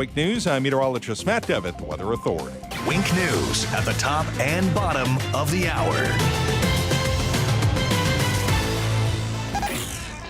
Quick news, I'm meteorologist Matt Devitt, the Weather Authority. Wink News at the top and bottom of the hour.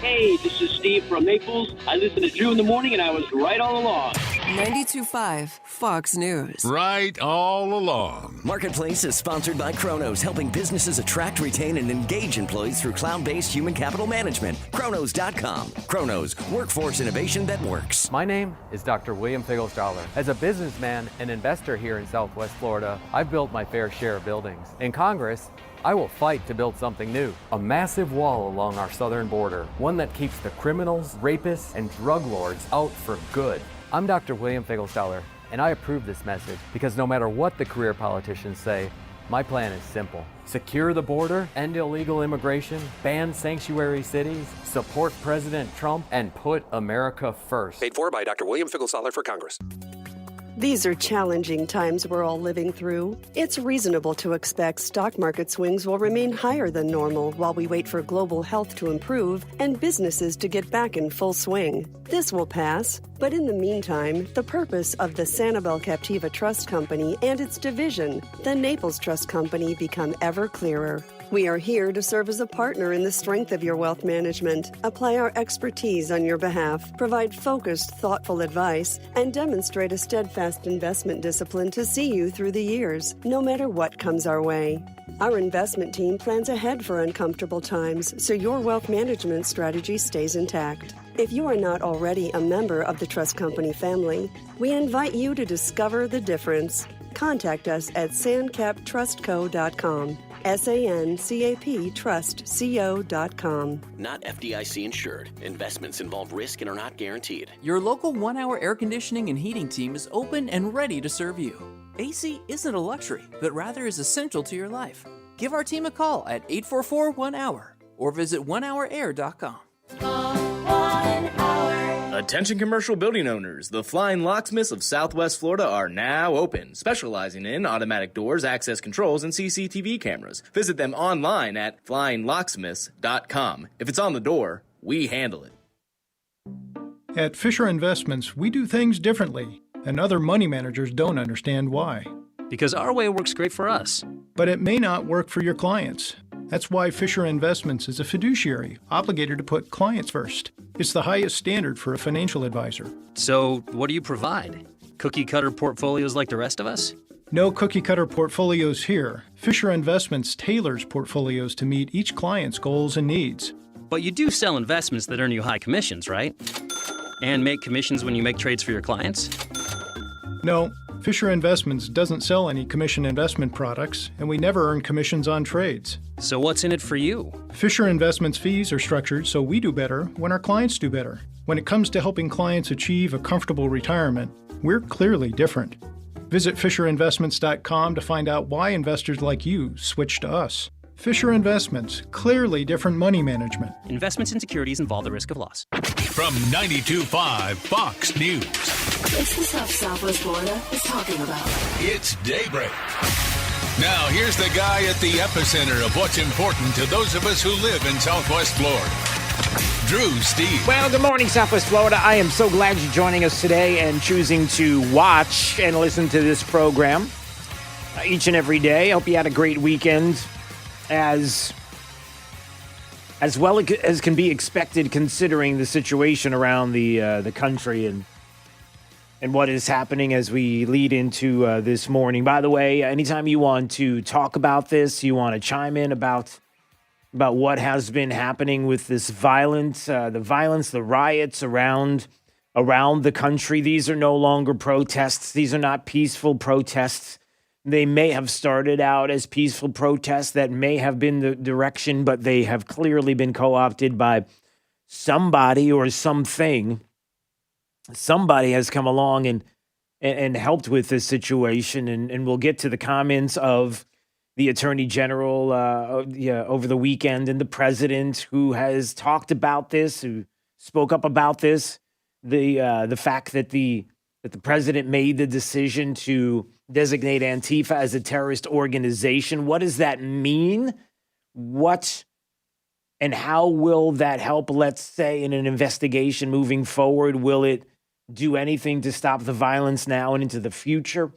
Hey, this is Steve from Naples. I listen to Drew in the morning, and I was right all along. 92.5 Fox News. Right all along. Marketplace is sponsored by Kronos, helping businesses attract, retain, and engage employees through cloud-based human capital management. Kronos.com. Kronos, workforce innovation that works. My name is Dr. William Figglestaller. As a businessman and investor here in Southwest Florida, I've built my fair share of buildings. In Congress, I will fight to build something new. A massive wall along our southern border. One that keeps the criminals, rapists, and drug lords out for good. I'm Dr. William Figglestaller, and I approve this message because no matter what the career politicians say, my plan is simple. Secure the border, end illegal immigration, ban sanctuary cities, support President Trump, and put America first. Paid for by Dr. William Figglestaller for Congress. These are challenging times we're all living through. It's reasonable to expect stock market swings will remain higher than normal while we wait for global health to improve and businesses to get back in full swing. This will pass, but in the meantime, the purpose of the Sanibel Captiva Trust Company and its division, the Naples Trust Company, become ever clearer. We are here to serve as a partner in the strength of your wealth management, apply our expertise on your behalf, provide focused, thoughtful advice, and demonstrate a steadfast investment discipline to see you through the years, no matter what comes our way. Our investment team plans ahead for uncomfortable times, so your wealth management strategy stays intact. If you are not already a member of the Trust Company family, we invite you to discover the difference. Contact us at sancaptrustco.com. SANCAPtrustco.com. Not FDIC insured. Investments involve risk and are not guaranteed. Your local 1 hour air conditioning and heating team is open and ready to serve you. AC isn't a luxury, but rather is essential to your life. Give our team a call at 844-1-HOUR or visit onehourair.com. Attention commercial building owners, the Flying Locksmiths of Southwest Florida are now open, specializing in automatic doors, access controls, and CCTV cameras. Visit them online at flyinglocksmiths.com. If it's on the door, we handle it. At Fisher Investments, we do things differently, and other money managers don't understand why. Because our way works great for us. But it may not work for your clients. That's why Fisher Investments is a fiduciary, obligated to put clients first. It's the highest standard for a financial advisor. So, what do you provide? Cookie-cutter portfolios like the rest of us? No cookie-cutter portfolios here. Fisher Investments tailors portfolios to meet each client's goals and needs. But you do sell investments that earn you high commissions, right? And make commissions when you make trades for your clients? No, Fisher Investments doesn't sell any commission investment products, and we never earn commissions on trades. So what's in it for you? Fisher Investments fees are structured so we do better when our clients do better. When it comes to helping clients achieve a comfortable retirement, we're clearly different. Visit FisherInvestments.com to find out why investors like you switch to us. Fisher Investments, clearly different money management. Investments in securities involve the risk of loss. From 92.5 Fox News. It's the stuff Southwest Florida is talking about. It's Daybreak. Now, here's the guy at the epicenter of what's important to those of us who live in Southwest Florida. Drew Steve. Well, good morning, Southwest Florida. I am so glad you're joining us today and choosing to watch and listen to this program each and every day. I hope you had a great weekend, as well as can be expected considering the situation around the country and what is happening as we lead into this morning. By the way, anytime you want to talk about this, you want to chime in about what has been happening with this violence, the riots around the country. These are no longer protests. These are not peaceful protests. They may have started out as peaceful protests. That may have been the direction, but they have clearly been co-opted by somebody or something. Somebody has come along and helped with this situation, and we'll get to the comments of the Attorney General over the weekend and the President, who has talked about this, who spoke up about this, the fact that the President made the decision to designate Antifa as a terrorist organization. What does that mean? What and how will that help, let's say, in an investigation moving forward? Will it do anything to stop the violence now and into the future?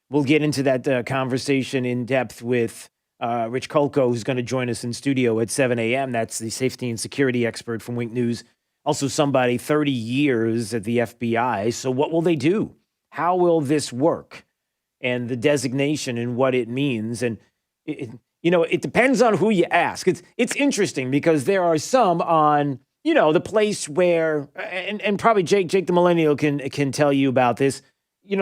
We'll get into that conversation in depth with Rich Kolko, who's going to join us in studio at 7 a.m. That's the safety and security expert from Wink News. Also somebody 30 years at the FBI. So what will they do? How will this work? And the designation and what it means. And, it depends on who you ask. It's interesting because there are some on, the place where, and probably Jake the Millennial can tell you about this.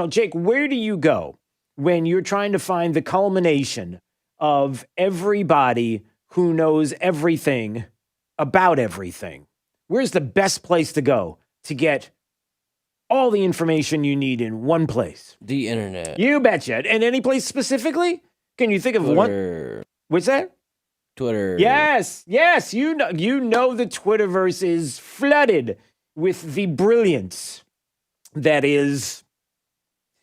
Jake, where do you go when you're trying to find the culmination of everybody who knows everything about everything? Where's the best place to go to get all the information you need in one place? The internet. You betcha. And any place specifically? Can you think of Twitter. one? What's that? Twitter. Yes. You know the Twitterverse is flooded with the brilliance that is,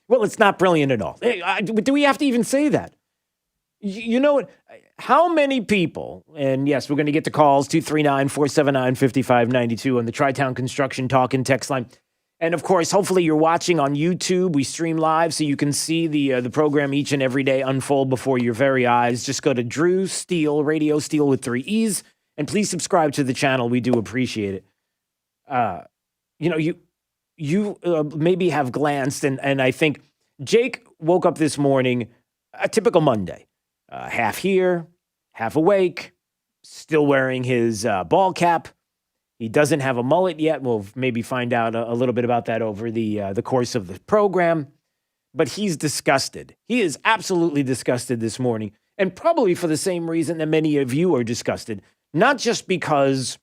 well, it's not brilliant at all. Do we have to even say that? You know what? How many people, and yes, we're going to get to calls, 239-479-5592 on the Tri-Town Construction Talk and Text line. And of course, hopefully you're watching on YouTube. We stream live so you can see the program each and every day unfold before your very eyes. Just go to Drew Steele, Radio Steele with 3 E's, and please subscribe to the channel. We do appreciate it. You maybe have glanced, and I think Jake woke up this morning, a typical Monday. Half here, half awake, still wearing his ball cap. He doesn't have a mullet yet. We'll maybe find out a little bit about that over the course of the program. But he's disgusted. He is absolutely disgusted this morning, and probably for the same reason that many of you are disgusted. Not just because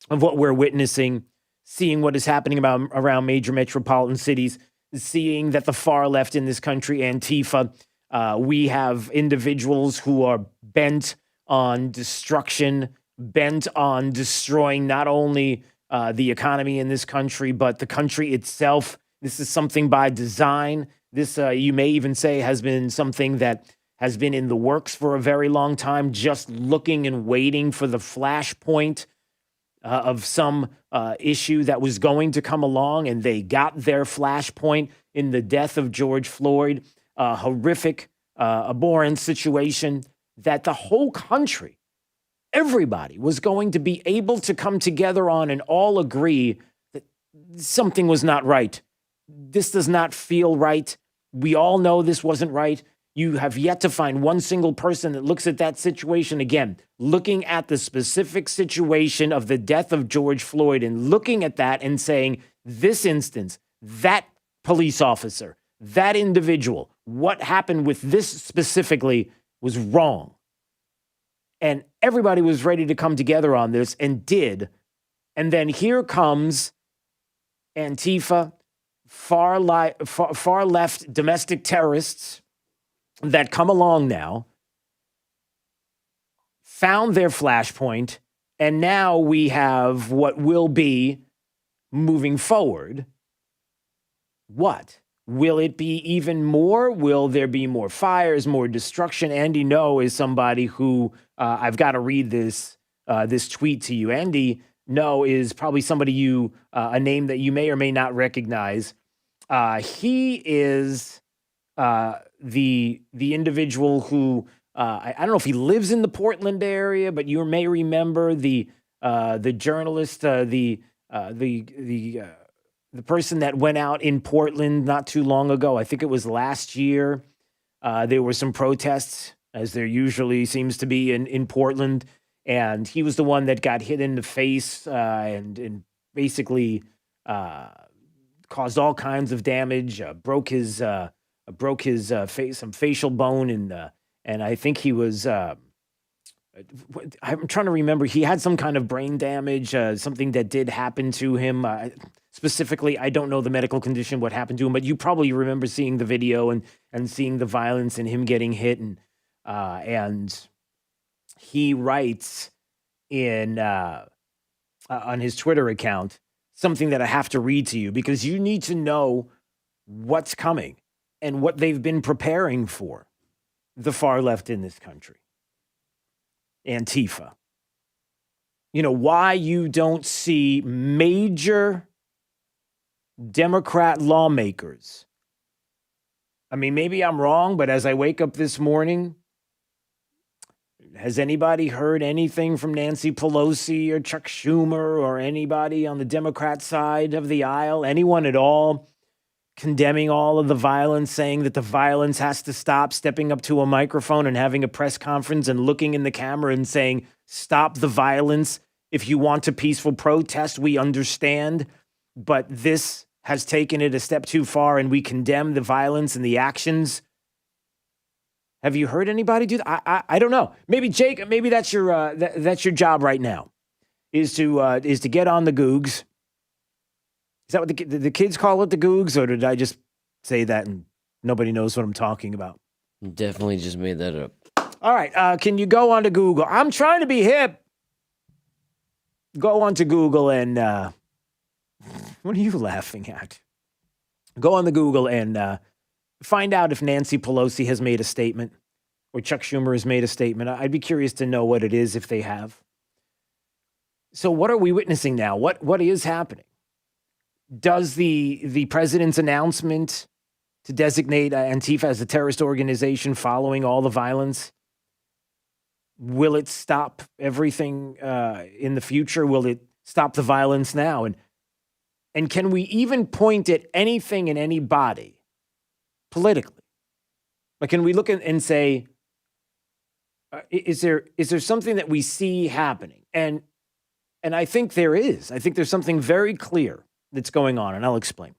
of what we're witnessing, seeing what is happening around major metropolitan cities, seeing that the far left in this country, Antifa, we have individuals who are bent on destruction, bent on destroying not only the economy in this country, but the country itself. This is something by design. This, you may even say, has been something that has been in the works for a very long time, just looking and waiting for the flashpoint of some issue that was going to come along, and they got their flashpoint in the death of George Floyd. Horrific, abhorrent situation that the whole country, everybody was going to be able to come together on and all agree that something was not right. This does not feel right. We all know this wasn't right. You have yet to find one single person that looks at that situation again, looking at the specific situation of the death of George Floyd and looking at that and saying, this instance, that police officer, that individual, what happened with this specifically was wrong. And everybody was ready to come together on this and did. And then here comes Antifa, far left domestic terrorists that come along now, found their flashpoint, and now we have what will be moving forward. What? Will it be even more? Will there be more fires, more destruction? Andy No is somebody who, I've got to read this tweet to you. Andy No is probably somebody a name that you may or may not recognize. He is the individual who, I don't know if he lives in the Portland area, but you may remember the journalist, the person that went out in Portland not too long ago. I think it was last year. There were some protests, as there usually seems to be in Portland. And he was the one that got hit in the face and basically caused all kinds of damage, broke his face, some facial bone. And I think he was, I'm trying to remember, he had some kind of brain damage, something that did happen to him. Specifically, I don't know the medical condition, what happened to him, but you probably remember seeing the video and seeing the violence and him getting hit. And he writes on his Twitter account something that I have to read to you because you need to know what's coming and what they've been preparing for, the far left in this country. Antifa. You know, why you don't see major Democrat lawmakers. I mean, maybe I'm wrong, but as I wake up this morning, has anybody heard anything from Nancy Pelosi or Chuck Schumer or anybody on the Democrat side of the aisle? Anyone at all condemning all of the violence, saying that the violence has to stop, stepping up to a microphone and having a press conference and looking in the camera and saying, stop the violence. If you want a peaceful protest, we understand. But this has taken it a step too far and we condemn the violence and the actions. Have you heard anybody do that? I don't know. Maybe Jake, maybe that's your that's your job right now, is to get on the Googs. Is that what the kids call it, the Googs, or did I just say that and nobody knows what I'm talking about? Definitely just made that up. All right, can you go onto Google? I'm trying to be hip. Go onto Google and what are you laughing at? Go on the Google and find out if Nancy Pelosi has made a statement or Chuck Schumer has made a statement. I'd be curious to know what it is if they have. So what are we witnessing now? What is happening? Does the president's announcement to designate Antifa as a terrorist organization following all the violence, will it stop everything in the future? Will it stop the violence now? And can we even point at anything and anybody politically? Like, can we look at and say, is there something that we see happening? And I think there is. I think there's something very clear that's going on, and I'll explain.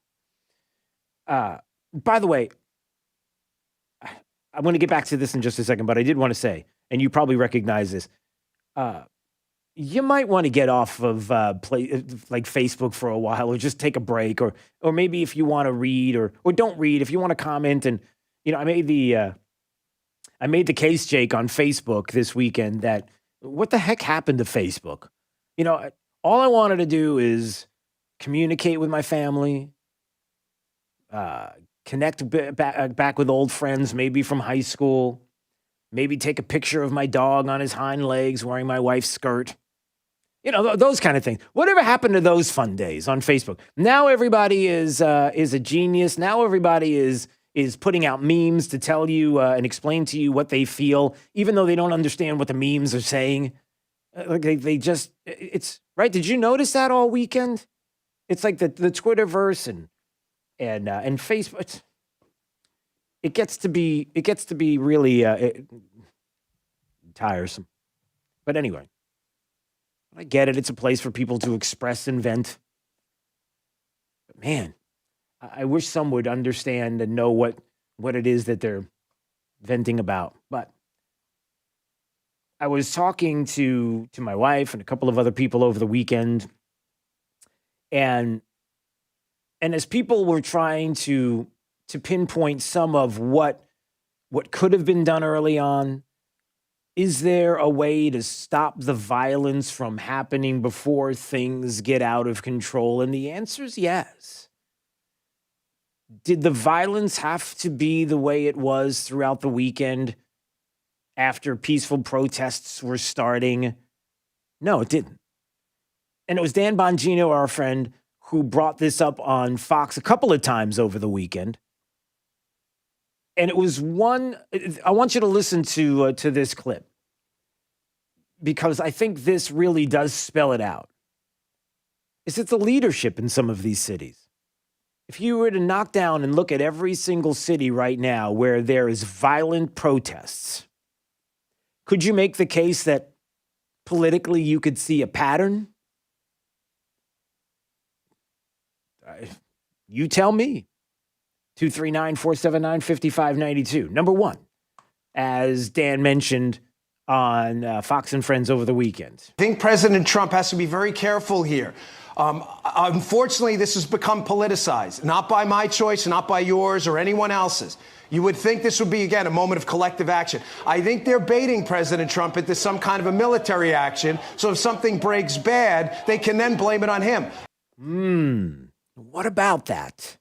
By the way, I'm going to get back to this in just a second, but I did want to say, and you probably recognize this, you might want to get off of like Facebook for a while, or just take a break, or maybe if you want to read, or don't read, if you want to comment. And I made the case, Jake, on Facebook this weekend that what the heck happened to Facebook? All I wanted to do is communicate with my family, connect back with old friends, maybe from high school, maybe take a picture of my dog on his hind legs wearing my wife's skirt. Those kind of things. Whatever happened to those fun days on Facebook? Now everybody is a genius. Now everybody is putting out memes to tell you and explain to you what they feel, even though they don't understand what the memes are saying. Like it's right. Did you notice that all weekend? It's like the Twitterverse and Facebook. It gets to be really tiresome. But anyway, I get it. It's a place for people to express and vent. But man, I wish some would understand and know what it is that they're venting about. But I was talking to my wife and a couple of other people over the weekend, and as people were trying to pinpoint some of what could have been done early on, is there a way to stop the violence from happening before things get out of control? And the answer is yes. Did the violence have to be the way it was throughout the weekend after peaceful protests were starting? No, it didn't. And it was Dan Bongino, our friend, who brought this up on Fox a couple of times over the weekend. And it was I want you to listen to this clip, because I think this really does spell it out. Is it the leadership in some of these cities? If you were to knock down and look at every single city right now where there is violent protests, could you make the case that politically you could see a pattern? You tell me. 239-479-5592. Number one, as Dan mentioned on Fox and Friends over the weekend. I think President Trump has to be very careful here. Unfortunately, this has become politicized, not by my choice, not by yours or anyone else's. You would think this would be, again, a moment of collective action. I think they're baiting President Trump into some kind of a military action, so if something breaks bad, they can then blame it on him. What about that?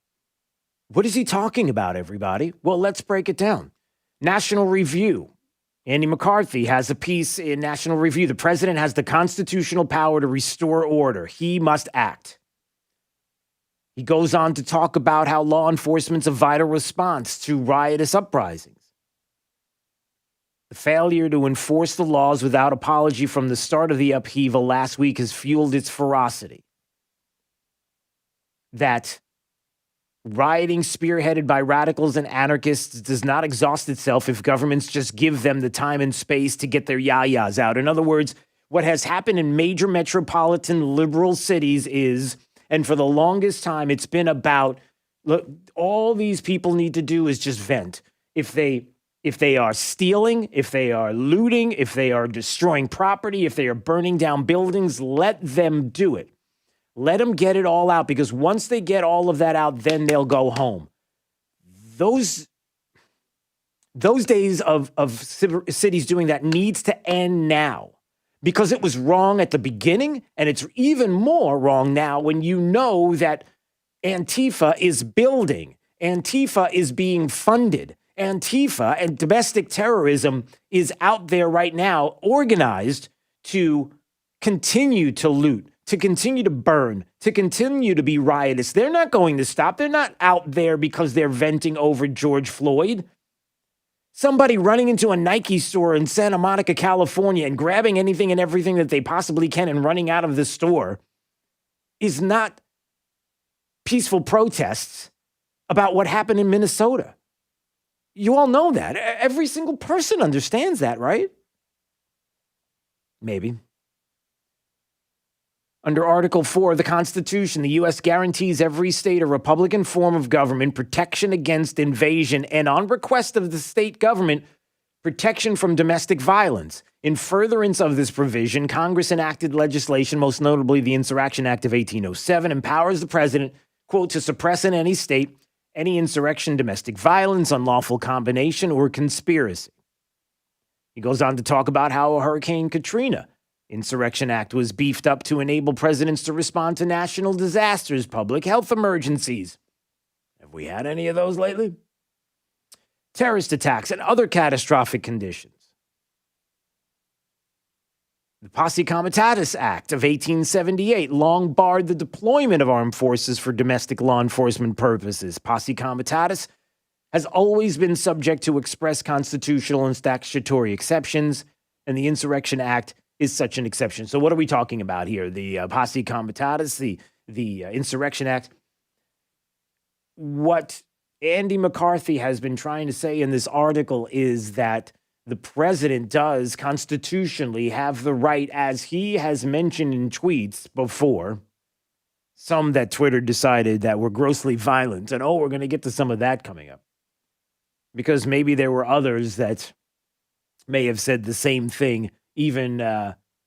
What is he talking about, everybody? Well, let's break it down. National Review. Andy McCarthy has a piece in National Review. The president has the constitutional power to restore order. He must act. He goes on to talk about how law enforcement's a vital response to riotous uprisings. The failure to enforce the laws without apology from the start of the upheaval last week has fueled its ferocity. That rioting spearheaded by radicals and anarchists does not exhaust itself if governments just give them the time and space to get their yayas out. In other words, what has happened in major metropolitan liberal cities is, and for the longest time, it's been about, look, all these people need to do is just vent. If they are stealing, if they are looting, if they are destroying property, if they are burning down buildings, let them do it. Let them get it all out, because once they get all of that out, then they'll go home. Those days of cities doing that needs to end now, because it was wrong at the beginning, and it's even more wrong now when you know that Antifa is building, Antifa is being funded, Antifa and domestic terrorism is out there right now, organized to continue to loot, to continue to burn, to continue to be riotous. They're not going to stop. They're not out there because they're venting over George Floyd. Somebody running into a Nike store in Santa Monica, California, and grabbing anything and everything that they possibly can and running out of the store is not peaceful protests about what happened in Minnesota. You all know that. Every single person understands that, right? Maybe. Under Article 4 of the Constitution, the U.S. guarantees every state a Republican form of government, protection against invasion, and on request of the state government, protection from domestic violence. In furtherance of this provision, Congress enacted legislation, most notably the Insurrection Act of 1807, empowers the president, quote, to suppress in any state any insurrection, domestic violence, unlawful combination, or conspiracy. He goes on to talk about how Hurricane Katrina Insurrection Act was beefed up to enable presidents to respond to national disasters, public health emergencies. Have we had any of those lately? Terrorist attacks and other catastrophic conditions. The Posse Comitatus Act of 1878 long barred the deployment of armed forces for domestic law enforcement purposes. Posse Comitatus has always been subject to express constitutional and statutory exceptions, and the Insurrection Act is such an exception. So what are we talking about here? The Posse Comitatus, the Insurrection Act. What Andy McCarthy has been trying to say in this article is that the president does constitutionally have the right, as he has mentioned in tweets before, some that Twitter decided that were grossly violent. And, we're going to get to some of that coming up. Because maybe there were others that may have said the same thing, even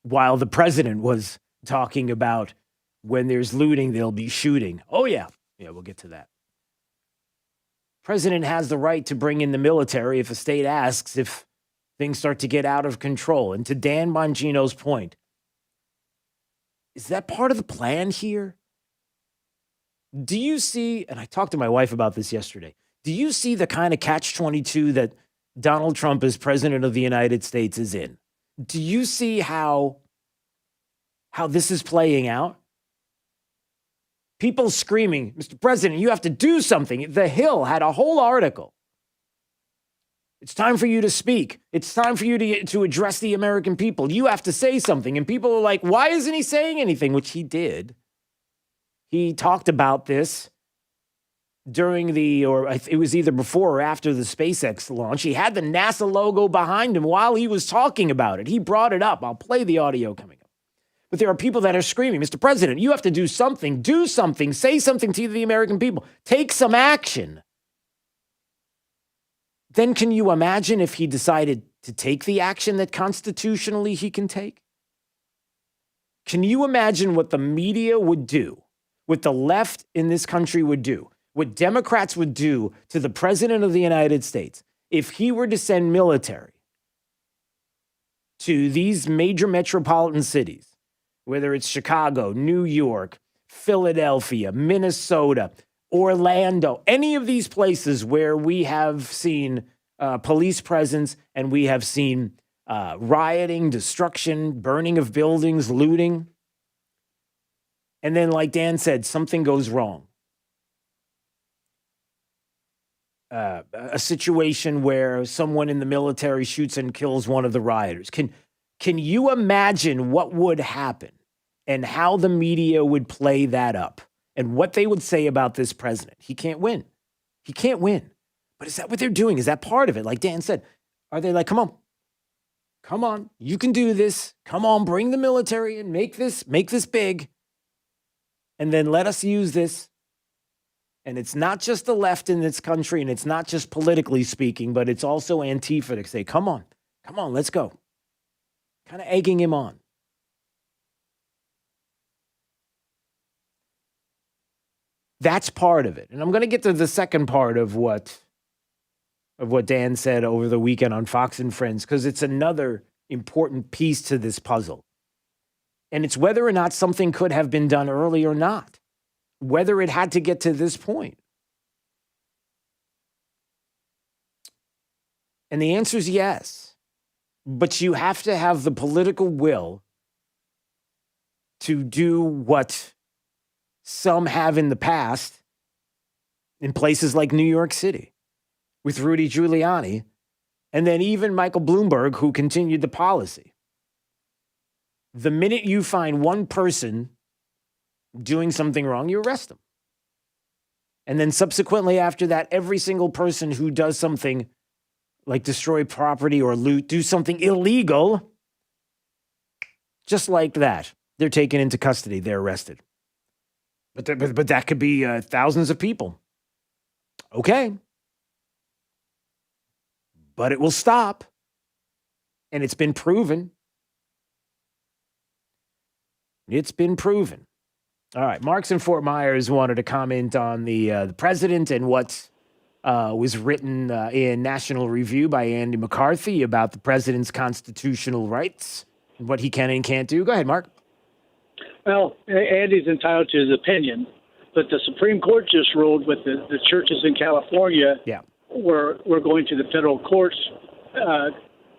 while the president was talking about when there's looting, there'll be shooting. Oh, yeah. Yeah, we'll get to that. President has the right to bring in the military if a state asks, if things start to get out of control. And to Dan Bongino's point, is that part of the plan here? Do you see, and I talked to my wife about this yesterday, do you see the kind of catch-22 that Donald Trump as president of the United States is in? Do you see how this is playing out? People screaming, Mr. President, you have to do something. The Hill had a whole article. It's time for you to speak. It's time for you to address the American people. You have to say something. And people are like, why isn't he saying anything? Which he did. He talked about this during it was either before or after the SpaceX launch. He had the NASA logo behind him while he was talking about it. He brought it up. I'll play the audio coming up. But there are people that are screaming, Mr. President, you have to do something, say something to the American people, take some action. Then can you imagine if he decided to take the action that constitutionally he can take? Can you imagine what the media would do, what the left in this country would do, what Democrats would do to the president of the United States if he were to send military to these major metropolitan cities, whether it's Chicago, New York, Philadelphia, Minnesota, Orlando, any of these places where we have seen police presence and we have seen rioting, destruction, burning of buildings, looting. And then, like Dan said, something goes wrong. a situation where someone in the military shoots and kills one of the rioters. Can you imagine what would happen and how the media would play that up and what they would say about this president? He can't win. He can't win. But is that what they're doing? Is that part of it? Like Dan said, are they like, come on, you can do this. Come on, bring the military and make this big. And then let us use this. And it's not just the left in this country, and it's not just politically speaking, but it's also Antifa to say, come on, let's go. Kind of egging him on. That's part of it. And I'm going to get to the second part of what Dan said over the weekend on Fox and Friends, because it's another important piece to this puzzle. And it's whether or not something could have been done early or not. Whether it had to get to this point. And the answer is yes. But you have to have the political will to do what some have in the past in places like New York City with Rudy Giuliani, and then even Michael Bloomberg, who continued the policy. The minute you find one person doing something wrong, you arrest them. And then subsequently after that, every single person who does something like destroy property or loot, do something illegal, just like that, they're taken into custody, they're arrested. But that could be thousands of people. Okay. But it will stop. And it's been proven. It's been proven. All right. Mark's in Fort Myers wanted to comment on the president and what was written in National Review by Andy McCarthy about the president's constitutional rights and what he can and can't do. Go ahead, Mark. Well, Andy's entitled to his opinion, but the Supreme Court just ruled with the churches in California. Yeah. We're going to the federal courts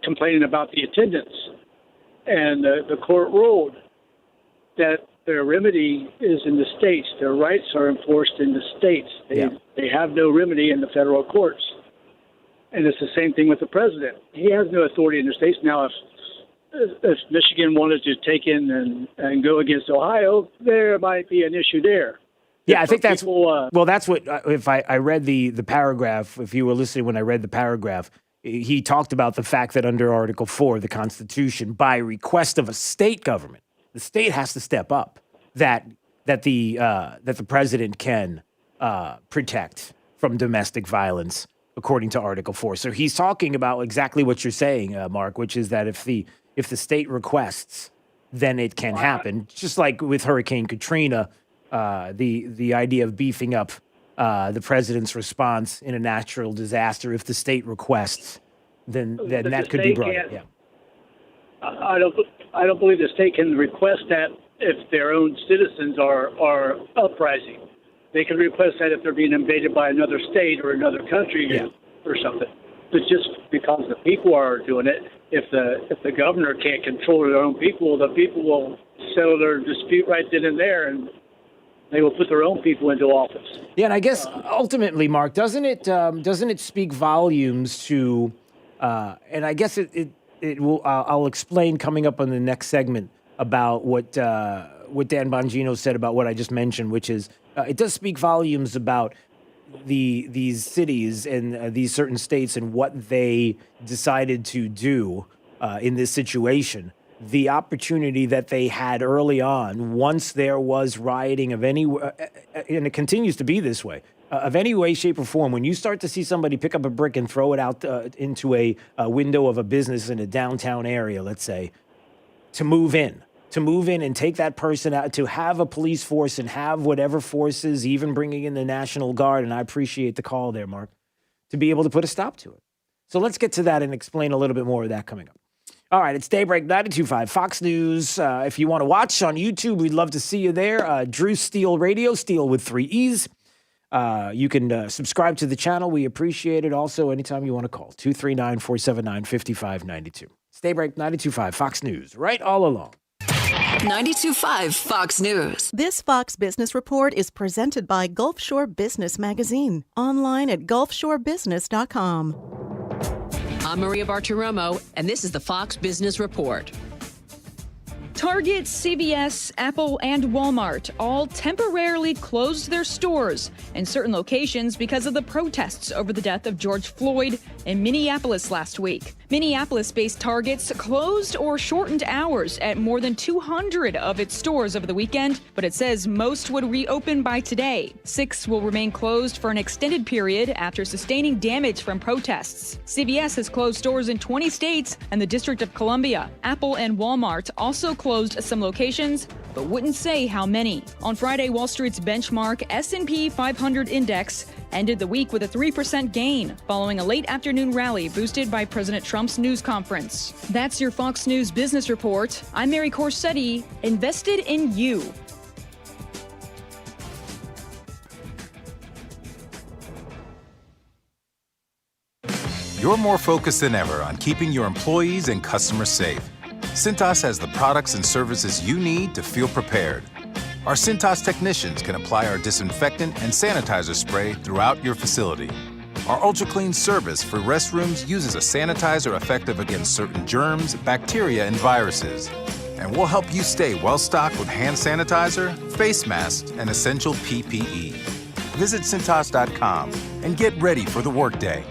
complaining about the attendance. And the court ruled that their remedy is in the states. Their rights are enforced in the states. They have no remedy in the federal courts. And it's the same thing with the president. He has no authority in the states. Now, if Michigan wanted to take in and go against Ohio, there might be an issue there. Yeah, I think that's that's what if I read the paragraph. If you were listening when I read the paragraph, he talked about the fact that under Article 4 of the Constitution, by request of a state government, the state has to step up that the president can protect from domestic violence according to Article 4. So he's talking about exactly what you're saying, Mark, which is that if the state requests, then it can happen. Just like with Hurricane Katrina, the idea of beefing up the president's response in a natural disaster, if the state requests, then that could be brought up. Yeah. I don't believe the state can request that if their own citizens are uprising. They can request that if they're being invaded by another state or another country or something. But just because the people are doing it, if the governor can't control their own people, the people will settle their dispute right then and there, and they will put their own people into office. Yeah, and I guess ultimately, Mark, doesn't it speak volumes to? And I guess it will. I'll explain coming up on the next segment about what Dan Bongino said about what I just mentioned, which is it does speak volumes about these cities and these certain states and what they decided to do in this situation. The opportunity that they had early on, once there was rioting of any, and it continues to be this way, of any way, shape, or form, when you start to see somebody pick up a brick and throw it out into a window of a business in a downtown area, let's say, to move in and take that person out, to have a police force and have whatever forces, even bringing in the National Guard, and I appreciate the call there, Mark, to be able to put a stop to it. So let's get to that and explain a little bit more of that coming up. All right, it's Daybreak 92.5 Fox News. If you want to watch on YouTube, we'd love to see you there. Drew Steele Radio, Steele with 3 E's. You can subscribe to the channel. We appreciate it. Also, anytime you want to call, 239-479-5592. It's Daybreak 92.5 Fox News, right all along. 92.5 Fox News. This Fox Business Report is presented by Gulf Shore Business Magazine. Online at gulfshorebusiness.com. I'm Maria Bartiromo, and this is the Fox Business Report. Target, CVS, Apple, and Walmart all temporarily closed their stores in certain locations because of the protests over the death of George Floyd in Minneapolis last week. Minneapolis-based Targets closed or shortened hours at more than 200 of its stores over the weekend, but it says most would reopen by today. 6 will remain closed for an extended period after sustaining damage from protests. CVS has closed stores in 20 states and the District of Columbia. Apple and Walmart also closed some locations, but wouldn't say how many. On Friday, Wall Street's benchmark S&P 500 index ended the week with a 3% gain, following a late afternoon rally boosted by President Trump's news conference. That's your Fox News Business Report. I'm Mary Corsetti, invested in you. You're more focused than ever on keeping your employees and customers safe. Cintas has the products and services you need to feel prepared. Our Cintas technicians can apply our disinfectant and sanitizer spray throughout your facility. Our Ultra Clean service for restrooms uses a sanitizer effective against certain germs, bacteria, and viruses. And we'll help you stay well-stocked with hand sanitizer, face masks, and essential PPE. Visit Cintas.com and get ready for the workday.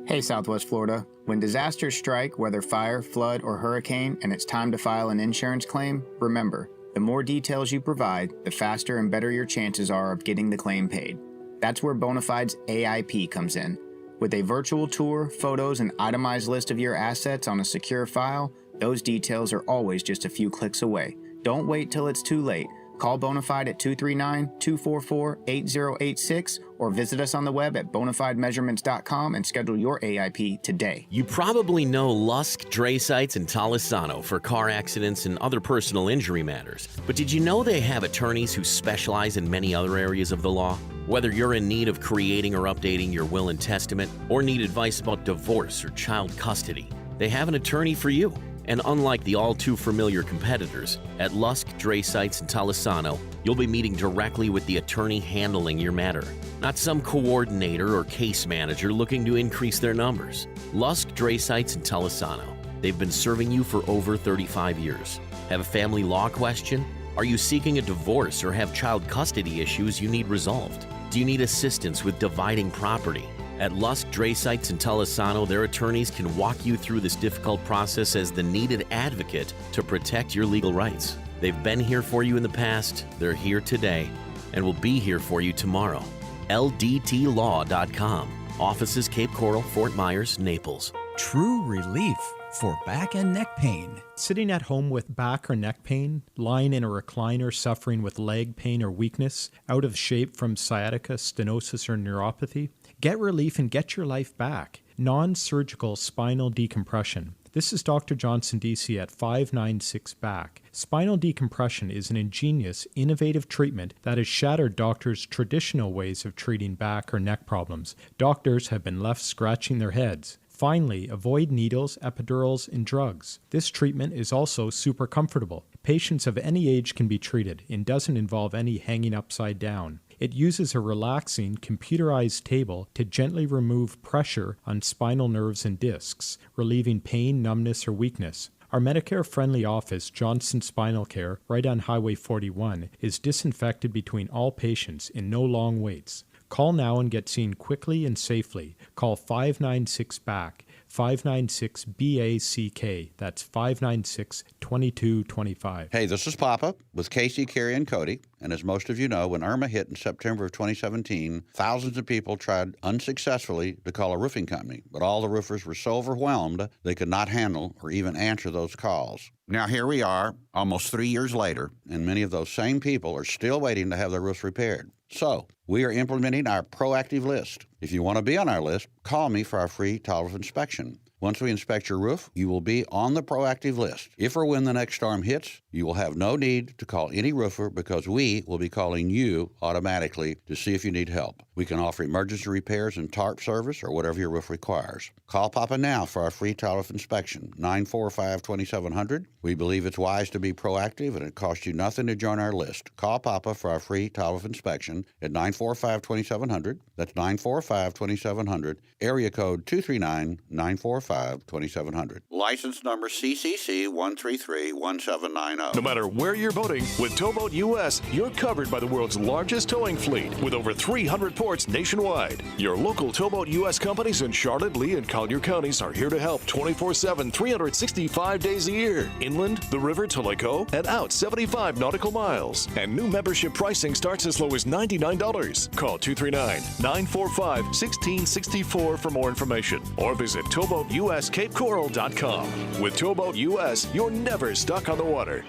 Hey, Southwest Florida. When disasters strike, whether fire, flood, or hurricane, and it's time to file an insurance claim, remember, the more details you provide, the faster and better your chances are of getting the claim paid. That's where Bonafide's AIP comes in. With a virtual tour, photos, and itemized list of your assets on a secure file, those details are always just a few clicks away. Don't wait till it's too late. Call Bonafide at 239-244-8086 or visit us on the web at bonafidemeasurements.com and schedule your AIP today. You probably know Lusk, Dre Sites, and Talisano for car accidents and other personal injury matters. But did you know they have attorneys who specialize in many other areas of the law? Whether you're in need of creating or updating your will and testament or need advice about divorce or child custody, they have an attorney for you. And unlike the all-too-familiar competitors, at Lusk, Dre Sites, and Talisano, you'll be meeting directly with the attorney handling your matter, not some coordinator or case manager looking to increase their numbers. Lusk, Dre Sites, and Talisano. They've been serving you for over 35 years. Have a family law question? Are you seeking a divorce or have child custody issues you need resolved? Do you need assistance with dividing property? At Lusk, Dre Sites, and Talisano, their attorneys can walk you through this difficult process as the needed advocate to protect your legal rights. They've been here for you in the past, they're here today, and will be here for you tomorrow. LDTlaw.com. Offices Cape Coral, Fort Myers, Naples. True relief for back and neck pain. Sitting at home with back or neck pain, lying in a recliner suffering with leg pain or weakness, out of shape from sciatica, stenosis, or neuropathy? Get relief and get your life back. Non-surgical spinal decompression. This is Dr. Johnson, DC at 596 Back. Spinal decompression is an ingenious, innovative treatment that has shattered doctors' traditional ways of treating back or neck problems. Doctors have been left scratching their heads. Finally, avoid needles, epidurals, and drugs. This treatment is also super comfortable. Patients of any age can be treated and doesn't involve any hanging upside down. It uses a relaxing, computerized table to gently remove pressure on spinal nerves and discs, relieving pain, numbness, or weakness. Our Medicare-friendly office, Johnson Spinal Care, right on Highway 41, is disinfected between all patients in no long waits. Call now and get seen quickly and safely. Call 596-BACK, 596-BACK. That's 596-2225. Hey, this is Papa with Casey, Carrie, and Cody. And as most of you know, when Irma hit in September of 2017, thousands of people tried unsuccessfully to call a roofing company. But all the roofers were so overwhelmed they could not handle or even answer those calls. Now here we are, almost 3 years later, and many of those same people are still waiting to have their roofs repaired. So we are implementing our proactive list. If you want to be on our list, call me for our free tile-roof inspection. Once we inspect your roof, you will be on the proactive list. If or when the next storm hits, you will have no need to call any roofer because we will be calling you automatically to see if you need help. We can offer emergency repairs and tarp service or whatever your roof requires. Call Papa now for our free tile roof inspection, 945-2700. We believe it's wise to be proactive and it costs you nothing to join our list. Call Papa for our free tile roof inspection at 945-2700. That's 945-2700, area code 239-945-2700. License number CCC 1331790. No matter where you're boating, with Towboat US, you're covered by the world's largest towing fleet with over 300 ports nationwide. Your local Towboat US companies in Charlotte, Lee, and Collier counties are here to help 24/7, 365 days a year. Inland, the river to Lake O, and out 75 nautical miles. And new membership pricing starts as low as $99. Call 239-945-1664 for more information or visit towboatuscapecoral.com. With Towboat US, you're never stuck on the water.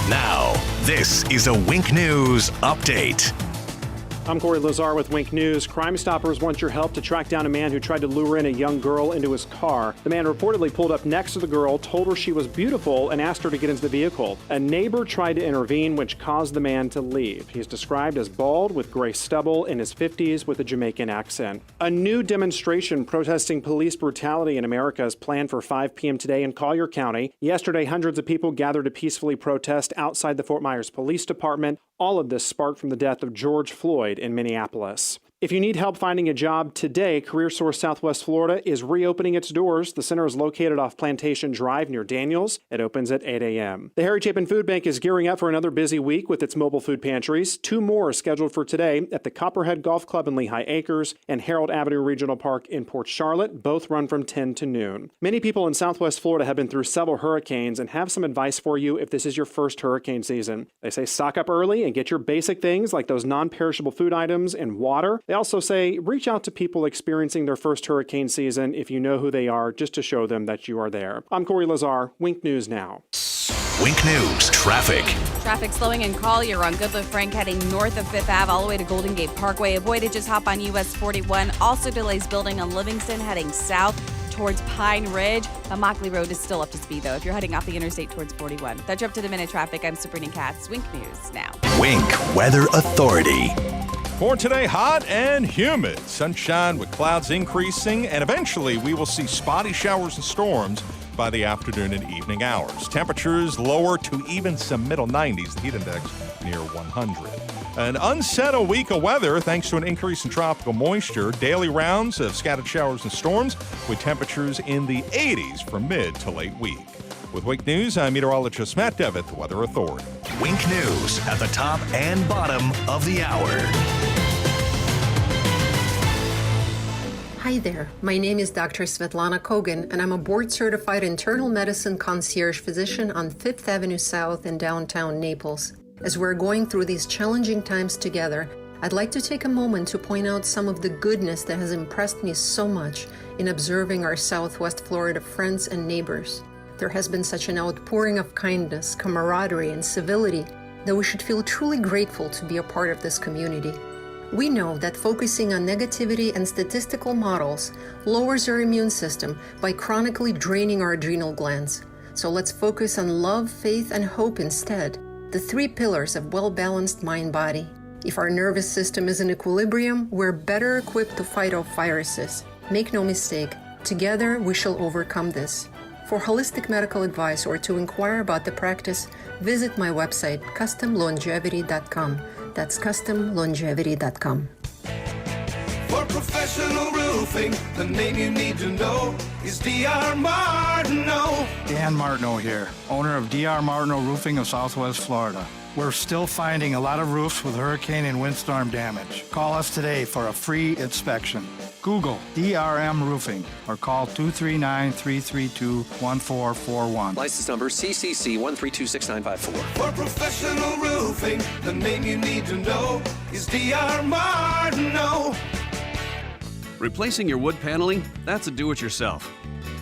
Now, this is a Wink News Update. I'm Corey Lazar with Wink News. Crime Stoppers want your help to track down a man who tried to lure in a young girl into his car. The man reportedly pulled up next to the girl, told her she was beautiful, and asked her to get into the vehicle. A neighbor tried to intervene, which caused the man to leave. He's described as bald with gray stubble, in his 50s with a Jamaican accent. A new demonstration protesting police brutality in America is planned for 5 p.m. today in Collier County. Yesterday, hundreds of people gathered to peacefully protest outside the Fort Myers Police Department. All of this sparked from the death of George Floyd in Minneapolis. If you need help finding a job today, CareerSource Southwest Florida is reopening its doors. The center is located off Plantation Drive near Daniels. It opens at 8 a.m. The Harry Chapin Food Bank is gearing up for another busy week with its mobile food pantries. 2 more are scheduled for today at the Copperhead Golf Club in Lehigh Acres and Harold Avenue Regional Park in Port Charlotte. Both run from 10 to noon. Many people in Southwest Florida have been through several hurricanes and have some advice for you if this is your first hurricane season. They say stock up early and get your basic things like those non-perishable food items and water. They also say reach out to people experiencing their first hurricane season if you know who they are, just to show them that you are there. I'm Corey Lazar, Wink News Now. Wink News Traffic. Traffic slowing in Collier on Goodliff Frank heading north of 5th Ave all the way to Golden Gate Parkway. Avoid just hop on US 41. Also delays building on Livingston heading south towards Pine Ridge. Immokalee Road is still up to speed, though, if you're heading off the interstate towards 41. That's your up-to-the-minute traffic. I'm Sabrina Katz. Wink News Now. Wink Weather Authority. For today, hot and humid. Sunshine with clouds increasing, and eventually we will see spotty showers and storms by the afternoon and evening hours. Temperatures lower to even some middle 90s, the heat index near 100. An unsettled week of weather thanks to an increase in tropical moisture. Daily rounds of scattered showers and storms with temperatures in the 80s from mid to late week. With Wink News, I'm meteorologist Matt Devitt, the Weather Authority. Wink News at the top and bottom of the hour. Hi there, my name is Dr. Svetlana Kogan, and I'm a board-certified internal medicine concierge physician on 5th Avenue South in downtown Naples. As we're going through these challenging times together, I'd like to take a moment to point out some of the goodness that has impressed me so much in observing our Southwest Florida friends and neighbors. There has been such an outpouring of kindness, camaraderie, and civility that we should feel truly grateful to be a part of this community. We know that focusing on negativity and statistical models lowers our immune system by chronically draining our adrenal glands. So let's focus on love, faith, and hope instead, the 3 pillars of well-balanced mind-body. If our nervous system is in equilibrium, we're better equipped to fight off viruses. Make no mistake, together we shall overcome this. For holistic medical advice or to inquire about the practice, visit my website, customlongevity.com. That's customlongevity.com. For professional roofing, the name you need to know is D.R. Martineau. Dan Martineau here, owner of D.R. Martineau Roofing of Southwest Florida. We're still finding a lot of roofs with hurricane and windstorm damage. Call us today for a free inspection. Google DRM Roofing or call 239-332-1441. License number CCC 1326954. For professional roofing, the name you need to know is D.R. Martineau. Replacing your wood paneling? That's a do-it-yourself.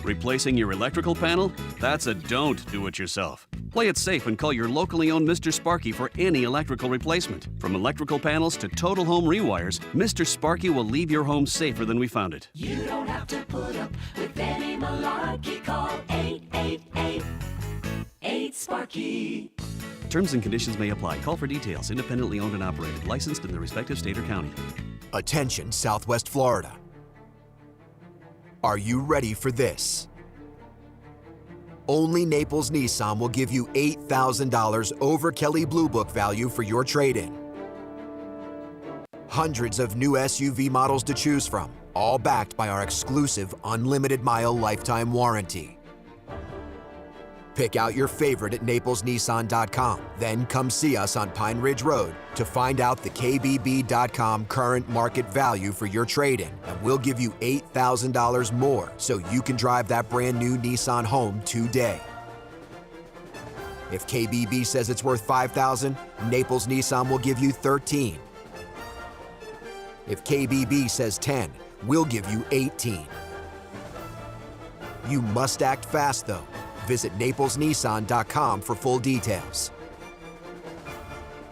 Replacing your electrical panel? That's a don't do-it-yourself. Play it safe and call your locally owned Mr. Sparky for any electrical replacement. From electrical panels to total home rewires, Mr. Sparky will leave your home safer than we found it. You don't have to put up with any malarkey. Call 888-8-SPARKY. Terms and conditions may apply. Call for details. Independently owned and operated. Licensed in the respective state or county. Attention, Southwest Florida. Are you ready for this? Only Naples Nissan will give you $8,000 over Kelley Blue Book value for your trade-in. Hundreds of new SUV models to choose from, all backed by our exclusive unlimited mile lifetime warranty. Pick out your favorite at naplesnissan.com. Then come see us on Pine Ridge Road to find out the KBB.com current market value for your trade-in. And we'll give you $8,000 more so you can drive that brand new Nissan home today. If KBB says it's worth $5,000, Naples Nissan will give you $13,000. If KBB says $10,000, we'll give you $18,000. You must act fast though. Visit naplesnissan.com for full details.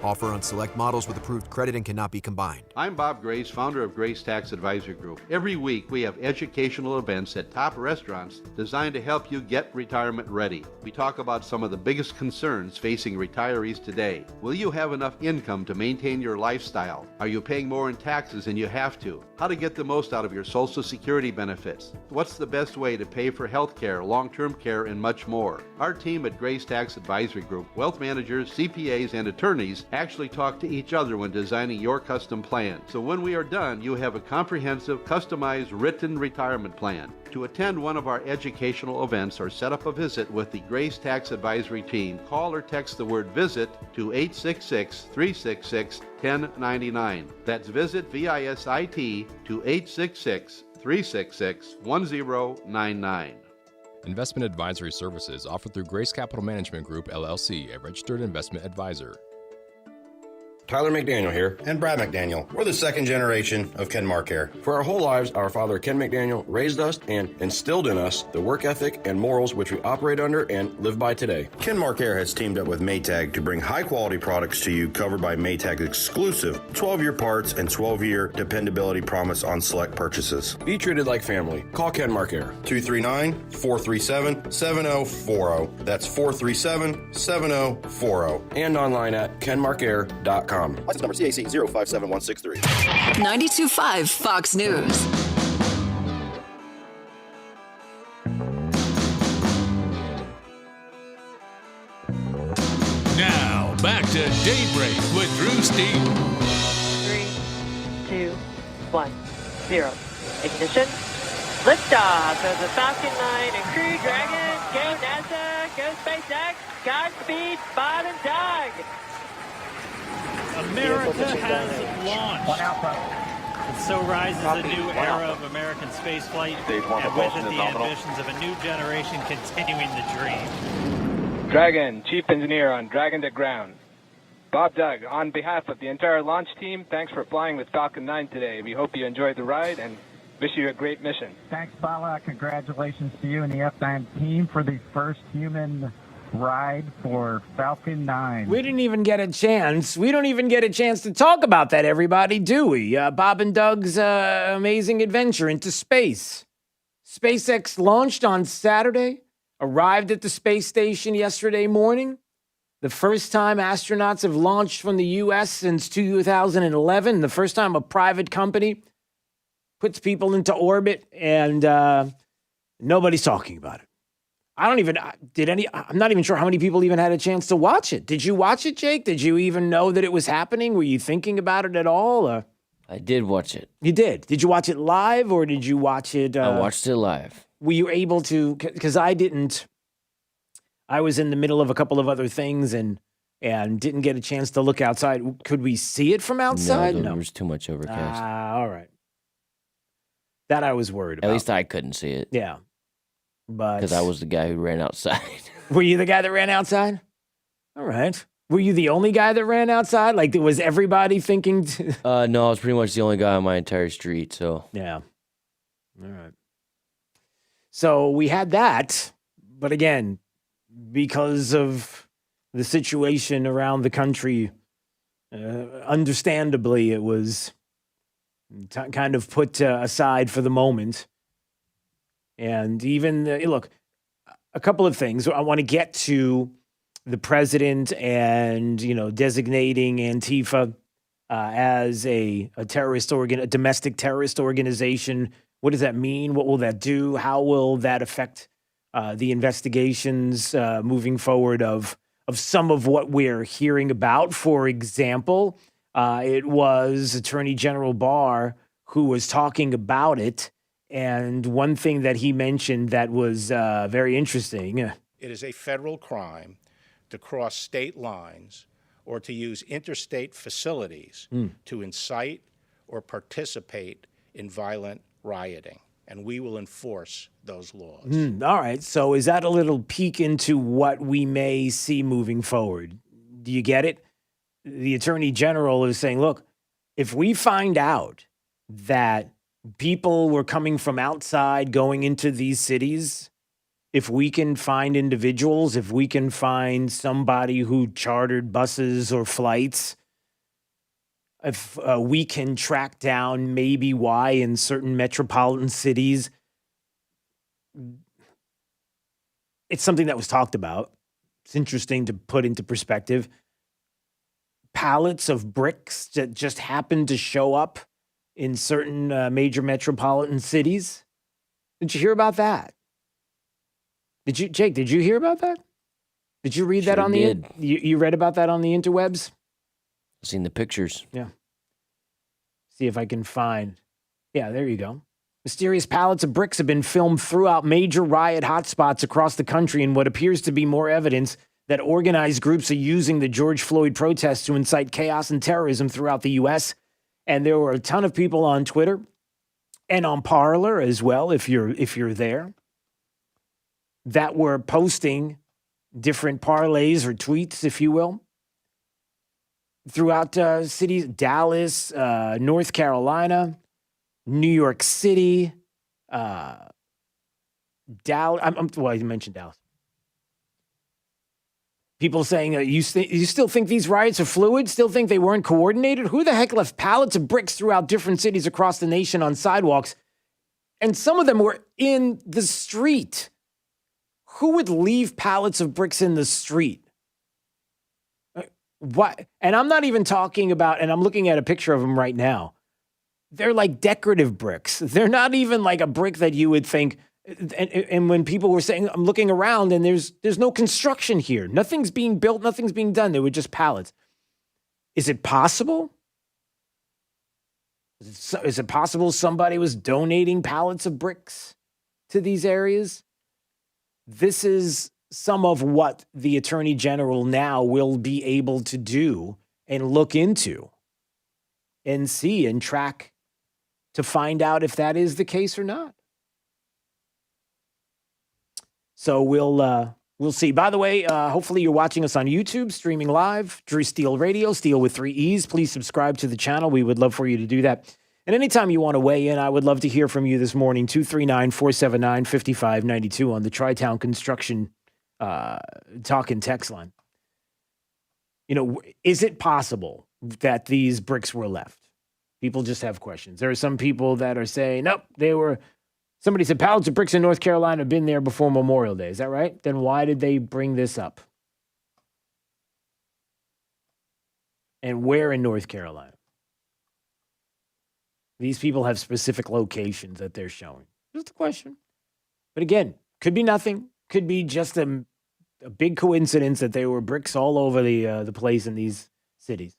Offer on select models with approved credit and cannot be combined. I'm Bob Grace, founder of Grace Tax Advisory Group. Every week we have educational events at top restaurants designed to help you get retirement ready. We talk about some of the biggest concerns facing retirees today. Will you have enough income to maintain your lifestyle? Are you paying more in taxes than you have to? How to get the most out of your Social Security benefits? What's the best way to pay for health care, long-term care, and much more? Our team at Grace Tax Advisory Group, wealth managers, CPAs, and attorneys actually talk to each other when designing your custom plan. So when we are done, you have a comprehensive, customized, written retirement plan. To attend one of our educational events or set up a visit with the Grace Tax Advisory team, call or text the word VISIT to 866-366-1099. That's VISIT, VISIT, to 866-366-1099. Investment advisory services offered through Grace Capital Management Group, LLC, a registered investment advisor. Tyler McDaniel here, and Brad McDaniel. We're the second generation of Kenmar Care. For our whole lives, our father Ken McDaniel raised us and instilled in us the work ethic and morals which we operate under and live by today. Kenmar Care has teamed up with Maytag to bring high-quality products to you covered by Maytag's exclusive 12-year parts and 12-year dependability promise on select purchases. Be treated like family. Call Kenmar Care. 239-437-7040. That's 437-7040. And online at kenmarcare.com. License number CAC 057163. 92.5 Fox News. Now, back to Daybreak with Drew Steele. 3, 2, 1, 0. Ignition. Liftoff of the Falcon 9 and Crew Dragon. Go NASA. Go SpaceX. Godspeed, Bob and Doug. America has launched. And so rises a new era of American spaceflight, and with it the ambitions of a new generation continuing the dream. Dragon, Chief Engineer on Dragon to Ground. Bob Doug, on behalf of the entire launch team, thanks for flying with Falcon 9 today. We hope you enjoyed the ride and wish you a great mission. Thanks, Bala. Congratulations to you and the F9 team for the first human ride for Falcon 9. We didn't even get a chance. We don't even get a chance to talk about that, everybody, do we? Bob and Doug's amazing adventure into space. SpaceX launched on Saturday, arrived at the space station yesterday morning. The first time astronauts have launched from the U.S. since 2011. The first time a private company puts people into orbit, and nobody's talking about it. I'm not even sure how many people even had a chance to watch it. Did you watch it, Jake? Did you even know that it was happening? Were you thinking about it at all? I did watch it. You did? Did you watch it live or did you watch it? I watched it live. Were you able to? Because I didn't. I was in the middle of a couple of other things and didn't get a chance to look outside. Could we see it from outside? No, there was too much overcast. All right. That I was worried about. At least I couldn't see it. Yeah. Because I was the guy who ran outside. Were you the guy that ran outside? All right. Were you the only guy that ran outside? Like, was everybody thinking? No, I was pretty much the only guy on my entire street, so. Yeah. All right. So we had that, but again, because of the situation around the country, understandably, it was kind of put aside for the moment. And even, look, a couple of things. I want to get to the president and, designating Antifa as a terrorist a domestic terrorist organization. What does that mean? What will that do? How will that affect the investigations moving forward of some of what we're hearing about? For example, it was Attorney General Barr who was talking about it. And one thing that he mentioned that was very interesting. It is a federal crime to cross state lines or to use interstate facilities to incite or participate in violent rioting. And we will enforce those laws. All right. So is that a little peek into what we may see moving forward? Do you get it? The Attorney General is saying, look, if we find out that people were coming from outside going into these cities, if we can find individuals, if we can find somebody who chartered buses or flights, if we can track down maybe why in certain metropolitan cities, it's something that was talked about. It's interesting to put into perspective. Pallets of bricks that just happened to show up in certain major metropolitan cities. Did you hear about that? Jake, did you hear about that? Did you read that on the you read about that on the interwebs? I've seen the pictures. Yeah. See if I can find. Yeah, there you go. Mysterious pallets of bricks have been filmed throughout major riot hotspots across the country in what appears to be more evidence that organized groups are using the George Floyd protests to incite chaos and terrorism throughout the U.S. And there were a ton of people on Twitter and on Parler as well, if you're there, that were posting different parlays or tweets, if you will, throughout cities, Dallas, North Carolina, New York City, Dallas. Well, you mentioned Dallas. People saying, you still think these riots are fluid? Still think they weren't coordinated? Who the heck left pallets of bricks throughout different cities across the nation on sidewalks? And some of them were in the street. Who would leave pallets of bricks in the street? What? And I'm not even talking about, and I'm looking at a picture of them right now. They're like decorative bricks. They're not even like a brick that you would think. And when people were saying, I'm looking around and there's no construction here. Nothing's being built. Nothing's being done. They were just pallets. Is it possible? Is it possible somebody was donating pallets of bricks to these areas? This is some of what the Attorney General now will be able to do and look into and see and track to find out if that is the case or not. So we'll see. By the way, hopefully you're watching us on YouTube, streaming live, Drew Steele Radio, Steele with 3 E's. Please subscribe to the channel. We would love for you to do that. And anytime you want to weigh in, I would love to hear from you this morning, 239-479-5592 on the Tri-Town Construction talk and text line. Is it possible that these bricks were left? People just have questions. There are some people that are saying, nope, somebody said pallets of bricks in North Carolina have been there before Memorial Day. Is that right? Then why did they bring this up? And where in North Carolina? These people have specific locations that they're showing. Just a question. But again, could be nothing. Could be just a big coincidence that there were bricks all over the place in these cities.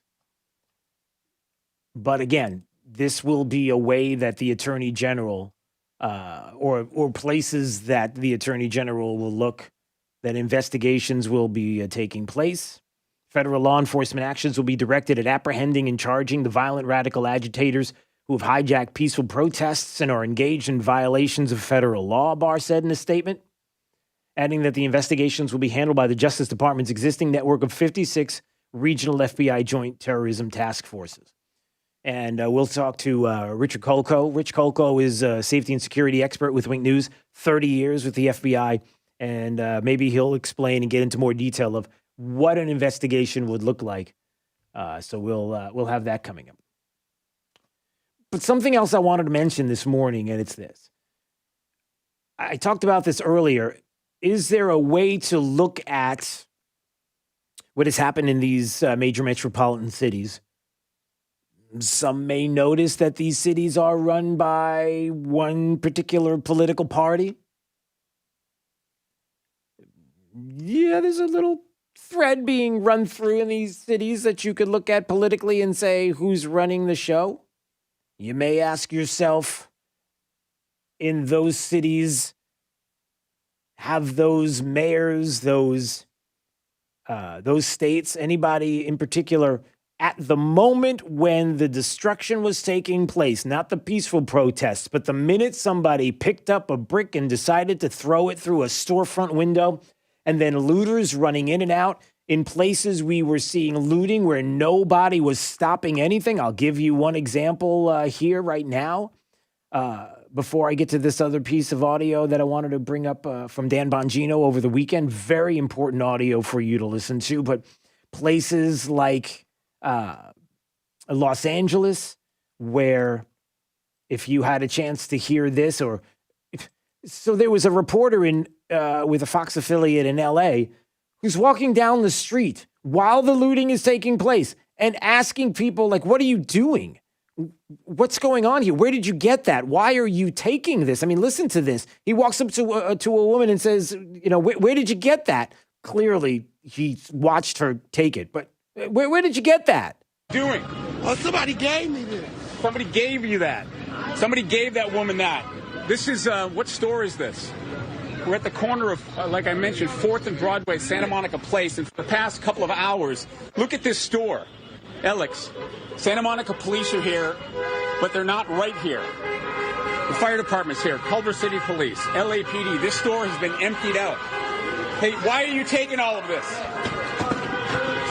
But again, this will be a way that the Attorney General or places that the Attorney General will look, that investigations will be taking place. Federal law enforcement actions will be directed at apprehending and charging the violent radical agitators who have hijacked peaceful protests and are engaged in violations of federal law, Barr said in a statement, adding that the investigations will be handled by the Justice Department's existing network of 56 regional FBI joint terrorism task forces. And we'll talk to Richard Kolko. Rich Kolko is a safety and security expert with Wink News, 30 years with the FBI, and maybe he'll explain and get into more detail of what an investigation would look like. So we'll have that coming up. But something else I wanted to mention this morning, and it's this. I talked about this earlier. Is there a way to look at what has happened in these major metropolitan cities? Some may notice that these cities are run by one particular political party. Yeah, there's a little thread being run through in these cities that you could look at politically and say, who's running the show? You may ask yourself, in those cities, have those mayors, those states, anybody in particular, at the moment when the destruction was taking place, not the peaceful protests, but the minute somebody picked up a brick and decided to throw it through a storefront window, and then looters running in and out in places we were seeing looting where nobody was stopping anything. I'll give you one example here right now. Before I get to this other piece of audio that I wanted to bring up from Dan Bongino over the weekend, very important audio for you to listen to, but places like Los Angeles, where if you had a chance to hear this, so there was a reporter with a Fox affiliate in LA who's walking down the street while the looting is taking place and asking people, like, what are you doing? What's going on here? Where did you get that? Why are you taking this? I mean, listen to this. He walks up to a woman and says, where did you get that? Clearly, he watched her take it. But where did you get that? Doing? Oh, somebody gave me this. Somebody gave you that. Somebody gave that woman that. This is, what store is this? We're at the corner of, like I mentioned, 4th and Broadway, Santa Monica Place. And for the past couple of hours, look at this store. Alex, Santa Monica police are here, but they're not right here. The fire department's here, Culver City Police, LAPD. This store has been emptied out. Hey, why are you taking all of this?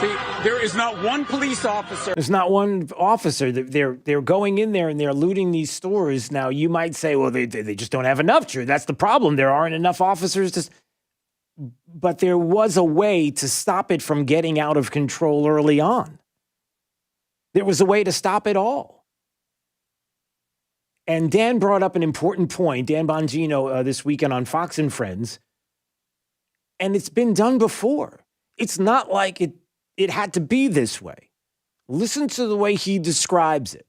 See, there is not one police officer. There's not one officer. They're going in there and they're looting these stores. Now, you might say, well, they just don't have enough. True, that's the problem. There aren't enough officers but there was a way to stop it from getting out of control early on. There was a way to stop it all. And Dan brought up an important point, Dan Bongino, this weekend on Fox and Friends. And it's been done before. It's not like it had to be this way. Listen to the way he describes it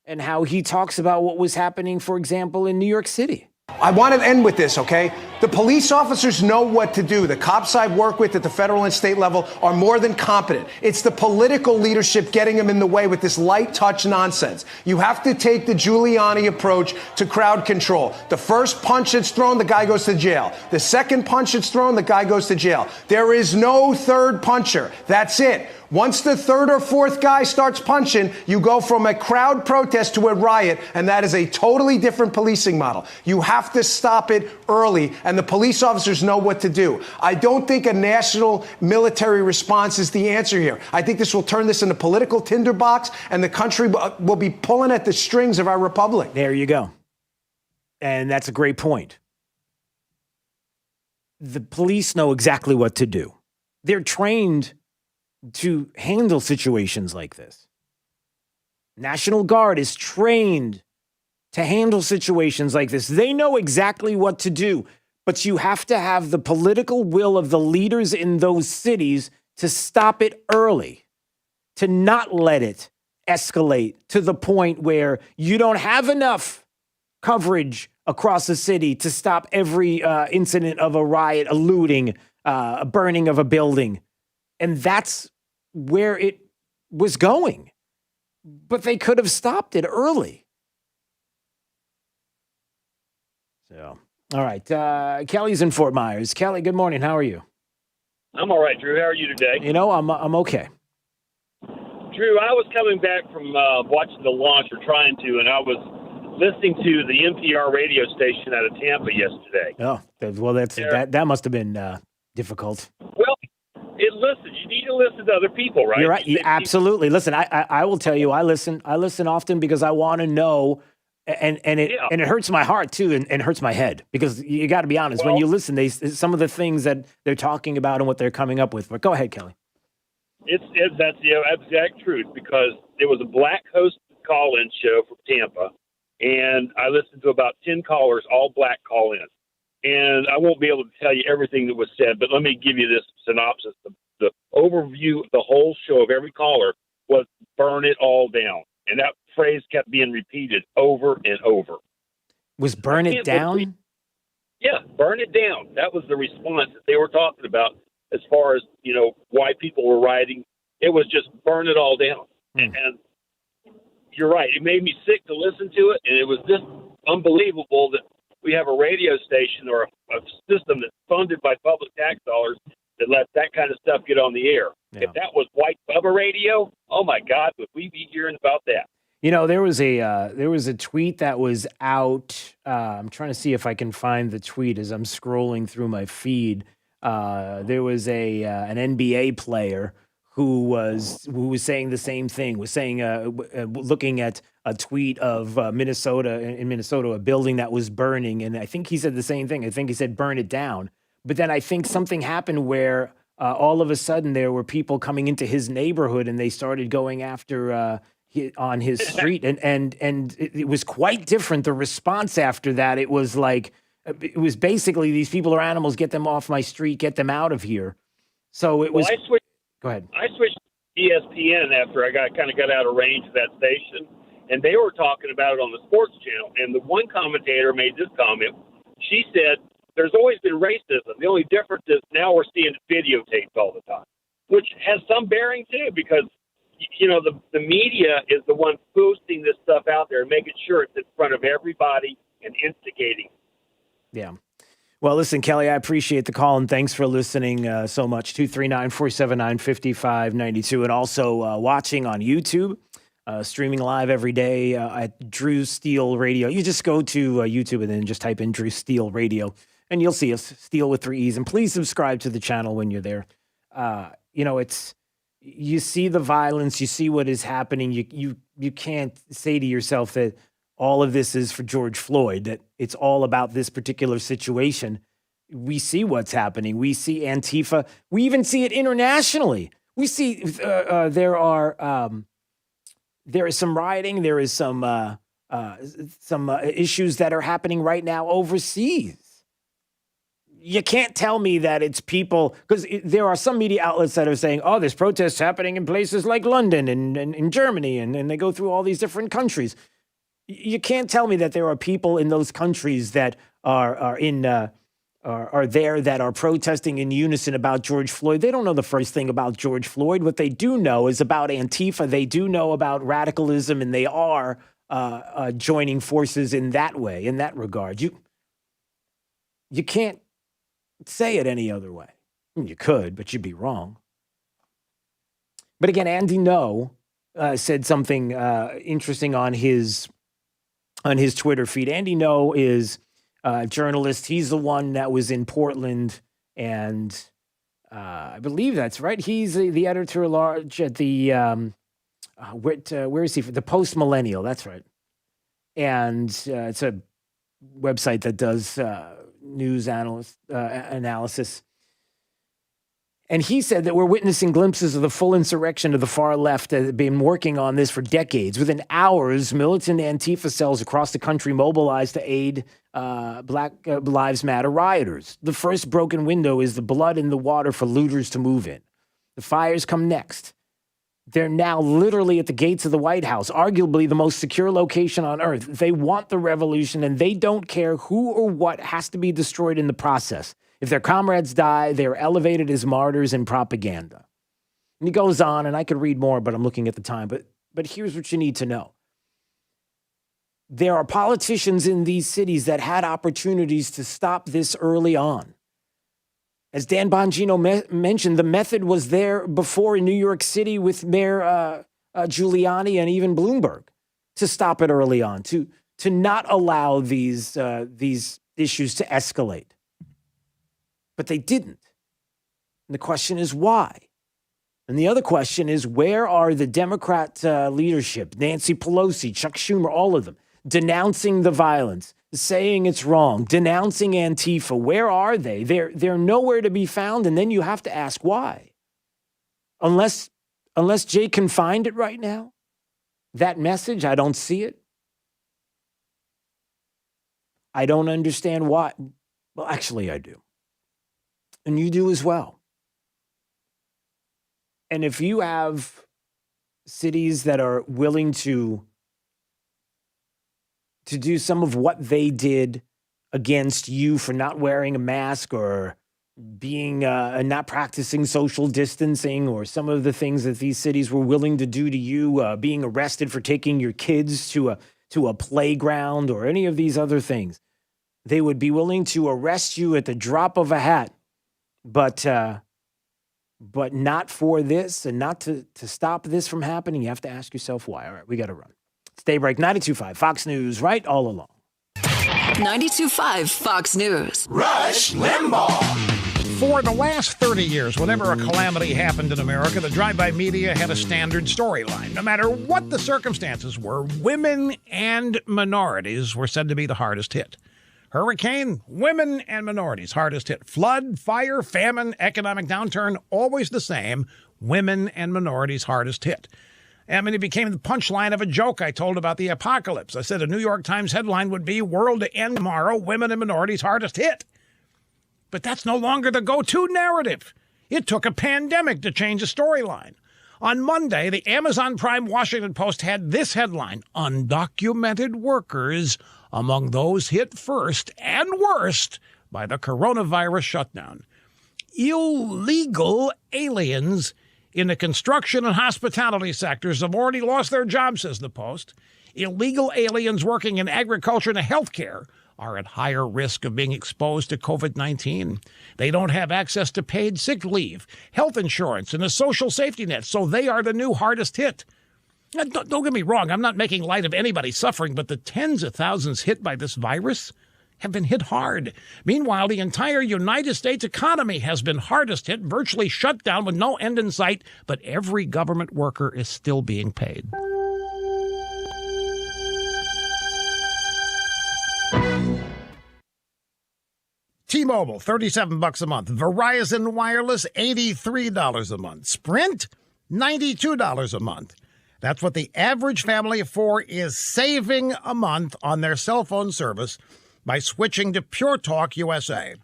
and how he talks about what was happening, for example, in New York City. I want to end with this, okay? The police officers know what to do. The cops I work with at the federal and state level are more than competent. It's the political leadership getting them in the way with this light touch nonsense. You have to take the Giuliani approach to crowd control. The first punch that's thrown, the guy goes to jail. The second punch that's thrown, the guy goes to jail. There is no third puncher. That's it. Once the third or fourth guy starts punching, you go from a crowd protest to a riot, and that is a totally different policing model. You have to stop it early, and the police officers know what to do. I don't think a national military response is the answer here. I think this will turn this into political tinderbox, and the country will be pulling at the strings of our republic. There you go. And that's a great point. The police know exactly what to do. They're trained to handle situations like this. National Guard is trained to handle situations like this. They know exactly what to do, but you have to have the political will of the leaders in those cities to stop it early, to not let it escalate to the point where you don't have enough coverage across the city to stop every incident of a riot, a looting, a burning of a building. And that's where it was going. But they could have stopped it early. So, all right. Kelly's in Fort Myers. Kelly, good morning. How are you? I'm all right, Drew. How are you today? You know, I'm okay. Drew, I was coming back from watching the launch, or trying to, and I was listening to the NPR radio station out of Tampa yesterday. Oh, well, that must have been difficult. Well, you need to listen to other people, right? You're right. Absolutely. Listen, I will tell you, I listen often because I want to know And it hurts my heart too, and hurts my head, because you got to be honest. When you listen, some of the things that they're talking about and what they're coming up with. But go ahead, Kelly. That's the exact truth, because there was a black hosted call-in show from Tampa, and I listened to about 10 callers, all black call-in. And I won't be able to tell you everything that was said, but let me give you this synopsis. The overview of the whole show of every caller was "burn it all down," and that phrase kept being repeated over and over. Was "burn it down"? Yeah, burn it down. That was the response that they were talking about as far as, why people were rioting. It was just burn it all down. And you're right. It made me sick to listen to it, and it was just unbelievable that we have a radio station or a system that's funded by public tax dollars that lets that kind of stuff get on the air. Yeah. If that was White Bubba Radio, oh my God, would we be hearing about that? There was a tweet that was out. I'm trying to see if I can find the tweet as I'm scrolling through my feed. There was an NBA player who was saying the same thing. Was saying, looking at a tweet of Minnesota, a building that was burning, and I think he said the same thing. I think he said burn it down. But then I think something happened where all of a sudden there were people coming into his neighborhood, and they started going after on his street, and it was quite different. The response after that, it was basically, these people are animals. Get them off my street. Get them out of here. So it was. Go ahead. I switched to ESPN after I got out of range of that station, and they were talking about it on the sports channel. And the one commentator made this comment. She said, "There's always been racism. The only difference is now we're seeing it videotaped all the time," which has some bearing too, because the media is the one posting this stuff out there and making sure it's in front of everybody and instigating. Yeah. Well, listen, Kelly, I appreciate the call, and thanks for listening so much. 239-479-5592, and also watching on YouTube, streaming live every day at Drew Steele Radio. You just go to YouTube and then just type in Drew Steele Radio, and you'll see us, Steele with 3 E's. And please subscribe to the channel when you're there. You see the violence, you see what is happening. You can't say to yourself that all of this is for George Floyd, that it's all about this particular situation. We see what's happening. We see Antifa. We even see it internationally. We see there is some rioting. There is some issues that are happening right now overseas. You can't tell me that it's people, because there are some media outlets that are saying, oh, there's protests happening in places like London and in Germany, and they go through all these different countries. You can't tell me that there are people in those countries that are there that are protesting in unison about George Floyd. They don't know the first thing about George Floyd. What they do know is about Antifa. They do know about radicalism, and they are joining forces in that way, in that regard. You can't say it any other way. You could, but you'd be wrong. But again, Andy No said something interesting on his Twitter feed. Andy No is a journalist. He's the one that was in Portland, and I believe that's right. He's the editor-at-large at the where is he? The Post Millennial. That's right. And it's a website that does news analysis. And he said that we're witnessing glimpses of the full insurrection of the far left that have been working on this for decades. Within hours, militant Antifa cells across the country mobilized to aid Black Lives Matter rioters. The first broken window is the blood in the water for looters to move in. The fires come next. They're now literally at the gates of the White House, arguably the most secure location on earth. They want the revolution, and they don't care who or what has to be destroyed in the process. If their comrades die, they're elevated as martyrs in propaganda. And he goes on, and I could read more, but I'm looking at the time. But here's what you need to know. There are politicians in these cities that had opportunities to stop this early on. As Dan Bongino mentioned, the method was there before in New York City with Mayor Giuliani and even Bloomberg to stop it early on, to not allow these issues to escalate. But they didn't. And the question is why? And the other question is, where are the Democrat leadership, Nancy Pelosi, Chuck Schumer, all of them? denouncing the violence, saying it's wrong, denouncing Antifa. Where are they? They're nowhere to be found, and then you have to ask why. Unless Jay can find it right now, that message, I don't see it. I don't understand why. Well, actually, I do. And you do as well. And if you have cities that are willing to do some of what they did against you for not wearing a mask or being not practicing social distancing, or some of the things that these cities were willing to do to you, being arrested for taking your kids to a playground or any of these other things, they would be willing to arrest you at the drop of a hat, but not for this, and not to stop this from happening. You have to ask yourself why. All right, we got to run. It's Daybreak 92.5 Fox News, right all along. 92.5 Fox News. Rush Limbaugh. For the last 30 years, whenever a calamity happened in America, the drive-by media had a standard storyline. No matter what the circumstances were, women and minorities were said to be the hardest hit. Hurricane, women and minorities hardest hit. Flood, fire, famine, economic downturn, always the same. Women and minorities hardest hit. I mean, it became the punchline of a joke I told about the apocalypse. I said a New York Times headline would be, "World to End Tomorrow, Women and Minorities Hardest Hit." But that's no longer the go-to narrative. It took a pandemic to change the storyline. On Monday, the Amazon Prime Washington Post had this headline: "Undocumented workers among those hit first and worst by the coronavirus shutdown." Illegal aliens in the construction and hospitality sectors have already lost their jobs, says the Post. Illegal aliens working in agriculture and healthcare are at higher risk of being exposed to COVID-19. They don't have access to paid sick leave, health insurance, and a social safety net, so they are the new hardest hit. Now, don't get me wrong, I'm not making light of anybody suffering, but the tens of thousands hit by this virus have been hit hard. Meanwhile, the entire United States economy has been hardest hit, virtually shut down with no end in sight, but every government worker is still being paid. T-Mobile, $37 a month. Verizon Wireless, $83 a month. Sprint, $92 a month. That's what the average family of four is saving a month on their cell phone service by switching to Pure Talk USA.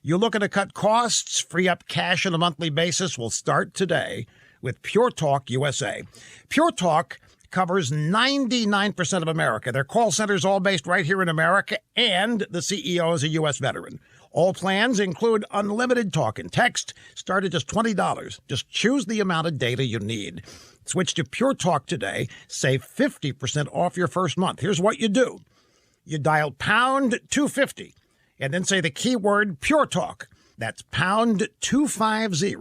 You looking to cut costs, free up cash on a monthly basis? Will start today with Pure Talk USA. Pure Talk covers 99% of America. Their call centers all based right here in America, and the CEO is a U.S. veteran. All plans include unlimited talk and text, start at just $20. Just choose the amount of data you need. Switch to Pure Talk today. Save 50% off your first month. Here's what you do. You dial pound 250 and then say the keyword Pure Talk. That's pound 250.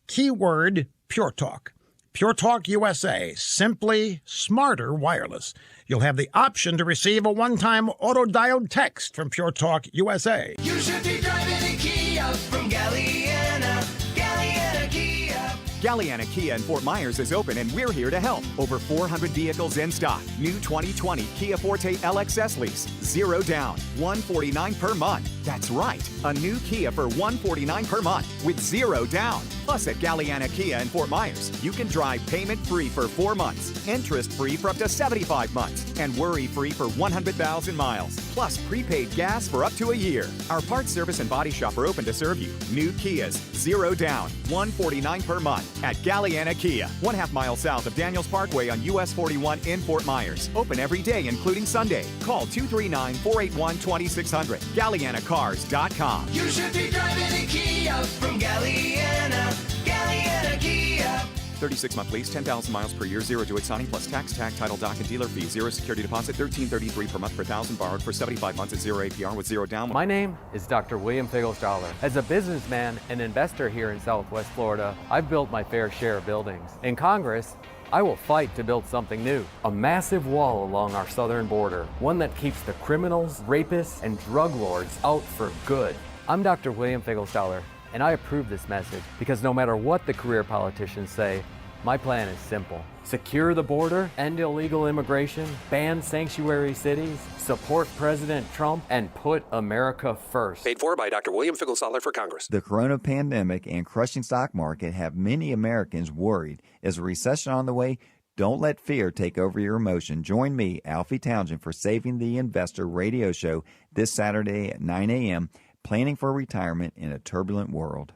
Keyword Pure Talk. Pure Talk USA. Simply smarter wireless. You'll have the option to receive a one-time auto-dialed text from Pure Talk USA. You should be driving a Kia from Galliana. Galliana Kia. Galliana Kia in Fort Myers is open, and we're here to help. Over 400 vehicles in stock. New 2020 Kia Forte LXS lease. 0 down. $149 per month. That's right. A new Kia for $149 per month with 0 down. Plus, at Galliana Kia in Fort Myers, you can drive payment-free for 4 months, interest-free for up to 75 months, and worry-free for 100,000 miles. Plus, prepaid gas for up to a year. Our parts service and body shop are open to serve you. New Kias, 0 down, $149 per month at Galliana Kia, 1/2 mile south of Daniels Parkway on US 41 in Fort Myers. Open every day, including Sunday. Call 239-481-2600. GallianaCars.com. You should be driving a Kia from Galliana. Galliana Kia. 36-month lease, 10,000 miles per year, 0 to its signing, plus tax, tag, title, doc, and dealer fee. 0 security deposit, $13.33 per month per thousand, borrowed for 75 months at 0 APR with 0 down. My name is Dr. William Figelsdollar. As a businessman and investor here in Southwest Florida, I've built my fair share of buildings. In Congress, I will fight to build something new. A massive wall along our southern border. One that keeps the criminals, rapists, and drug lords out for good. I'm Dr. William Figelsdollar, and I approve this message because no matter what the career politicians say, My plan is simple. Secure the border, end illegal immigration, ban sanctuary cities, support President Trump, and put America first. Paid for by Dr. William Figelsotler for Congress. The corona pandemic and crushing stock market have many Americans worried. Is a recession on the way? Don't let fear take over your emotion. Join me, Alfie Townsend, for Saving the Investor radio show this Saturday at 9 a.m., Planning for Retirement in a Turbulent World.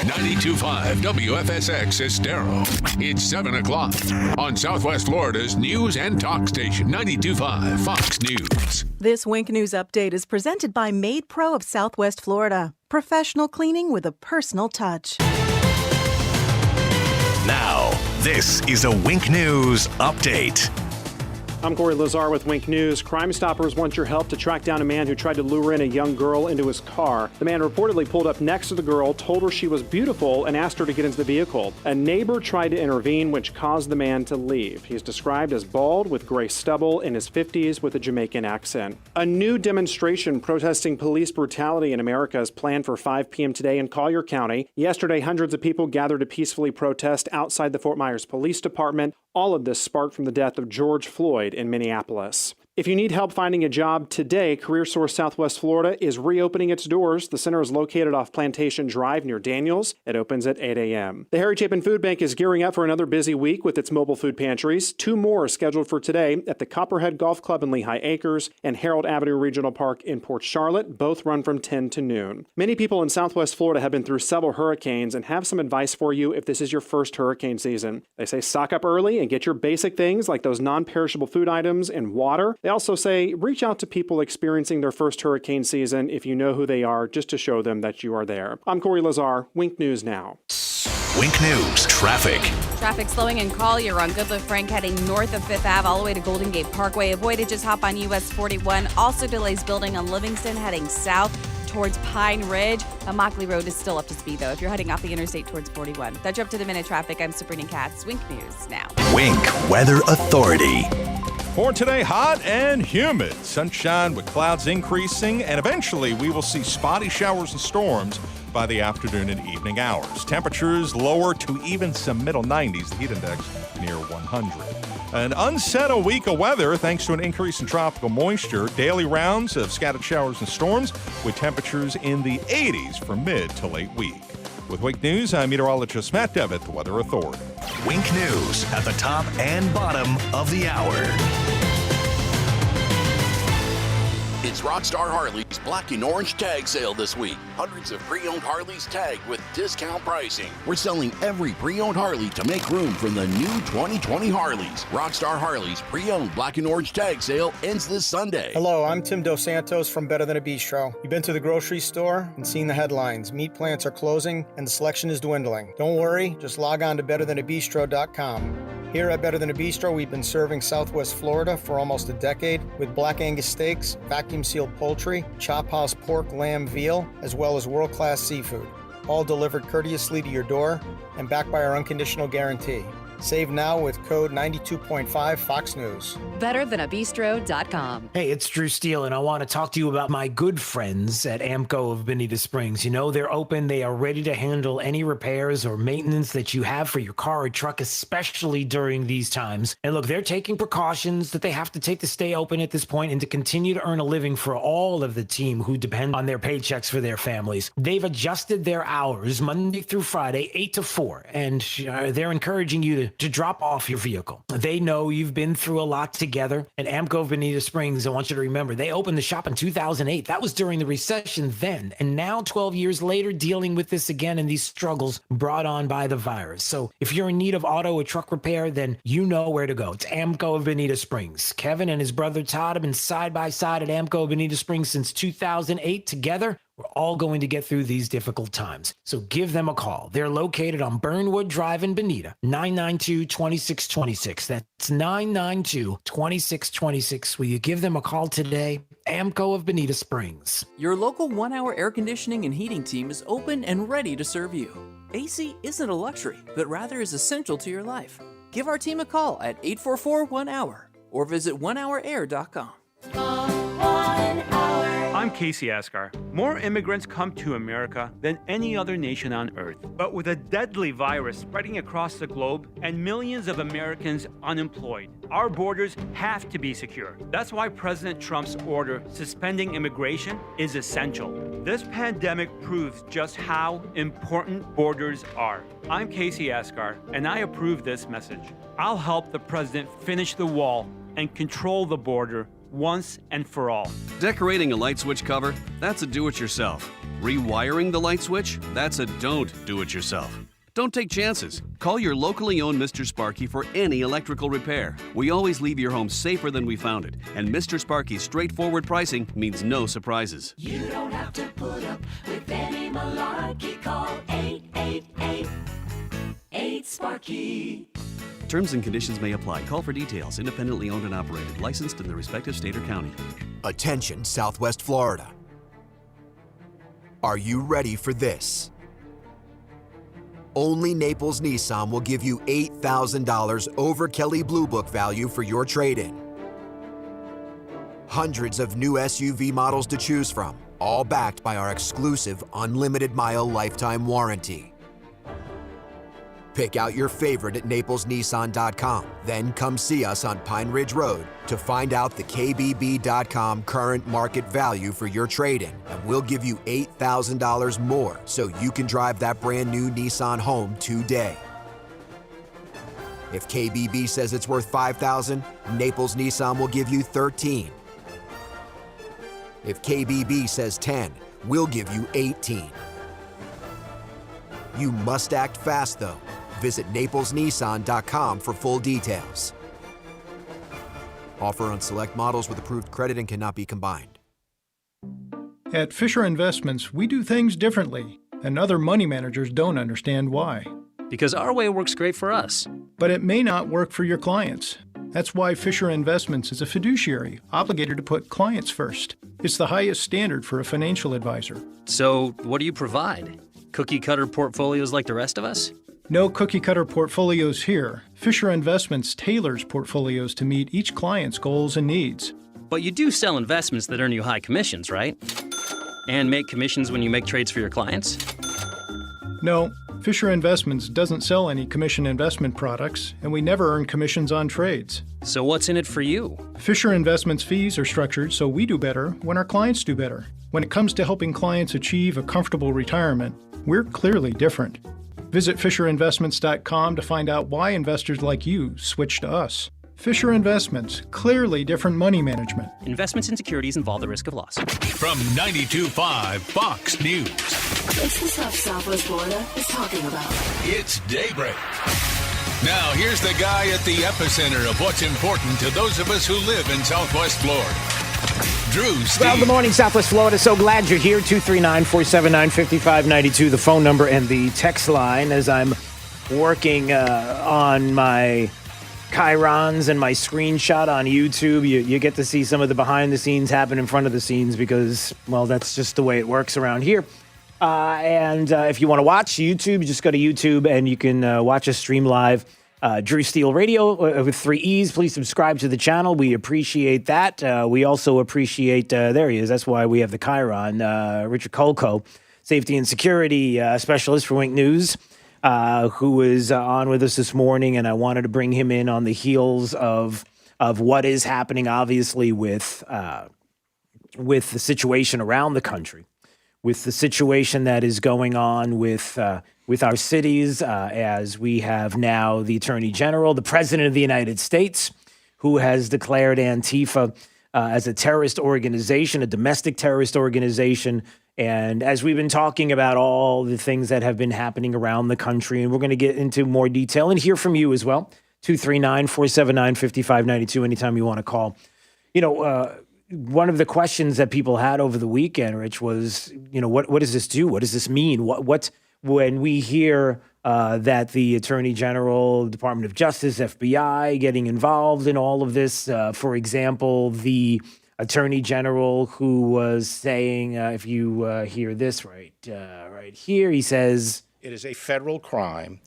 92.5 WFSX Estero. It's 7 o'clock on Southwest Florida's news and talk station, 92.5 Fox News. This Wink News update is presented by Made Pro of Southwest Florida. Professional cleaning with a personal touch. Now, this is a Wink News update. I'm Corey Lazar with Wink News. Crime Stoppers want your help to track down a man who tried to lure in a young girl into his car. The man reportedly pulled up next to the girl, told her she was beautiful, and asked her to get into the vehicle. A neighbor tried to intervene, which caused the man to leave. He's described as bald with gray stubble, in his 50s with a Jamaican accent. A new demonstration protesting police brutality in America is planned for 5 p.m. today in Collier County. Yesterday, hundreds of people gathered to peacefully protest outside the Fort Myers Police Department. All of this sparked from the death of George Floyd in Minneapolis. If you need help finding a job today, CareerSource Southwest Florida is reopening its doors. The center is located off Plantation Drive near Daniels. It opens at 8 a.m. The Harry Chapin Food Bank is gearing up for another busy week with its mobile food pantries. 2 more are scheduled for today at the Copperhead Golf Club in Lehigh Acres and Harold Avenue Regional Park in Port Charlotte. Both run from 10 to noon. Many people in Southwest Florida have been through several hurricanes and have some advice for you if this is your first hurricane season. They say stock up early and get your basic things like those non-perishable food items and water. They also say reach out to people experiencing their first hurricane season if you know who they are, just to show them that you are there. I'm Corey Lazar, Wink News Now. Wink News traffic. Traffic slowing in Collier on Goodliff Frank heading north of 5th Ave all the way to Golden Gate Parkway. Avoided, just hop on US 41. Also delays building on Livingston heading south towards Pine Ridge. Immokalee Road is still up to speed, though, if you're heading off the interstate towards 41. That's your up-to-the-minute traffic. I'm Sabrina Katz. Wink News Now. Wink Weather Authority. For today, hot and humid. Sunshine with clouds increasing, and eventually we will see spotty showers and storms by the afternoon and evening hours. Temperatures lower to even some middle 90s, the heat index near 100. An unsettled week of weather thanks to an increase in tropical moisture. Daily rounds of scattered showers and storms with temperatures in the 80s for mid to late week. With Wink News, I'm meteorologist Matt Devitt, the Weather Authority. Wink News at the top and bottom of the hour. It's Rockstar Harley's Black and Orange Tag Sale this week. Hundreds of pre-owned Harleys tagged with discount pricing. We're selling every pre-owned Harley to make room for the new 2020 Harleys. Rockstar Harley's pre-owned Black and Orange Tag Sale ends this Sunday. Hello, I'm Tim Dos Santos from Better Than a Bistro. You've been to the grocery store and seen the headlines. Meat plants are closing and the selection is dwindling. Don't worry, just log on to betterthanabistro.com. Here at Better Than a Bistro, we've been serving Southwest Florida for almost a decade with Black Angus steaks, vacuum-sealed poultry, chop house pork, lamb, veal, as well as world-class seafood. All delivered courteously to your door and backed by our unconditional guarantee. Save now with code 92.5 Fox News. BetterThanABistro.com. Hey, it's Drew Steele, and I want to talk to you about my good friends at AMCO of Bonita Springs. You know, they're open. They are ready to handle any repairs or maintenance that you have for your car or truck, especially during these times. And look, they're taking precautions that they have to take to stay open at this point and to continue to earn a living for all of the team who depend on their paychecks for their families. They've adjusted their hours Monday through Friday, 8 to 4, and they're encouraging you to drop off your vehicle. They know you've been through a lot together. And AMCO of Bonita Springs, I want you to remember, they opened the shop in 2008. That was during the recession then. And now, 12 years later, dealing with this again and these struggles brought on by the virus. So if you're in need of auto or truck repair, then you know where to go. It's AMCO of Bonita Springs. Kevin and his brother Todd have been side by side at AMCO of Bonita Springs since 2008 together. We're all going to get through these difficult times. So give them a call. They're located on Burnwood Drive in Bonita, 992-2626. That's 992-2626. Will you give them a call today? AMCO of Bonita Springs. Your local 1-hour air conditioning and heating team is open and ready to serve you. AC isn't a luxury, but rather is essential to your life. Give our team a call at 844-1-HOUR or visit onehourair.com. I'm Casey Askar. More immigrants come to America than any other nation on earth. But with a deadly virus spreading across the globe and millions of Americans unemployed, our borders have to be secure. That's why President Trump's order suspending immigration is essential. This pandemic proves just how important borders are. I'm Casey Askar, and I approve this message. I'll help the president finish the wall and control the border once and for all. Decorating a light switch cover? That's a do-it-yourself. Rewiring the light switch? That's a don't do-it-yourself. Don't take chances. Call your locally owned Mr. Sparky for any electrical repair. We always leave your home safer than we found it, and Mr. Sparky's straightforward pricing means no surprises. You don't have to put up with any malarkey. Call 888-8-SPARKY. Terms and conditions may apply. Call for details. Independently owned and operated. Licensed in the respective state or county. Attention, Southwest Florida. Are you ready for this? Only Naples Nissan will give you $8,000 over Kelley Blue Book value for your trade-in. Hundreds of new SUV models to choose from, all backed by our exclusive unlimited mile lifetime warranty. Pick out your favorite at NaplesNissan.com. Then come see us on Pine Ridge Road to find out the KBB.com current market value for your trade-in. And we'll give you $8,000 more so you can drive that brand new Nissan home today. If KBB says it's worth $5,000, Naples Nissan will give you $13,000. If KBB says $10,000, we'll give you $18,000. You must act fast though. Visit NaplesNissan.com for full details. Offer on select models with approved credit and cannot be combined. At Fisher Investments, we do things differently, and other money managers don't understand why. Because our way works great for us. But it may not work for your clients. That's why Fisher Investments is a fiduciary, obligated to put clients first. It's the highest standard for a financial advisor. So, what do you provide? Cookie-cutter portfolios like the rest of us? No cookie-cutter portfolios here. Fisher Investments tailors portfolios to meet each client's goals and needs. But you do sell investments that earn you high commissions, right? And make commissions when you make trades for your clients? No, Fisher Investments doesn't sell any commission investment products, and we never earn commissions on trades. So what's in it for you? Fisher Investments fees are structured so we do better when our clients do better. When it comes to helping clients achieve a comfortable retirement, we're clearly different. Visit FisherInvestments.com to find out why investors like you switch to us. Fisher Investments, clearly different money management. Investments in securities involve the risk of loss. From 92.5 Fox News. It's the stuff Southwest Florida is talking about. It's Daybreak. Now, here's the guy at the epicenter of what's important to those of us who live in Southwest Florida. Drew Steve. Well, good morning, Southwest Florida. So glad you're here. 239-479-5592, the phone number and the text line as I'm working on my chyrons and my screenshot on YouTube. You get to see some of the behind the scenes happen in front of the scenes because, well, that's just the way it works around here. And if you want to watch YouTube, just go to YouTube and you can watch us stream live. Drew Steele Radio with 3 E's. Please subscribe to the channel. We appreciate that. We also appreciate, there he is. That's why we have the Chiron, Richard Kolko, safety and security specialist for Wink News, who is on with us this morning. And I wanted to bring him in on the heels of what is happening, obviously, with the situation around the country, with the situation that is going on with our cities, as we have now the Attorney General, the President of the United States, who has declared Antifa as a terrorist organization, a domestic terrorist organization. And as we've been talking about all the things that have been happening around the country, and we're going to get into more detail and hear from you as well, 239-479-5592, anytime you want to call. You know, one of the questions that people had over the weekend, Rich, was, you know, what does this do? What does this mean? What when we hear that the Attorney General, Department of Justice, FBI getting involved in all of this, for example, the Attorney General who was saying, if you hear this right here, he says, it is a federal crime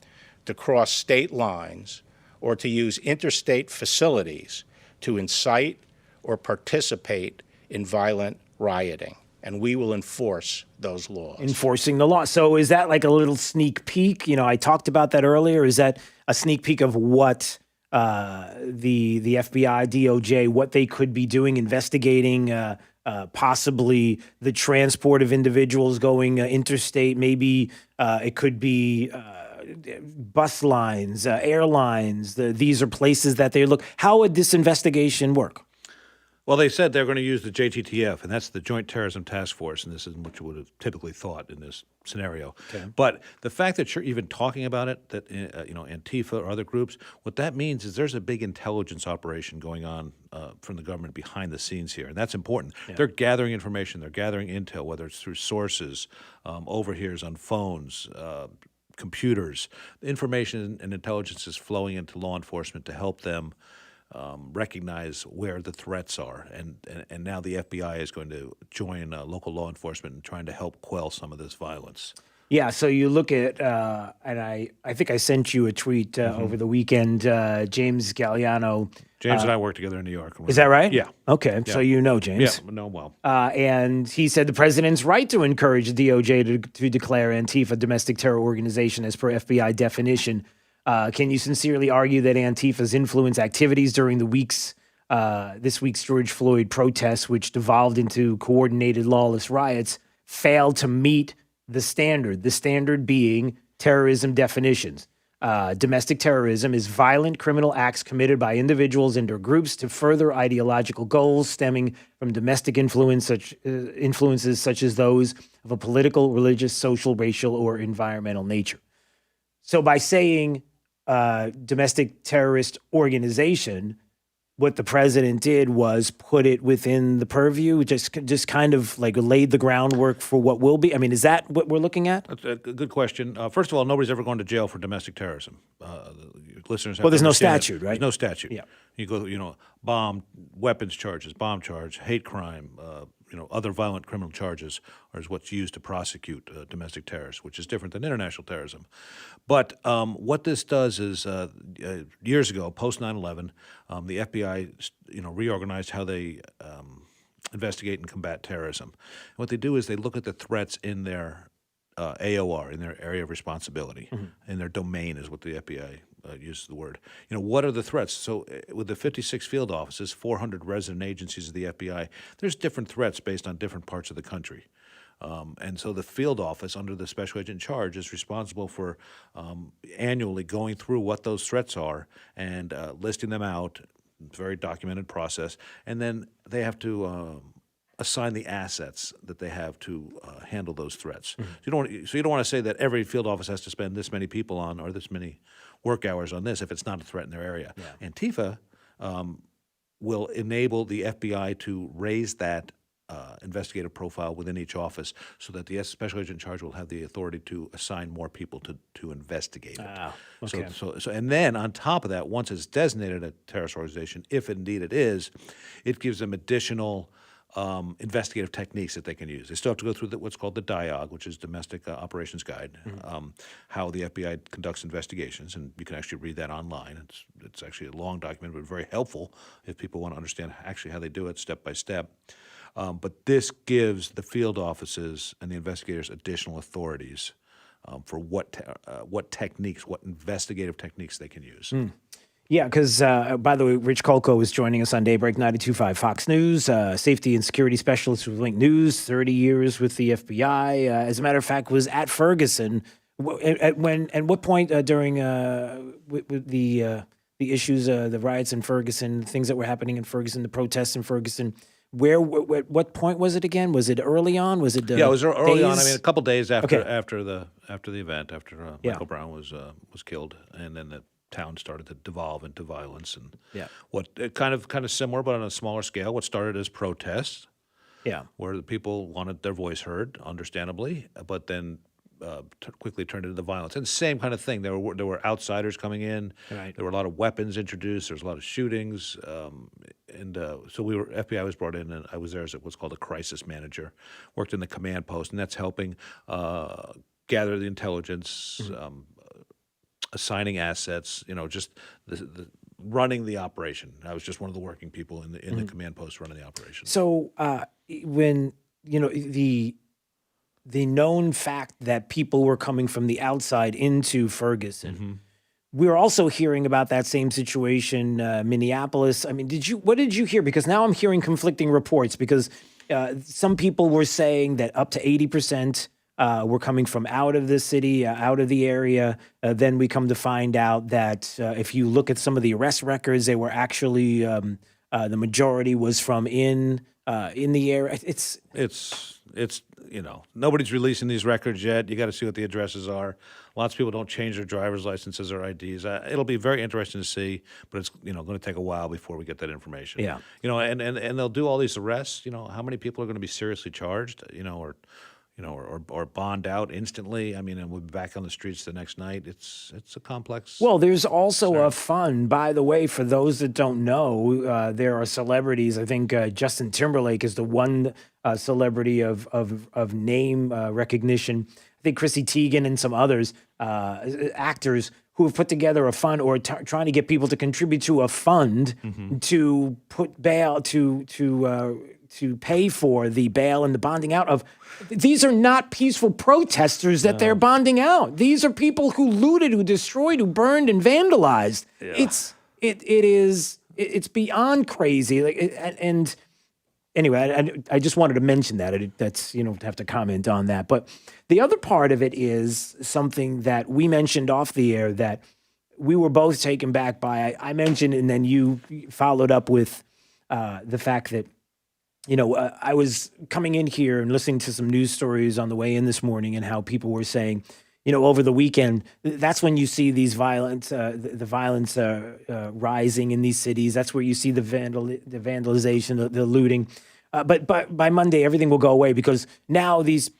to cross state lines or to use interstate facilities to incite or participate in violent rioting. and we will enforce those laws. Enforcing the law. So is that like a little sneak peek? You know, I talked about that earlier. Is that a sneak peek of what the FBI, DOJ, what they could be doing, investigating possibly the transport of individuals going interstate? Maybe it could be bus lines, airlines. These are places that they look. How would this investigation work? Well, they said they're going to use the JTTF, and that's the Joint Terrorism Task Force, and this isn't what you would have typically thought in this scenario. Okay. But the fact that you're even talking about it, that Antifa or other groups, what that means is there's a big intelligence operation going on from the government behind the scenes here, and that's important. Yeah. They're gathering information, they're gathering intel, whether it's through sources, overhears on phones, computers. Information and intelligence is flowing into law enforcement to help them recognize where the threats are, and now the FBI is going to join local law enforcement in trying to help quell some of this violence. Yeah, so you look at, and I think I sent you a tweet over the weekend, James Galliano. James and I work together in New York. Is that right? Yeah. Okay, Yeah. so you know James. Yeah, know well. And he said the president's right to encourage the DOJ to declare Antifa a domestic terror organization as per FBI definition. Can you sincerely argue that Antifa's influence activities during this week's George Floyd protests, which devolved into coordinated lawless riots, failed to meet the standard being terrorism definitions? Domestic terrorism is violent criminal acts committed by individuals and or groups to further ideological goals stemming from domestic influences such as those of a political, religious, social, racial, or environmental nature. So by saying domestic terrorist organization, what the president did was put it within the purview, just kind of like laid the groundwork for what will be. I mean, is that what we're looking at? That's a good question. First of all, nobody's ever gone to jail for domestic terrorism. Listeners have Well, there's to no understand statute, that. right? There's no statute. Yeah. You go, bomb, weapons charges, bomb charge, hate crime, other violent criminal charges is what's used to prosecute domestic terrorists, which is different than international terrorism. But what this does is, years ago, post 9/11, the FBI, reorganized how they investigate and combat terrorism. And what they do is they look at the threats in their AOR, in their area of responsibility, in their domain is what the FBI uses the word. What are the threats? So with the 56 field offices, 400 resident agencies of the FBI, there's different threats based on different parts of the country. And so the field office under the special agent in charge is responsible for annually going through what those threats are and listing them out. It's a very documented process. And then they have to assign the assets that they have to handle those threats. Mm-hmm. So you don't want to say that every field office has to spend this many people on or this many work hours on this if it's not a threat in their area. Yeah. Antifa will enable the FBI to raise that investigative profile within each office so that the special agent in charge will have the authority to assign more people to investigate it. Okay. So and then on top of that, once it's designated a terrorist organization, if indeed it is, it gives them additional investigative techniques that they can use. They still have to go through what's called the DIOG, which is Domestic Operations Guide, how the FBI conducts investigations, and you can actually read that online. It's actually a long document, but very helpful if people want to understand actually how they do it step by step. But this gives the field offices and the investigators additional authorities for what techniques, what investigative techniques they can use. Yeah, because, by the way, Rich Kolko is joining us on Daybreak 92.5 Fox News, safety and security specialist with Link News, 30 years with the FBI. As a matter of fact, was at Ferguson. At what point during with the issues, the riots in Ferguson, things that were happening in Ferguson, the protests in Ferguson, what point was it again? Was it early on? Was it it was early on. I mean, a couple days after Okay. after the event, after Michael Brown was killed, and then the town started to devolve into violence, and what kind of similar but on a smaller scale. What started as protests, where the people wanted their voice heard, understandably, but then quickly turned into violence. And same kind of thing. There were outsiders coming in. Right. There were a lot of weapons introduced. There was a lot of shootings, and so FBI was brought in, and I was there as what's called a crisis manager. Worked in the command post, and that's helping gather the intelligence. Assigning assets, just the running the operation. I was just one of the working people in the command post running the operation. So when the known fact that people were coming from the outside into Ferguson. We're also hearing about that same situation, Minneapolis. I mean, what did you hear? Because now I'm hearing conflicting reports because some people were saying that up to 80% were coming from out of the city, out of the area. Then we come to find out that if you look at some of the arrest records, they were actually, the majority was from in the area. It's nobody's releasing these records yet. You got to see what the addresses are. Lots of people don't change their driver's licenses or IDs. It'll be very interesting to see, but it's going to take a while before we get that information. Yeah. And they'll do all these arrests. How many people are going to be seriously charged? Or bond out instantly. I mean, and we'll be back on the streets the next night. It's a complex. Well, there's also a fund, by the way, for those that don't know. There are celebrities. I think Justin Timberlake is the one celebrity of name recognition. I think Chrissy Teigen and some others, actors who have put together a fund or trying to get people to contribute to a fund to put bail to pay for the bail and the bonding out of. These are not peaceful protesters that they're bonding out. These are people who looted, who destroyed, who burned and vandalized. Yeah. It's beyond crazy. And anyway, I just wanted to mention that. That's have to comment on that. But the other part of it is something that we mentioned off the air that we were both taken back by. I mentioned, and then you followed up with the fact that. I was coming in here and listening to some news stories on the way in this morning and how people were saying, over the weekend, that's when you see these violence rising in these cities. That's where you see the vandalization, the looting. But by Monday, everything will go away because now these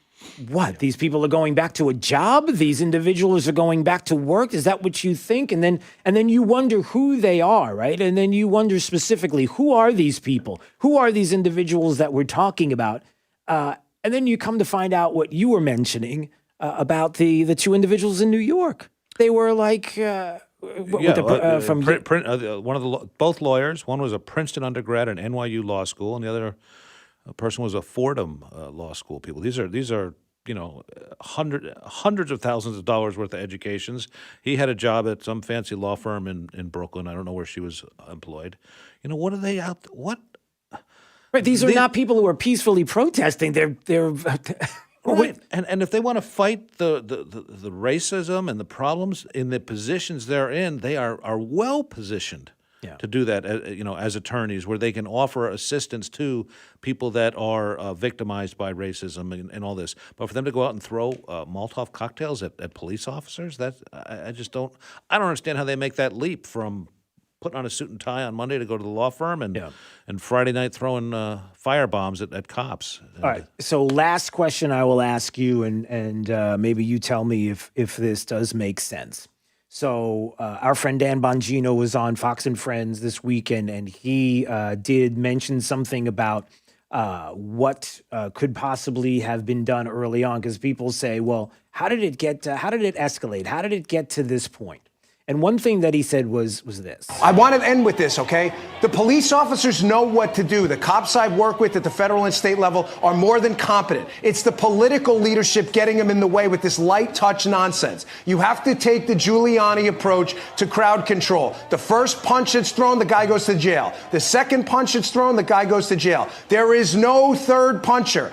people are going back to a job? These individuals are going back to work? Is that what you think? And then you wonder who they are, right? And then you wonder specifically, who are these people? Who are these individuals that we're talking about? And then you come to find out what you were mentioning about the two individuals in New York. They were like both lawyers. One was a Princeton undergrad and NYU law school, and the other person was a Fordham law school people. These are hundreds of thousands of dollars worth of educations. He had a job at some fancy law firm in Brooklyn. I don't know where she was employed. What are they out? What? Right. These are not people who are peacefully protesting. They're. Right. And if they want to fight the racism and the problems in the positions they're in, they are well positioned to do that, as attorneys, where they can offer assistance to people that are victimized by racism and all this. But for them to go out and throw Molotov cocktails at police officers, I don't understand how they make that leap from putting on a suit and tie on Monday to go to the law firm and Friday night throwing fire bombs at cops. All right. So last question I will ask you, and maybe you tell me if this does make sense. So our friend Dan Bongino was on Fox and Friends this weekend, and he did mention something about what could possibly have been done early on, because people say, well, how did it escalate? How did it get to this point? And one thing that he said was this. I want to end with this, okay? The police officers know what to do. The cops I work with at the federal and state level are more than competent. It's the political leadership getting them in the way with this light touch nonsense. You have to take the Giuliani approach to crowd control. The first punch that's thrown, the guy goes to jail. The second punch that's thrown, the guy goes to jail. There is no third puncher.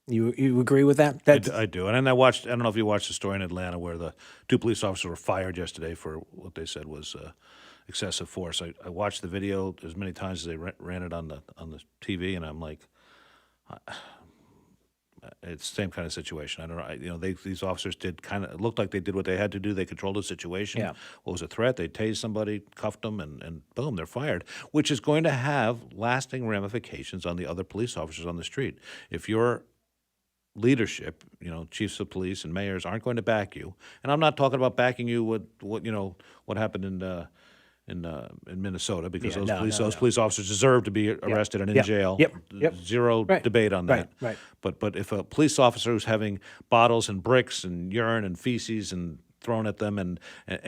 You agree with that? I do. And then I don't know if you watched the story in Atlanta where the two police officers were fired yesterday for what they said was excessive force. I watched the video as many times as they ran it on the TV, and I'm like, it's the same kind of situation. I don't know. These officers it looked like they did what they had to do. They controlled the situation. Yeah. What was a threat? They tased somebody, cuffed them, and boom, they're fired, which is going to have lasting ramifications on the other police officers on the street. If your leadership, chiefs of police and mayors aren't going to back you, and I'm not talking about backing you with what happened in Minnesota, because those police officers deserve to be arrested and in jail. Yep. Zero debate on that. Right. But if a police officer who's having bottles and bricks and urine and feces and thrown at them and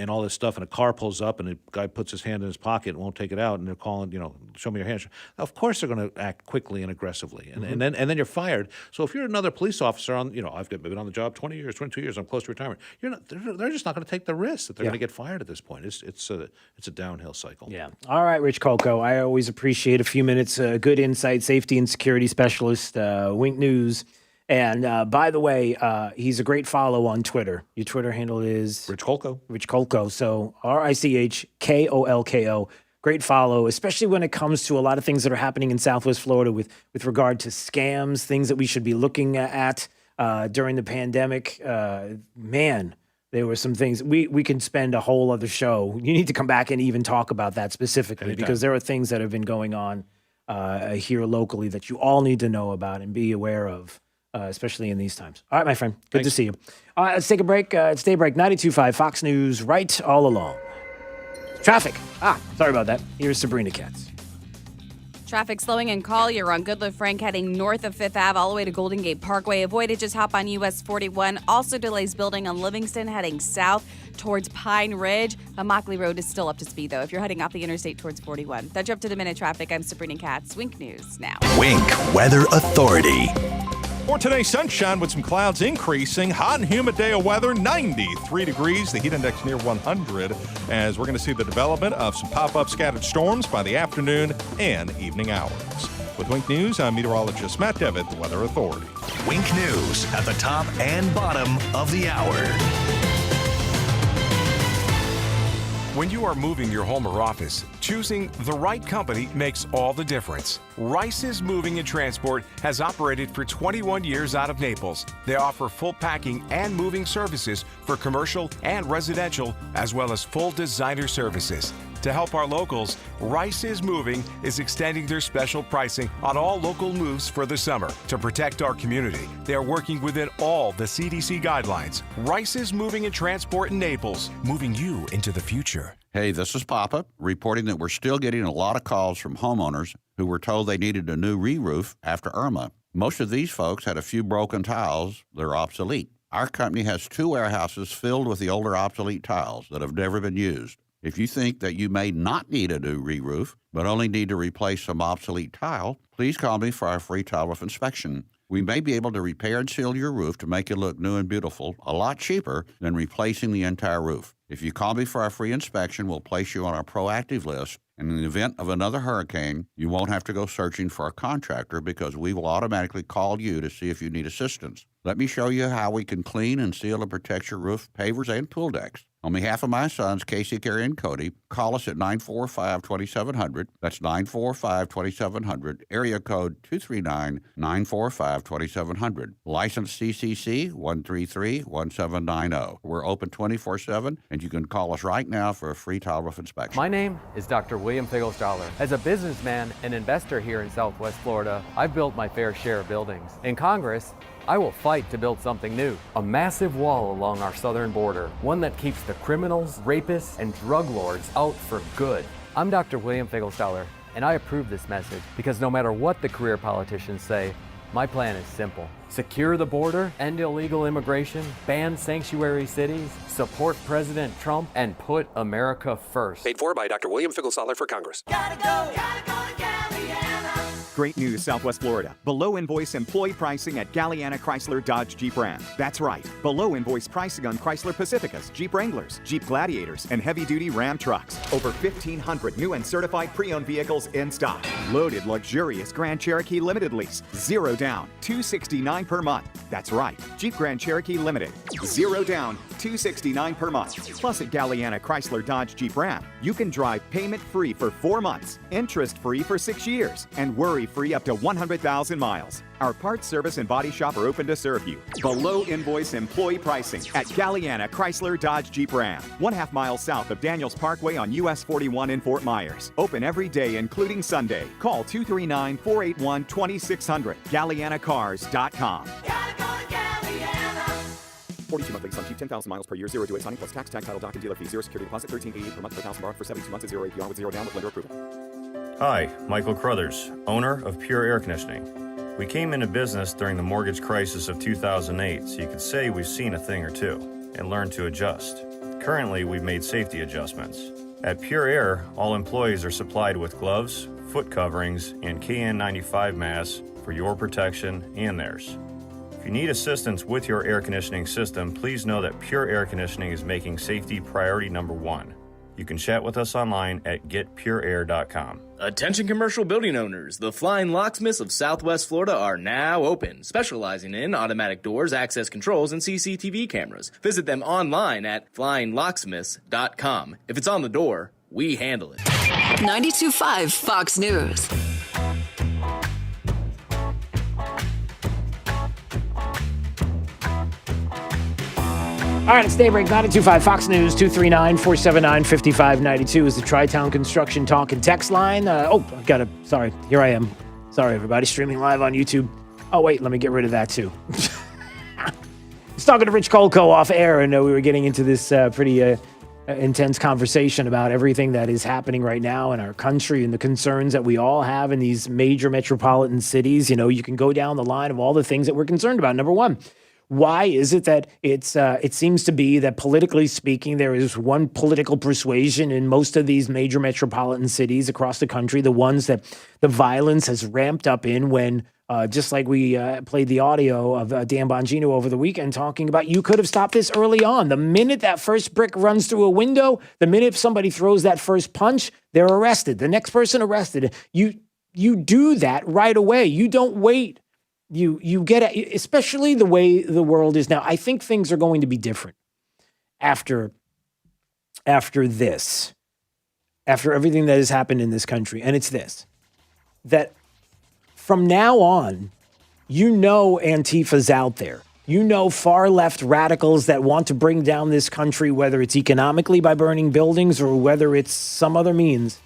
all this stuff, and a car pulls up and the guy puts his hand in his pocket and won't take it out, and they're calling, show me your hand. Of course they're going to act quickly and aggressively, and then you're fired. So if you're another police officer I've been on the job 20 years, 22 years, I'm close to retirement. They're just not going to take the risk that they're going to get fired at this point. It's a downhill cycle. Yeah. All right, Rich Coco. I always appreciate a few minutes. Good insight, safety and security specialist, Wink News. And by the way, he's a great follow on Twitter. Your Twitter handle is Rich Kolko. Rich Kolko. So RichKolko. Great follow, especially when it comes to a lot of things that are happening in Southwest Florida with regard to scams, things that we should be looking at during the pandemic. Man, there were some things we can spend a whole other show. You need to come back and even talk about that specifically. Anytime. Because there are things that have been going on here locally that you all need to know about and be aware of. Especially in these times. All right, my friend. Good to see you. All right, let's take a break. It's Daybreak 92.5 Fox News, right all along. Traffic. Sorry about that. Here's Sabrina Katz. Traffic slowing in Collier on Goodlive Frank heading north of 5th Ave all the way to Golden Gate Parkway. Avoid it, just hop on US 41. Also delays building on Livingston heading south towards Pine Ridge. Immokalee Road is still up to speed, though, if you're heading off the interstate towards 41. That's your up-to-the-minute traffic. I'm Sabrina Katz. Wink News now. Wink Weather Authority. For today, sunshine with some clouds increasing. Hot and humid day of weather, 93 degrees. The heat index near 100, as we're going to see the development of some pop-up scattered storms by the afternoon and evening hours. With Wink News, I'm meteorologist Matt Devitt, the Weather Authority. Wink News at the top and bottom of the hour. When you are moving your home or office, choosing the right company makes all the difference. Rice's Moving and Transport has operated for 21 years out of Naples. They offer full packing and moving services for commercial and residential, as well as full designer services. To help our locals, Rice's Moving is extending their special pricing on all local moves for the summer. To protect our community, they are working within all the CDC guidelines. Rice's Moving and Transport in Naples, moving you into the future. Hey, this is Papa, reporting that we're still getting a lot of calls from homeowners who were told they needed a new re-roof after Irma. Most of these folks had a few broken tiles that are obsolete. Our company has 2 warehouses filled with the older obsolete tiles that have never been used. If you think that you may not need a new re-roof, but only need to replace some obsolete tile, please call me for our free tile roof inspection. We may be able to repair and seal your roof to make it look new and beautiful, a lot cheaper than replacing the entire roof. If you call me for our free inspection, we'll place you on our proactive list. And in the event of another hurricane, you won't have to go searching for a contractor because we will automatically call you to see if you need assistance. Let me show you how we can clean and seal and protect your roof, pavers, and pool decks. On behalf of my sons, Casey, Carrie, and Cody, call us at 945-2700. That's 945-2700, area code 239-945-2700. License CCC 133-1790. We're open 24/7, and you can call us right now for a free tile roof inspection. My name is Dr. William Figglestaller. As a businessman and investor here in Southwest Florida, I've built my fair share of buildings. In Congress, I will fight to build something new. A massive wall along our southern border, one that keeps the criminals, rapists, and drug lords out for good. I'm Dr. William Figglestaller, and I approve this message because no matter what the career politicians say, my plan is simple. Secure the border, end illegal immigration, ban sanctuary cities, support President Trump, and put America first. Paid for by Dr. William Figglestaller for Congress. Gotta go to Galliana. Great news, Southwest Florida. Below invoice employee pricing at Galliana Chrysler Dodge Jeep Ram. That's right. Below invoice pricing on Chrysler Pacificas, Jeep Wranglers, Jeep Gladiators, and heavy-duty Ram trucks. Over 1,500 new and certified pre-owned vehicles in stock. Loaded, luxurious Grand Cherokee Limited lease. 0 down, $269 per month. That's right. Jeep Grand Cherokee Limited. 0 down, $269 per month. Plus at Galliana Chrysler Dodge Jeep Ram, you can drive payment-free for 4 months, interest-free for 6 years, and worry-free up to 100,000 miles. Our parts, service, and body shop are open to serve you. Below invoice employee pricing at Galliana Chrysler Dodge Jeep Ram. 1/2 mile south of Daniels Parkway on US 41 in Fort Myers. Open every day, including Sunday. Call 239-481-2600. GallianaCars.com. 42 monthly lease on Jeep, 10,000 miles per year, 0 to 8 signing plus tax, tag, title, doc, and dealer fee, 0 security deposit, $13.88 per month per thousand borrowed for 72 months at 0 APR with 0 down with lender approval. Hi, Michael Crothers, owner of Pure Air Conditioning. We came into business during the mortgage crisis of 2008, so you could say we've seen a thing or two. and learn to adjust. Currently, we've made safety adjustments. At Pure Air, all employees are supplied with gloves, foot coverings, and KN95 masks for your protection and theirs. If you need assistance with your air conditioning system, please know that Pure Air Conditioning is making safety priority number one. You can chat with us online at getpureair.com. Attention commercial building owners, the Flying Locksmiths of Southwest Florida are now open, specializing in automatic doors, access controls, and CCTV cameras. Visit them online at flyinglocksmiths.com. If it's on the door, we handle it. 92.5 Fox News. All right, it's Daybreak 92.5 Fox News, 239-479-5592 is the Tri-Town Construction Talk and Text line. Sorry, here I am. Sorry, everybody, streaming live on YouTube. Oh, wait, let me get rid of that, too. I was talking to Rich Colco off air, and we were getting into this pretty intense conversation about everything that is happening right now in our country and the concerns that we all have in these major metropolitan cities. You know, you can go down the line of all the things that we're concerned about. Number one, why is it that it seems to be that politically speaking, there is one political persuasion in most of these major metropolitan cities across the country, the ones that the violence has ramped up in when, just like we played the audio of Dan Bongino over the weekend talking about, you could have stopped this early on. The minute that first brick runs through a window, the minute somebody throws that first punch, they're arrested. The next person arrested. You do that right away. You don't wait. You get it, especially the way the world is now. I think things are going to be different after this, after everything that has happened in this country. And it's this, that from now on, you know Antifa's out there. You know far left radicals that want to bring down this country, whether it's economically by burning buildings or whether it's some other means,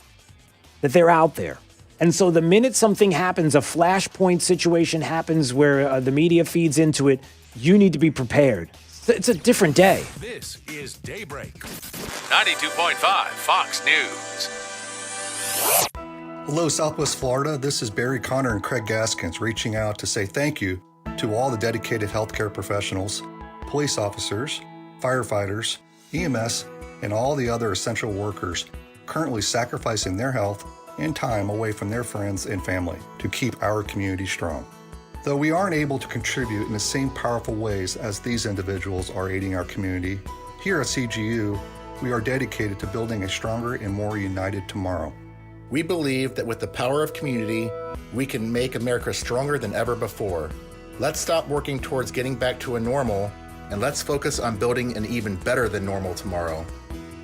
that they're out there. And so the minute something happens, a flashpoint situation happens where the media feeds into it, you need to be prepared. It's a different day. This is Daybreak. 92.5 Fox News. Hello, Southwest Florida. This is Barry Connor and Craig Gaskins reaching out to say thank you to all the dedicated healthcare professionals, police officers, firefighters, EMS, and all the other essential workers currently sacrificing their health and time away from their friends and family to keep our community strong. Though we aren't able to contribute in the same powerful ways as these individuals are aiding our community, here at CGU, we are dedicated to building a stronger and more united tomorrow. We believe that with the power of community, we can make America stronger than ever before. Let's stop working towards getting back to a normal, and let's focus on building an even better than normal tomorrow.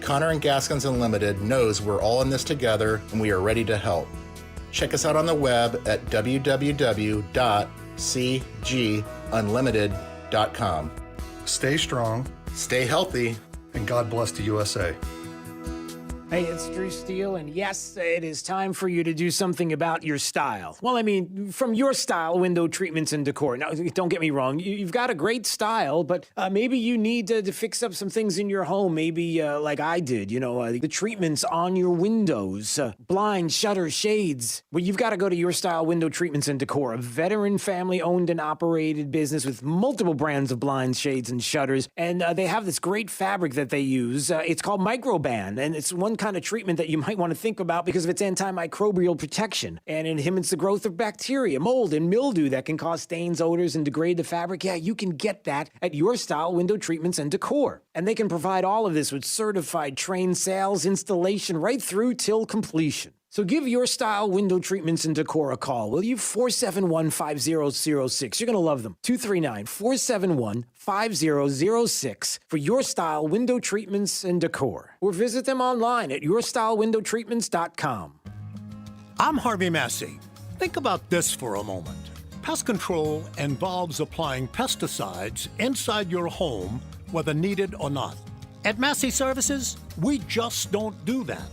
Connor and Gaskins Unlimited knows we're all in this together and we are ready to help. Check us out on the web at www.cgunlimited.com. Stay strong, stay healthy, and God bless the USA. Hey, it's Drew Steele, and yes, it is time for you to do something about your style. Well, I mean, from your style, window treatments and decor. Now, don't get me wrong, you've got a great style, but maybe you need to fix up some things in your home, maybe like I did, the treatments on your windows, blinds, shutters, shades. Well, you've got to go to Your Style Window Treatments and Decor, a veteran family-owned and operated business with multiple brands of blinds, shades, and shutters, and they have this great fabric that they use. It's called Microban, and it's one kind of treatment that you might want to think about because of its antimicrobial protection, and it inhibits the growth of bacteria, mold, and mildew that can cause stains, odors, and degrade the fabric. Yeah, you can get that at Your Style Window Treatments and Decor. And they can provide all of this with certified trained sales, installation, right through till completion. So give Your Style Window Treatments and Decor a call, will you? 471-5006. You're going to love them. 239-471-5006 for Your Style Window Treatments and Decor. Or visit them online at yourstylewindowtreatments.com. I'm Harvey Massey. Think about this for a moment. Pest control involves applying pesticides inside your home, whether needed or not. At Massey Services, we just don't do that.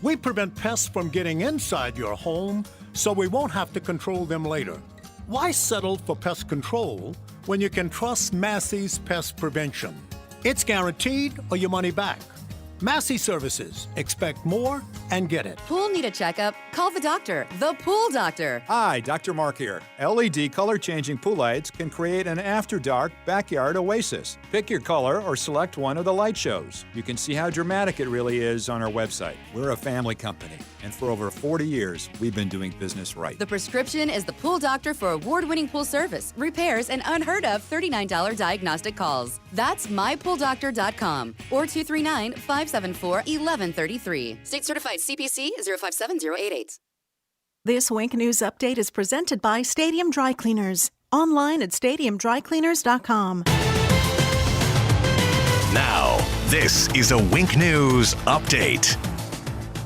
We prevent pests from getting inside your home so we won't have to control them later. Why settle for pest control when you can trust Massey's Pest Prevention? It's guaranteed or your money back. Massey Services. Expect more and get it. Pool need a checkup? Call the doctor. The Pool Doctor. Hi, Dr. Mark here. LED color-changing pool lights can create an after-dark backyard oasis. Pick your color or select one of the light shows. You can see how dramatic it really is on our website. We're a family company, and for over 40 years, we've been doing business right. The prescription is the Pool Doctor for award-winning pool service, repairs, and unheard of $39 diagnostic calls. That's mypooldoctor.com or 239-574-1133. State certified CPC 057088. This Wink News Update is presented by Stadium Dry Cleaners. Online at stadiumdrycleaners.com. Now, this is a Wink News Update.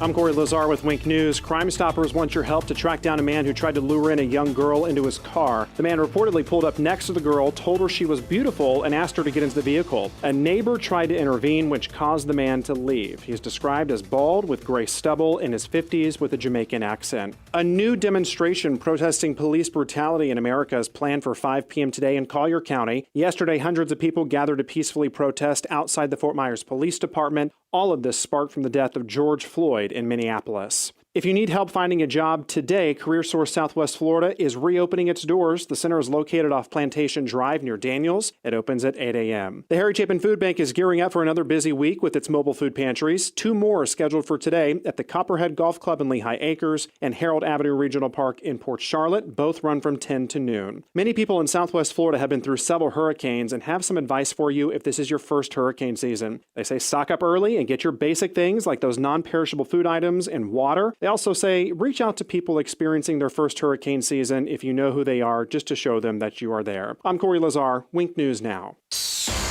I'm Corey Lazar with Wink News. Crime Stoppers want your help to track down a man who tried to lure in a young girl into his car. The man reportedly pulled up next to the girl, told her she was beautiful, and asked her to get into the vehicle. A neighbor tried to intervene, which caused the man to leave. He is described as bald with gray stubble, in his 50s with a Jamaican accent. A new demonstration protesting police brutality in America is planned for 5 p.m. today in Collier County. Yesterday, hundreds of people gathered to peacefully protest outside the Fort Myers Police Department. All of this sparked from the death of George Floyd in Minneapolis. If you need help finding a job today, CareerSource Southwest Florida is reopening its doors. The center is located off Plantation Drive near Daniels. It opens at 8 a.m. The Harry Chapin Food Bank is gearing up for another busy week with its mobile food pantries. 2 more are scheduled for today at the Copperhead Golf Club in Lehigh Acres and Harold Avenue Regional Park in Port Charlotte. Both run from 10 to noon. Many people in Southwest Florida have been through several hurricanes and have some advice for you if this is your first hurricane season. They say stock up early and get your basic things like those non-perishable food items and water. They also say reach out to people experiencing their first hurricane season if you know who they are, just to show them that you are there. I'm Corey Lazar, Wink News Now.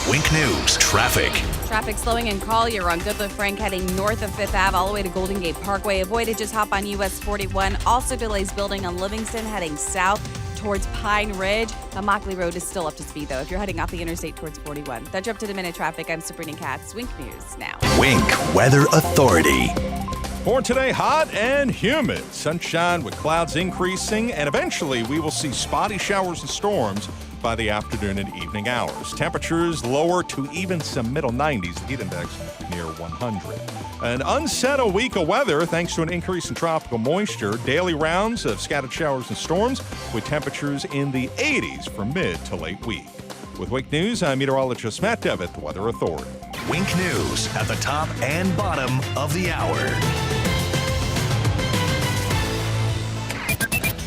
Wink News Traffic. Traffic slowing in Collier on Goodliff Frank heading north of 5th Ave all the way to Golden Gate Parkway. Avoid it, just hop on US 41. Also delays building on Livingston heading south towards Pine Ridge. Immokalee Road is still up to speed, though, if you're heading off the interstate towards 41. That's your up-to-the-minute traffic. I'm Sabrina Katz. Wink News Now. Wink Weather Authority. For today, hot and humid. Sunshine with clouds increasing, and eventually we will see spotty showers and storms by the afternoon and evening hours. Temperatures lower to even some middle 90s, the heat index near 100. An unsettled week of weather thanks to an increase in tropical moisture. Daily rounds of scattered showers and storms with temperatures in the 80s from mid to late week. With Wink News, I'm meteorologist Matt Devitt, the Weather Authority. Wink News at the top and bottom of the hour.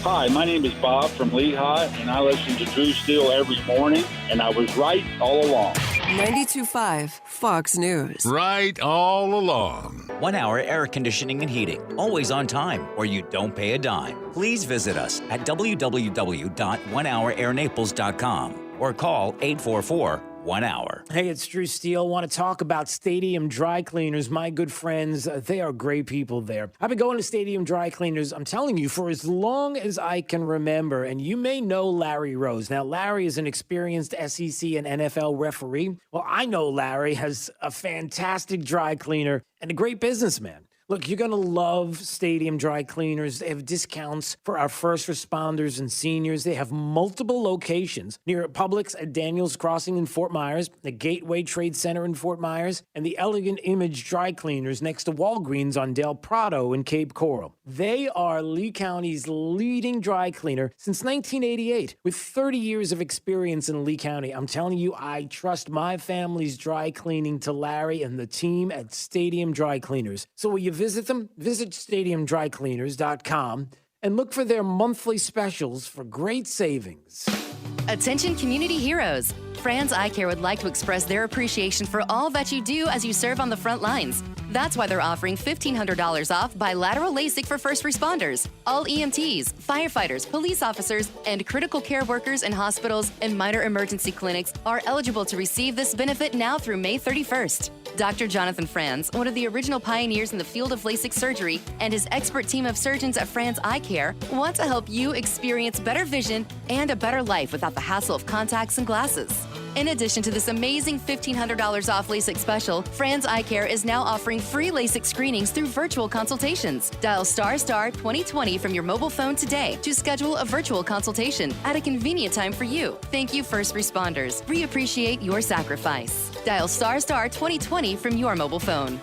Hi, my name is Bob from Lehigh, and I listen to Drew Steele every morning, and I was right all along. 92.5 Fox News. Right all along. 1 hour air conditioning and heating, always on time, or you don't pay a dime. Please visit us at www.onehourairnaples.com or call 844-1 hour. Hey, it's Drew Steele. Want to talk about Stadium Dry Cleaners. My good friends, they are great people there. I've been going to Stadium Dry Cleaners, I'm telling you, for as long as I can remember. And you may know Larry Rose. Now, Larry is an experienced SEC and NFL referee. Well, I know Larry as a fantastic dry cleaner and a great businessman. Look, you're going to love Stadium Dry Cleaners. They have discounts for our first responders and seniors. They have multiple locations near Publix at Daniels Crossing in Fort Myers, the Gateway Trade Center in Fort Myers, and the Elegant Image Dry Cleaners next to Walgreens on Del Prado in Cape Coral. They are Lee County's leading dry cleaner since 1988. With 30 years of experience in Lee County, I'm telling you, I trust my family's dry cleaning to Larry and the team at Stadium Dry Cleaners. So will you visit them? Visit stadiumdrycleaners.com and look for their monthly specials for great savings. Attention community heroes. Franz Eye Care would like to express their appreciation for all that you do as you serve on the front lines. That's why they're offering $1,500 off bilateral LASIK for first responders. All EMTs, firefighters, police officers, and critical care workers in hospitals and minor emergency clinics are eligible to receive this benefit now through May 31st. Dr. Jonathan Franz, one of the original pioneers in the field of LASIK surgery, and his expert team of surgeons at Franz Eye Care want to help you experience better vision and a better life without the hassle of contacts and glasses. In addition to this amazing $1,500 off LASIK special, Franz Eye Care is now offering free LASIK screenings through virtual consultations. Dial ** 2020 from your mobile phone today to schedule a virtual consultation at a convenient time for you. Thank you, first responders. We appreciate your sacrifice. Dial ** 2020 from your mobile phone.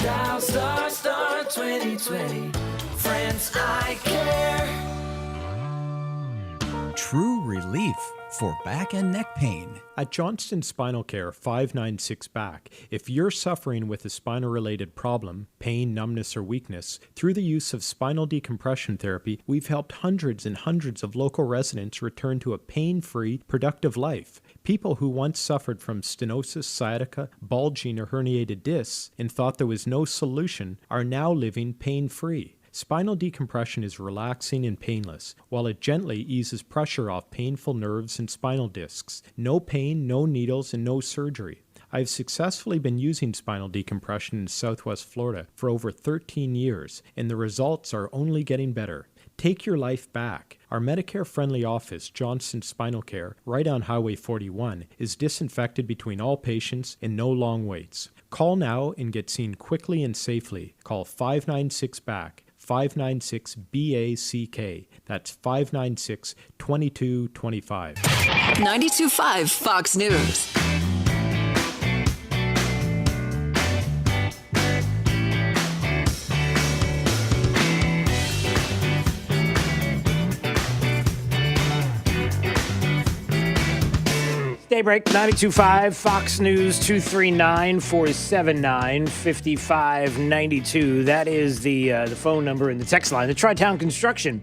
Dial star 2020. Friends I Care. True relief for back and neck pain. At Johnston Spinal Care 596 Back, if you're suffering with a spinal-related problem, pain, numbness, or weakness, through the use of spinal decompression therapy, we've helped hundreds and hundreds of local residents return to a pain-free, productive life. People who once suffered from stenosis, sciatica, bulging, or herniated discs and thought there was no solution are now living pain-free. Spinal decompression is relaxing and painless, while it gently eases pressure off painful nerves and spinal discs. No pain, no needles, and no surgery. I've successfully been using spinal decompression in Southwest Florida for over 13 years, and the results are only getting better. Take your life back. Our Medicare-friendly office, Johnston Spinal Care, right on Highway 41, is disinfected between all patients and no long waits. Call now and get seen quickly and safely. Call 596-BACK. 596-BACK. That's 596-2225. 92.5 Fox News. Daybreak, 92.5, Fox News, 239-479-5592. That is the phone number in the text line. The Tri-Town Construction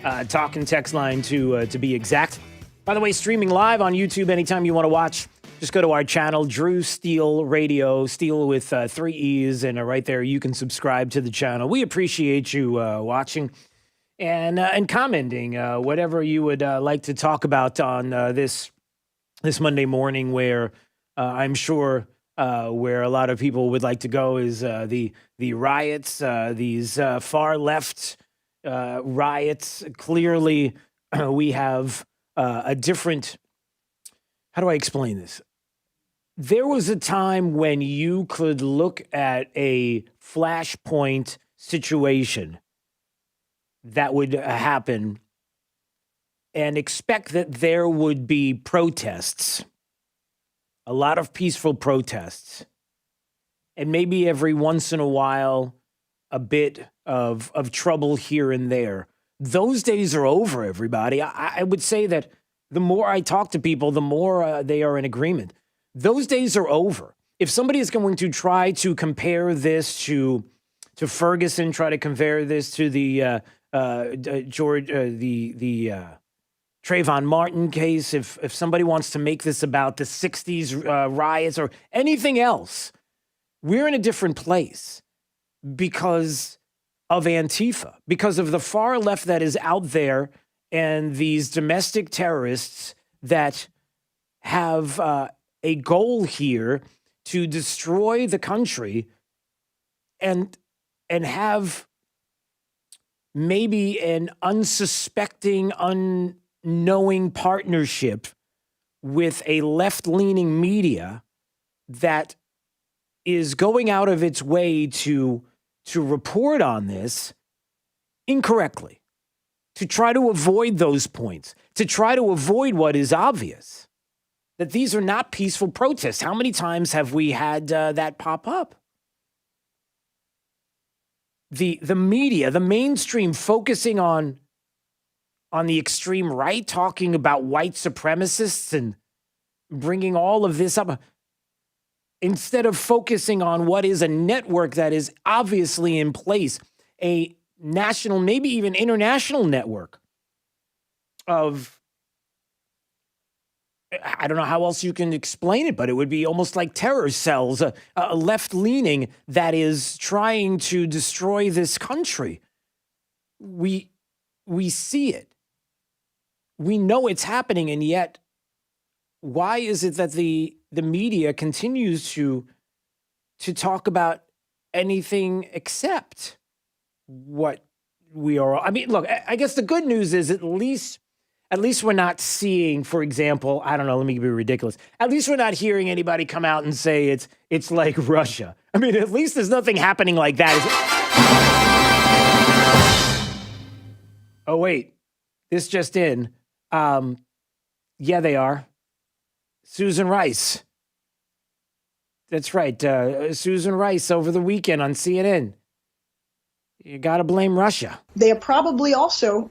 talk and text line to be exact. By the way, streaming live on YouTube anytime you want to watch. Just go to our channel, Drew Steele Radio, Steele with 3 E's, and right there you can subscribe to the channel. We appreciate you watching and commenting whatever you would like to talk about on this Monday morning, where I'm sure where a lot of people would like to go is the riots, these far left riots. Clearly, we have a different. How do I explain this? There was a time when you could look at a flashpoint situation that would happen and expect that there would be protests, a lot of peaceful protests, and maybe every once in a while, a bit of trouble here and there. Those days are over, everybody. I would say that the more I talk to people, the more they are in agreement. Those days are over. If somebody is going to try to compare this to Ferguson, try to compare this to the Trayvon Martin case, if somebody wants to make this about the 60s riots or anything else, we're in a different place because of Antifa, because of the far left that is out there and these domestic terrorists that have a goal here to destroy the country and have maybe an unsuspecting, unknowing partnership with a left-leaning media that is going out of its way to report on this incorrectly, to try to avoid those points, to try to avoid what is obvious, that these are not peaceful protests. How many times have we had that pop up? The media, the mainstream, focusing on the extreme right, talking about white supremacists and bringing all of this up, instead of focusing on what is a network that is obviously in place, a national, maybe even international network of, I don't know how else you can explain it, but it would be almost like terror cells, a left-leaning that is trying to destroy this country. We see it. We know it's happening, and yet why is it that the media continues to talk about anything except what we are? I mean, look, I guess the good news is at least we're not seeing, for example, I don't know, let me be ridiculous. At least we're not hearing anybody come out and say it's like Russia. I mean, at least there's nothing happening like that. Oh, wait, this just in. Yeah, they are. Susan Rice. That's right. Susan Rice over the weekend on CNN. You got to blame Russia. They are probably also,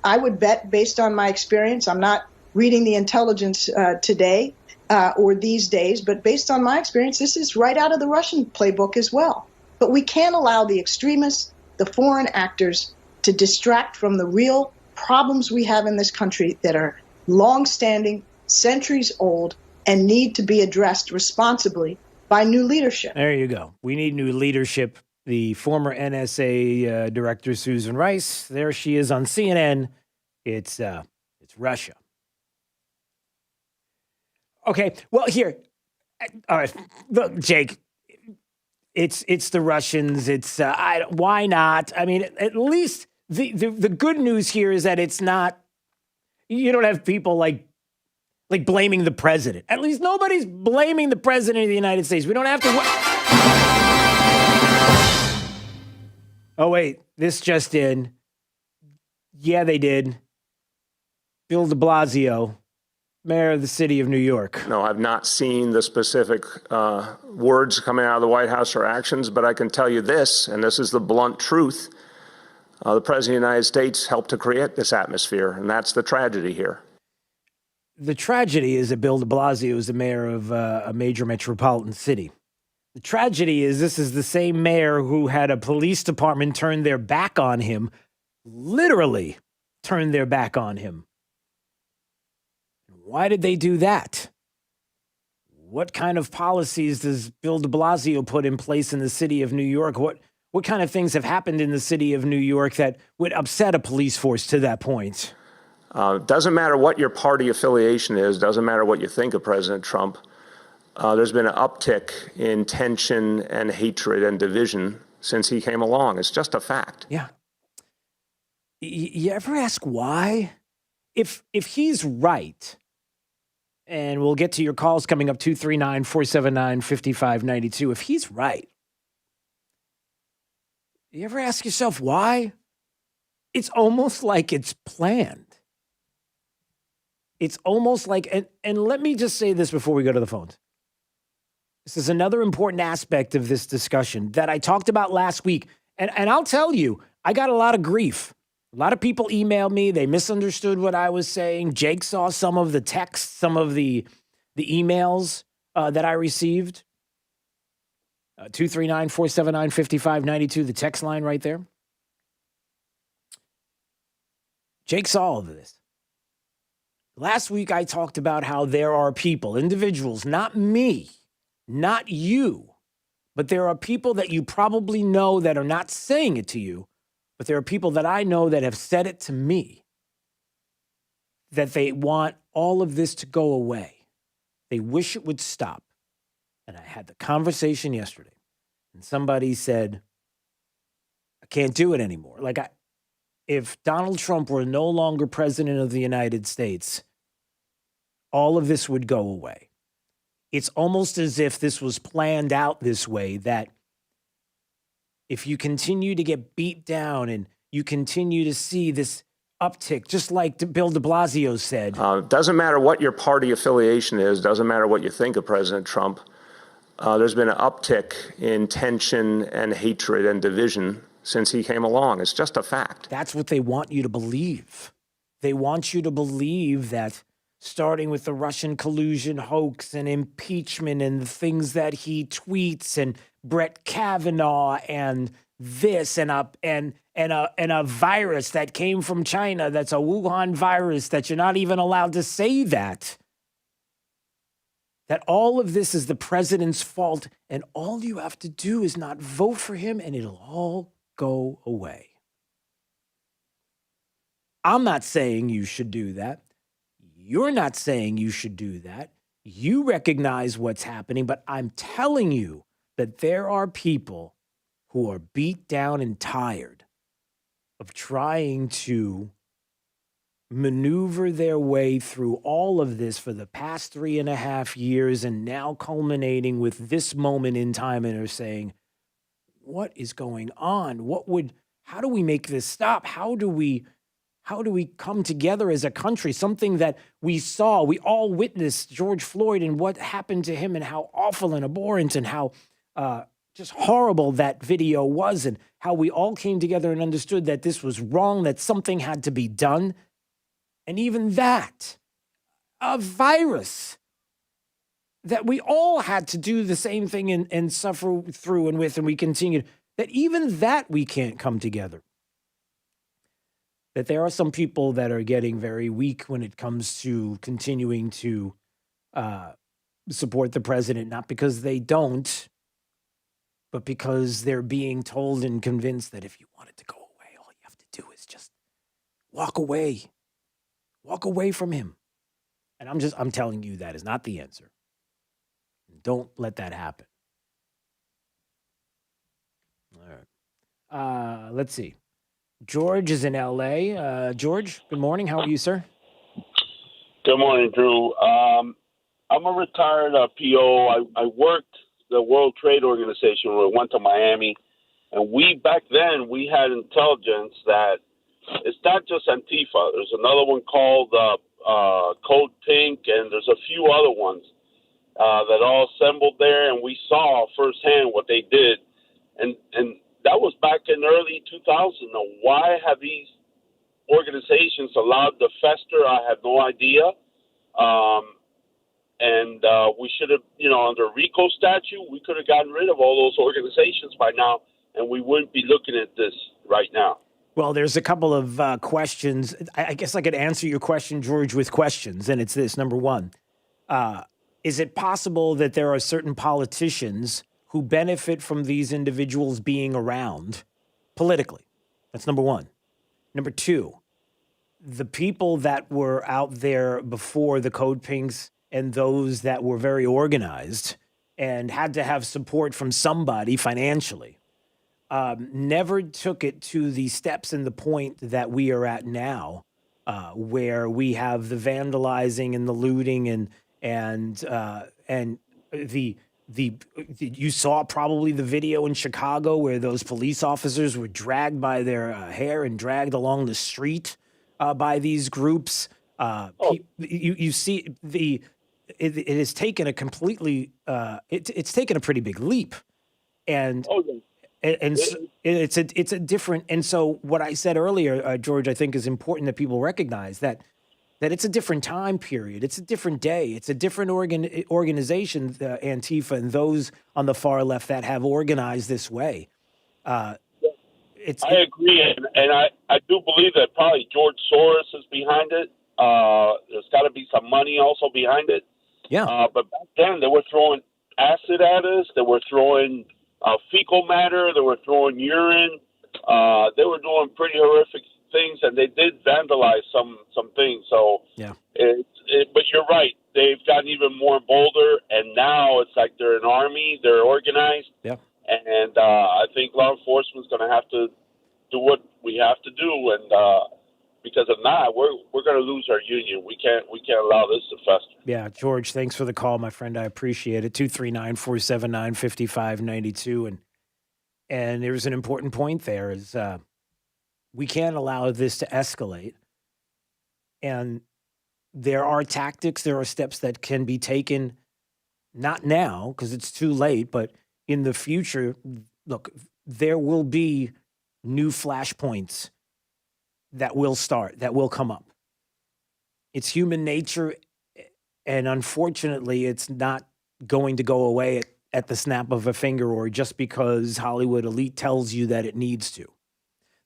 I would bet, based on my experience, I'm not reading the intelligence today or these days, but based on my experience, this is right out of the Russian playbook as well. But we can't allow the extremists, the foreign actors, to distract from the real problems we have in this country that are long-standing, centuries old, and need to be addressed responsibly by new leadership. There you go. We need new leadership. The former NSA director, Susan Rice, there she is on CNN. It's Russia. Okay, well, here. All right, look, Jake, it's the Russians. It's why not? I mean, at least the good news here is that it's not. You don't have people like blaming the president. At least nobody's blaming the president of the United States. We don't have to. Oh wait, this just in. Yeah, they did. Bill de Blasio, mayor of the city of New York. No, I've not seen the specific words coming out of the White House or actions, but I can tell you this, and this is the blunt truth. The President of the United States helped to create this atmosphere, and that's the tragedy here. The tragedy is that Bill de Blasio is the mayor of a major metropolitan city. The tragedy is this is the same mayor who had a police department turn their back on him, literally turn their back on him. Why did they do that? What kind of policies does Bill de Blasio put in place in the city of New York? What kind of things have happened in the city of New York that would upset a police force to that point? Doesn't matter what your party affiliation is, doesn't matter what you think of President Trump. There's been an uptick in tension and hatred and division since he came along. It's just a fact. Yeah. You ever ask why? If he's right, and we'll get to your calls coming up, 239-479-5592. If he's right, you ever ask yourself why? It's almost like it's planned. It's almost like, and let me just say this before we go to the phones. This is another important aspect of this discussion that I talked about last week. And I'll tell you, I got a lot of grief. A lot of people emailed me. They misunderstood what I was saying. Jake saw some of the texts, some of the emails that I received. 239-479-5592, the text line right there. Jake saw all of this. Last week, I talked about how there are people, individuals, not me, not you, but there are people that you probably know that are not saying it to you, but there are people that I know that have said it to me, that they want all of this to go away. They wish it would stop. And I had the conversation yesterday, and somebody said, I can't do it anymore. If Donald Trump were no longer president of the United States, all of this would go away. It's almost as if this was planned out this way, that if you continue to get beat down and you continue to see this uptick, just like Bill de Blasio said. Doesn't matter what your party affiliation is, doesn't matter what you think of President Trump. There's been an uptick in tension and hatred and division since he came along. It's just a fact. That's what they want you to believe. They want you to believe that starting with the Russian collusion hoax and impeachment and the things that he tweets and Brett Kavanaugh and this and a virus that came from China that's a Wuhan virus that you're not even allowed to say that all of this is the president's fault and all you have to do is not vote for him and it'll all go away. I'm not saying you should do that. You're not saying you should do that. You recognize what's happening, but I'm telling you that there are people who are beat down and tired of trying to maneuver their way through all of this for the past 3.5 years and now culminating with this moment in time and are saying, what is going on? How do we make this stop? How do we How do we come together as a country? Something that we saw, we all witnessed George Floyd and what happened to him and how awful and abhorrent and how just horrible that video was, and how we all came together and understood that this was wrong, that something had to be done. And even that, a virus, that we all had to do the same thing and suffer through and with, and we continued, that even that we can't come together. That there are some people that are getting very weak when it comes to continuing to support the president, not because they don't, but because they're being told and convinced that if you want it to go away, all you have to do is just walk away. Walk away from him. And I'm telling you that is not the answer. Don't let that happen. All right. Let's see. George is in L.A. George, good morning. How are you, sir? Good morning, Drew. I'm a retired PO. I worked the World Trade Organization when we went to Miami. And back then, we had intelligence that it's not just Antifa. There's another one called Code Pink, and there's a few other ones that all assembled there, and we saw firsthand what they did. And that was back in early 2000. Now, why have these organizations allowed to fester? I have no idea. And we should have, under RICO statute, we could have gotten rid of all those organizations by now, and we wouldn't be looking at this right now. Well, there's a couple of questions. I guess I could answer your question, George, with questions, and it's this. Number one, is it possible that there are certain politicians who benefit from these individuals being around politically? That's number one. Number two, the people that were out there before the Code Pinks and those that were very organized and had to have support from somebody financially, never took it to the steps and the point that we are at now, where we have the vandalizing and the looting and the you saw probably the video in Chicago where those police officers were dragged by their hair and dragged along the street by these groups. You see it has taken a completely it's taken a pretty big leap, and. And so it's a different. And so what I said earlier, George, I think is important that people recognize that it's a different time period. It's a different day. It's a different organization, Antifa, and those on the far left that have organized this way. I agree, and I do believe that probably George Soros is behind it. There's got to be some money also behind it. Yeah. But back then they were throwing acid at us. They were throwing fecal matter. They were throwing urine. They were doing pretty horrific things, and they did vandalize some things. So yeah, but you're right. They've gotten even more bolder, and now it's like they're an army. They're organized. Yeah. And I think law enforcement's going to have to do what we have to do, and because if not, we're going to lose our union. We can't allow this to fester. Yeah, George, thanks for the call, my friend. I appreciate it. 239-479-5592. And there's an important point there is we can't allow this to escalate. And there are tactics, there are steps that can be taken, not now because it's too late, but in the future. Look, there will be new flashpoints that will start, that will come up. It's human nature, and unfortunately, it's not going to go away at the snap of a finger or just because Hollywood elite tells you that it needs to.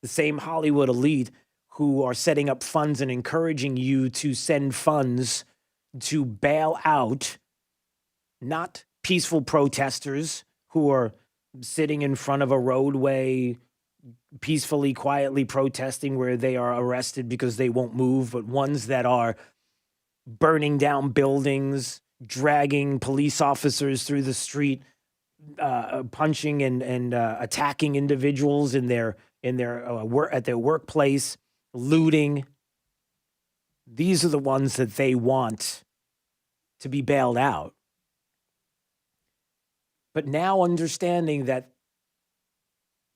The same Hollywood elite who are setting up funds and encouraging you to send funds to bail out not peaceful protesters who are sitting in front of a roadway peacefully, quietly protesting where they are arrested because they won't move, but ones that are burning down buildings, dragging police officers through the street, punching and attacking individuals in their at their workplace, looting. These are the ones that they want to be bailed out. But now understanding that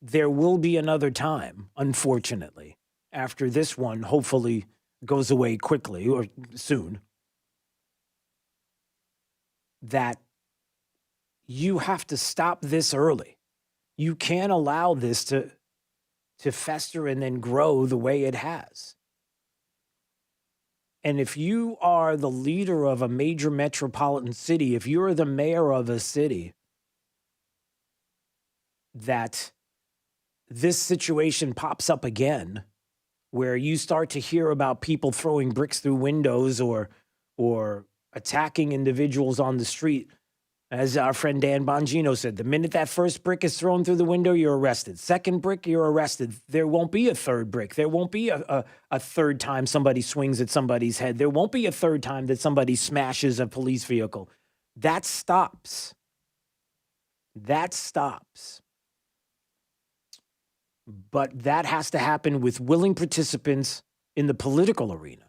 there will be another time, unfortunately, after this one hopefully goes away quickly or soon, that you have to stop this early. You can't allow this to fester and then grow the way it has. And if you are the leader of a major metropolitan city, if you're the mayor of a city, that this situation pops up again, where you start to hear about people throwing bricks through windows or attacking individuals on the street, as our friend Dan Bongino said, the minute that first brick is thrown through the window, you're arrested. Second brick, you're arrested. There won't be a third brick. There won't be a third time somebody swings at somebody's head. There won't be a third time that somebody smashes a police vehicle. That stops. That stops. But that has to happen with willing participants in the political arena.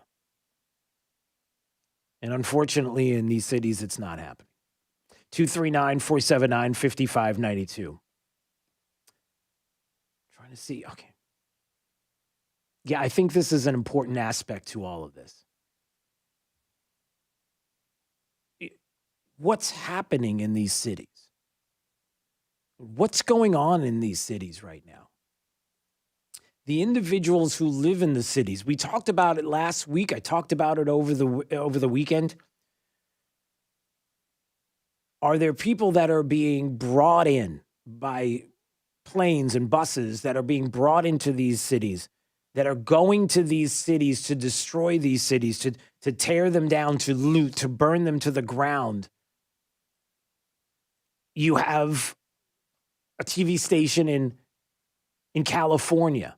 And unfortunately, in these cities, it's not happening. 239-479-5592. Trying to see. Okay. Yeah, I think this is an important aspect to all of this. What's happening in these cities? What's going on in these cities right now? The individuals who live in the cities, we talked about it last week. I talked about it over the weekend. Are there people that are being brought in by planes and buses that are being brought into these cities, that are going to these cities to destroy these cities, to tear them down, to loot, to burn them to the ground? You have a TV station in California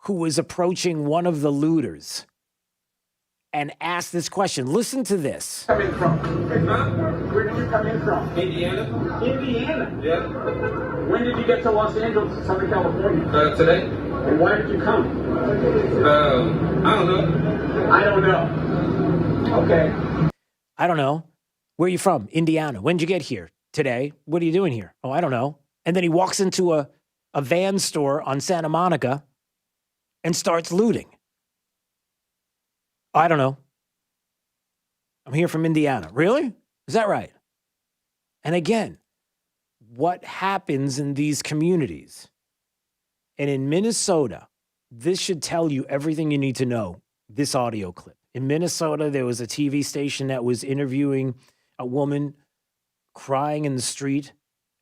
who was approaching one of the looters and asked this question. Listen to this. Coming from? Where did you come in from? Indiana. Indiana? Yeah. When did you get to Los Angeles, Southern California? Today. And why did you come? I don't know. I don't know. Okay. I don't know. Where are you from? Indiana. When did you get here? Today. What are you doing here? Oh, I don't know. And then he walks into a van store on Santa Monica and starts looting. I don't know. I'm here from Indiana. Really? Is that right? And again, what happens in these communities? And in Minnesota, this should tell you everything you need to know, this audio clip. In Minnesota, there was a TV station that was interviewing a woman crying in the street,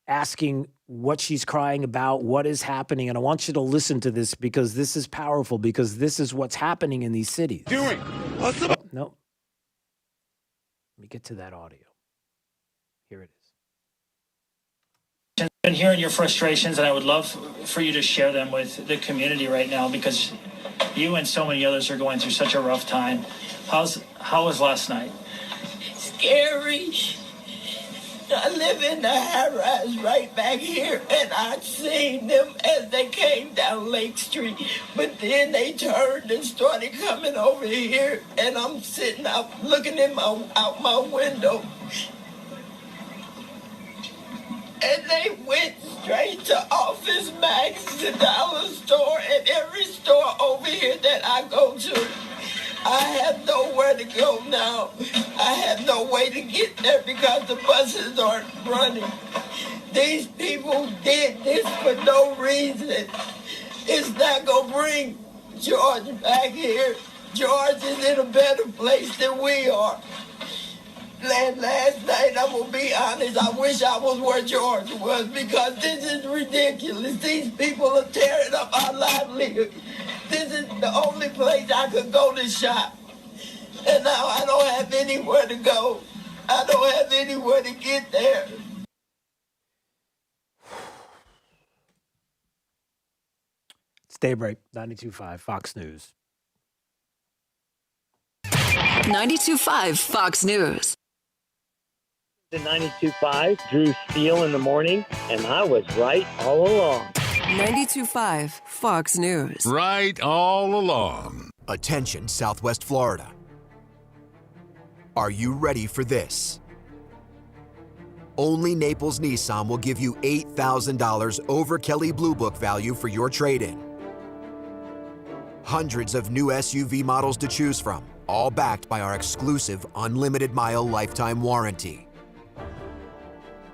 asking what she's crying about, what is happening. And I want you to listen to this because this is powerful, because this is what's happening in these cities. No. Let me get to that audio. Here it is. I've been hearing your frustrations, and I would love for you to share them with the community right now, because you and so many others are going through such a rough time. How was last night? Scary. I live in the high-rise right back here, and I seen them as they came down Lake Street. But then they turned and started coming over here, and I'm sitting out looking out my window. And they went straight to Office Max, the dollar store, and every store over here that I go to. I have nowhere to go now. I have no way to get there because the buses aren't running. These people did this for no reason. It's not going to bring George back here. George is in a better place than we are. Last night, I'm going to be honest, I wish I was where George was, because this is ridiculous. These people are tearing up our livelihood. This is the only place I could go to shop. And now I don't have anywhere to go. I don't have anywhere to get there. It's Daybreak, 92.5 Fox News. 92.5 Fox News. The 92.5, Drew Steele in the morning, and I was right all along. 92.5 Fox News. Right all along. Attention, Southwest Florida. Are you ready for this? Only Naples Nissan will give you $8,000 over Kelley Blue Book value for your trade-in. Hundreds of new SUV models to choose from, all backed by our exclusive unlimited mile lifetime warranty.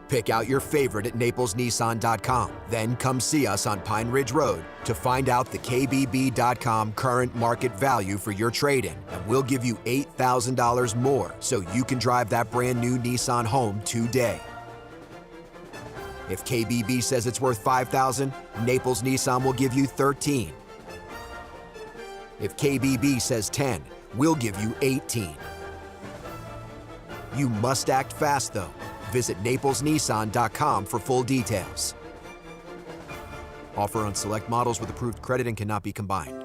Pick out your favorite at NaplesNissan.com. Then come see us on Pine Ridge Road to find out the KBB.com current market value for your trade-in, and we'll give you $8,000 more so you can drive that brand new Nissan home today. If KBB says it's worth $5,000, Naples Nissan will give you $13,000. If KBB says $10,000, we'll give you $18,000. You must act fast, though. Visit NaplesNissan.com for full details. Offer on select models with approved credit and cannot be combined.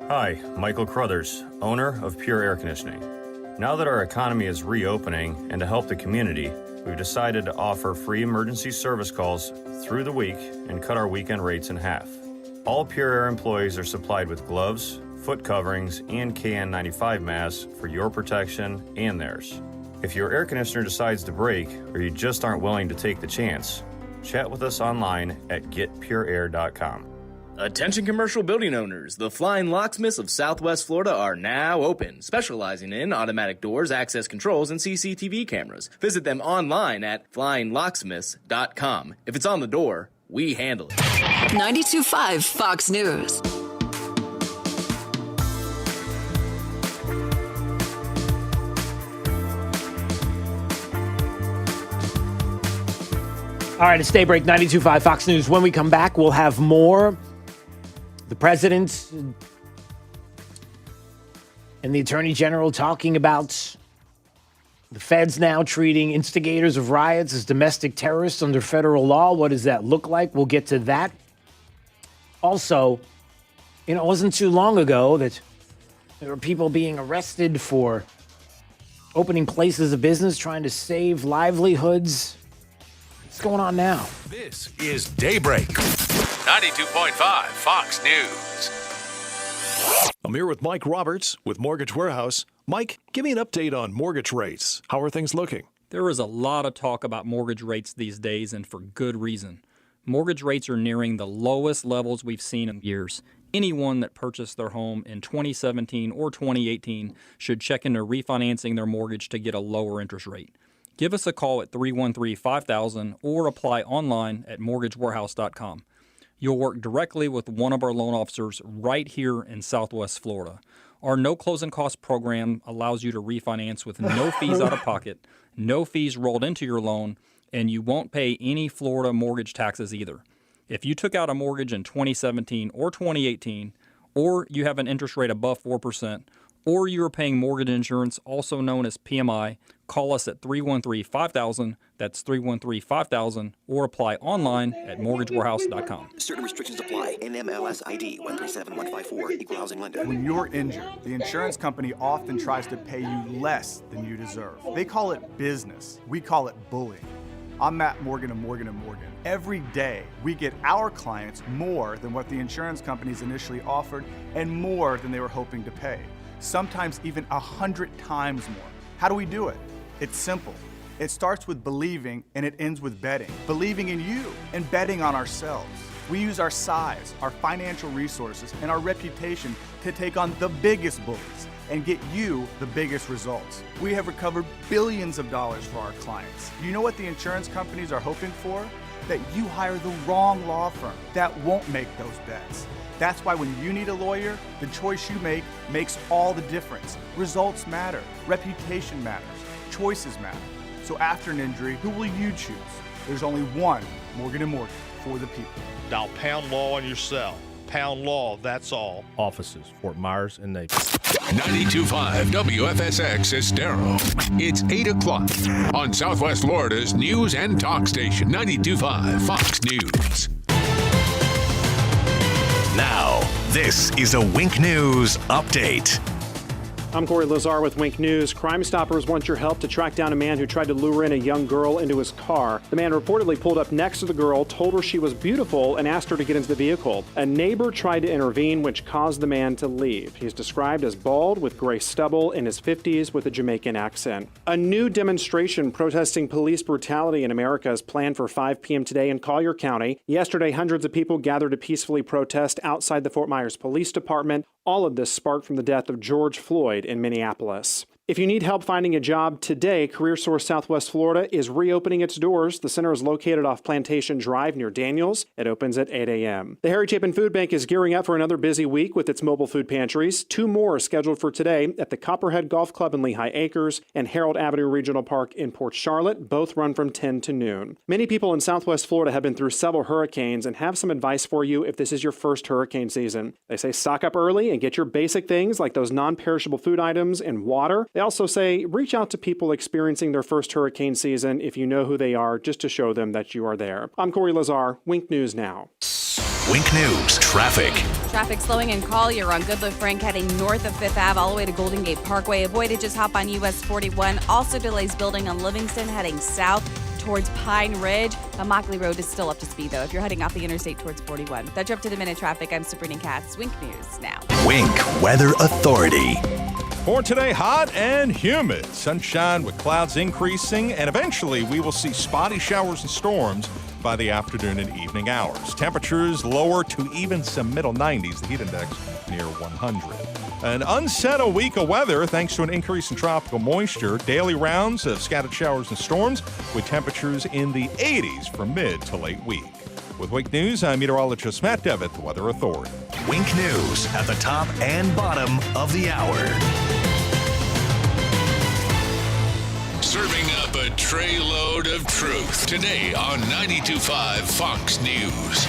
Hi, Michael Crothers, owner of Pure Air Conditioning. Now that our economy is reopening and to help the community, we've decided to offer free emergency service calls through the week and cut our weekend rates in half. All Pure Air employees are supplied with gloves, foot coverings, and KN95 masks for your protection and theirs. If your air conditioner decides to break or you just aren't willing to take the chance, chat with us online at getpureair.com. Attention commercial building owners, the Flying Locksmiths of Southwest Florida are now open, specializing in automatic doors, access controls, and CCTV cameras. Visit them online at flyinglocksmiths.com. If it's on the door, we handle it. 92.5 Fox News. All right, it's Daybreak 92.5 Fox News. When we come back, we'll have more. The president and the attorney general talking about the feds now treating instigators of riots as domestic terrorists under federal law. What does that look like? We'll get to that. Also, it wasn't too long ago that there were people being arrested for opening places of business, trying to save livelihoods. What's going on now? This is Daybreak. 92.5 Fox News. I'm here with Mike Roberts with Mortgage Warehouse. Mike, give me an update on mortgage rates. How are things looking? There is a lot of talk about mortgage rates these days, and for good reason. Mortgage rates are nearing the lowest levels we've seen in years. Anyone that purchased their home in 2017 or 2018 should check into refinancing their mortgage to get a lower interest rate. Give us a call at 313-5000 or apply online at mortgagewarehouse.com. You'll work directly with one of our loan officers right here in Southwest Florida. Our no closing cost program allows you to refinance with no fees out of pocket, no fees rolled into your loan, and you won't pay any Florida mortgage taxes either. If you took out a mortgage in 2017 or 2018, or you have an interest rate above 4%, or you are paying mortgage insurance, also known as PMI, call us at 313-5000, that's 313-5000, or apply online at mortgagewarehouse.com. Certain restrictions apply. NMLS ID 137154, Equal Housing Lender. When you're injured, the insurance company often tries to pay you less than you deserve. They call it business. We call it bullying. I'm Matt Morgan of Morgan & Morgan. Every day, we get our clients more than what the insurance companies initially offered and more than they were hoping to pay. Sometimes even 100 times more. How do we do it? It's simple. It starts with believing and it ends with betting. Believing in you and betting on ourselves. We use our size, our financial resources, and our reputation to take on the biggest bullies and get you the biggest results. We have recovered billions of dollars for our clients. You know what the insurance companies are hoping for? That you hire the wrong law firm that won't make those bets. That's why when you need a lawyer, the choice you make makes all the difference. Results matter. Reputation matters. Choices matter. So after an injury, who will you choose? There's only one Morgan & Morgan for the people. Dial pound law on your cell. Pound law, that's all. Offices, Fort Myers and Naples. 92.5 WFSX Estero. It's 8 o'clock on Southwest Florida's news and talk station, 92.5 Fox News. Now, this is a Wink News update. I'm Corey Lazar with Wink News. Crime Stoppers want your help to track down a man who tried to lure in a young girl into his car. The man reportedly pulled up next to the girl, told her she was beautiful, and asked her to get into the vehicle. A neighbor tried to intervene, which caused the man to leave. He's described as bald with gray stubble, in his 50s with a Jamaican accent. A new demonstration protesting police brutality in America is planned for 5 p.m. today in Collier County. Yesterday, hundreds of people gathered to peacefully protest outside the Fort Myers Police Department. All of this sparked from the death of George Floyd in Minneapolis. If you need help finding a job today, CareerSource Southwest Florida is reopening its doors. The center is located off Plantation Drive near Daniels. It opens at 8 a.m. The Harry Chapin Food Bank is gearing up for another busy week with its mobile food pantries. 2 more are scheduled for today at the Copperhead Golf Club in Lehigh Acres and Harold Avenue Regional Park in Port Charlotte. Both run from 10 to noon. Many people in Southwest Florida have been through several hurricanes and have some advice for you if this is your first hurricane season. They say stock up early and get your basic things like those non-perishable food items and water. They also say reach out to people experiencing their first hurricane season if you know who they are, just to show them that you are there. I'm Corey Lazar, Wink News Now. Wink News traffic. Traffic slowing in Collier on Goodlift Frank heading north of 5th Ave all the way to Golden Gate Parkway. Avoid it, just hop on US 41. Also delays building on Livingston heading south towards Pine Ridge. Immokalee Road is still up to speed, though, if you're heading off the interstate towards 41. That's your up-to-the-minute traffic. I'm Sabrina Katz. Wink News Now. Wink Weather Authority. For today, hot and humid. Sunshine with clouds increasing, and eventually we will see spotty showers and storms by the afternoon and evening hours. Temperatures lower to even some middle 90s, the heat index near 100. An unsettled week of weather thanks to an increase in tropical moisture. Daily rounds of scattered showers and storms with temperatures in the 80s from mid to late week. With Wink News, I'm meteorologist Matt Devitt, the Weather Authority. Wink News at the top and bottom of the hour. Serving up a tray load of truth today on 92.5 Fox News.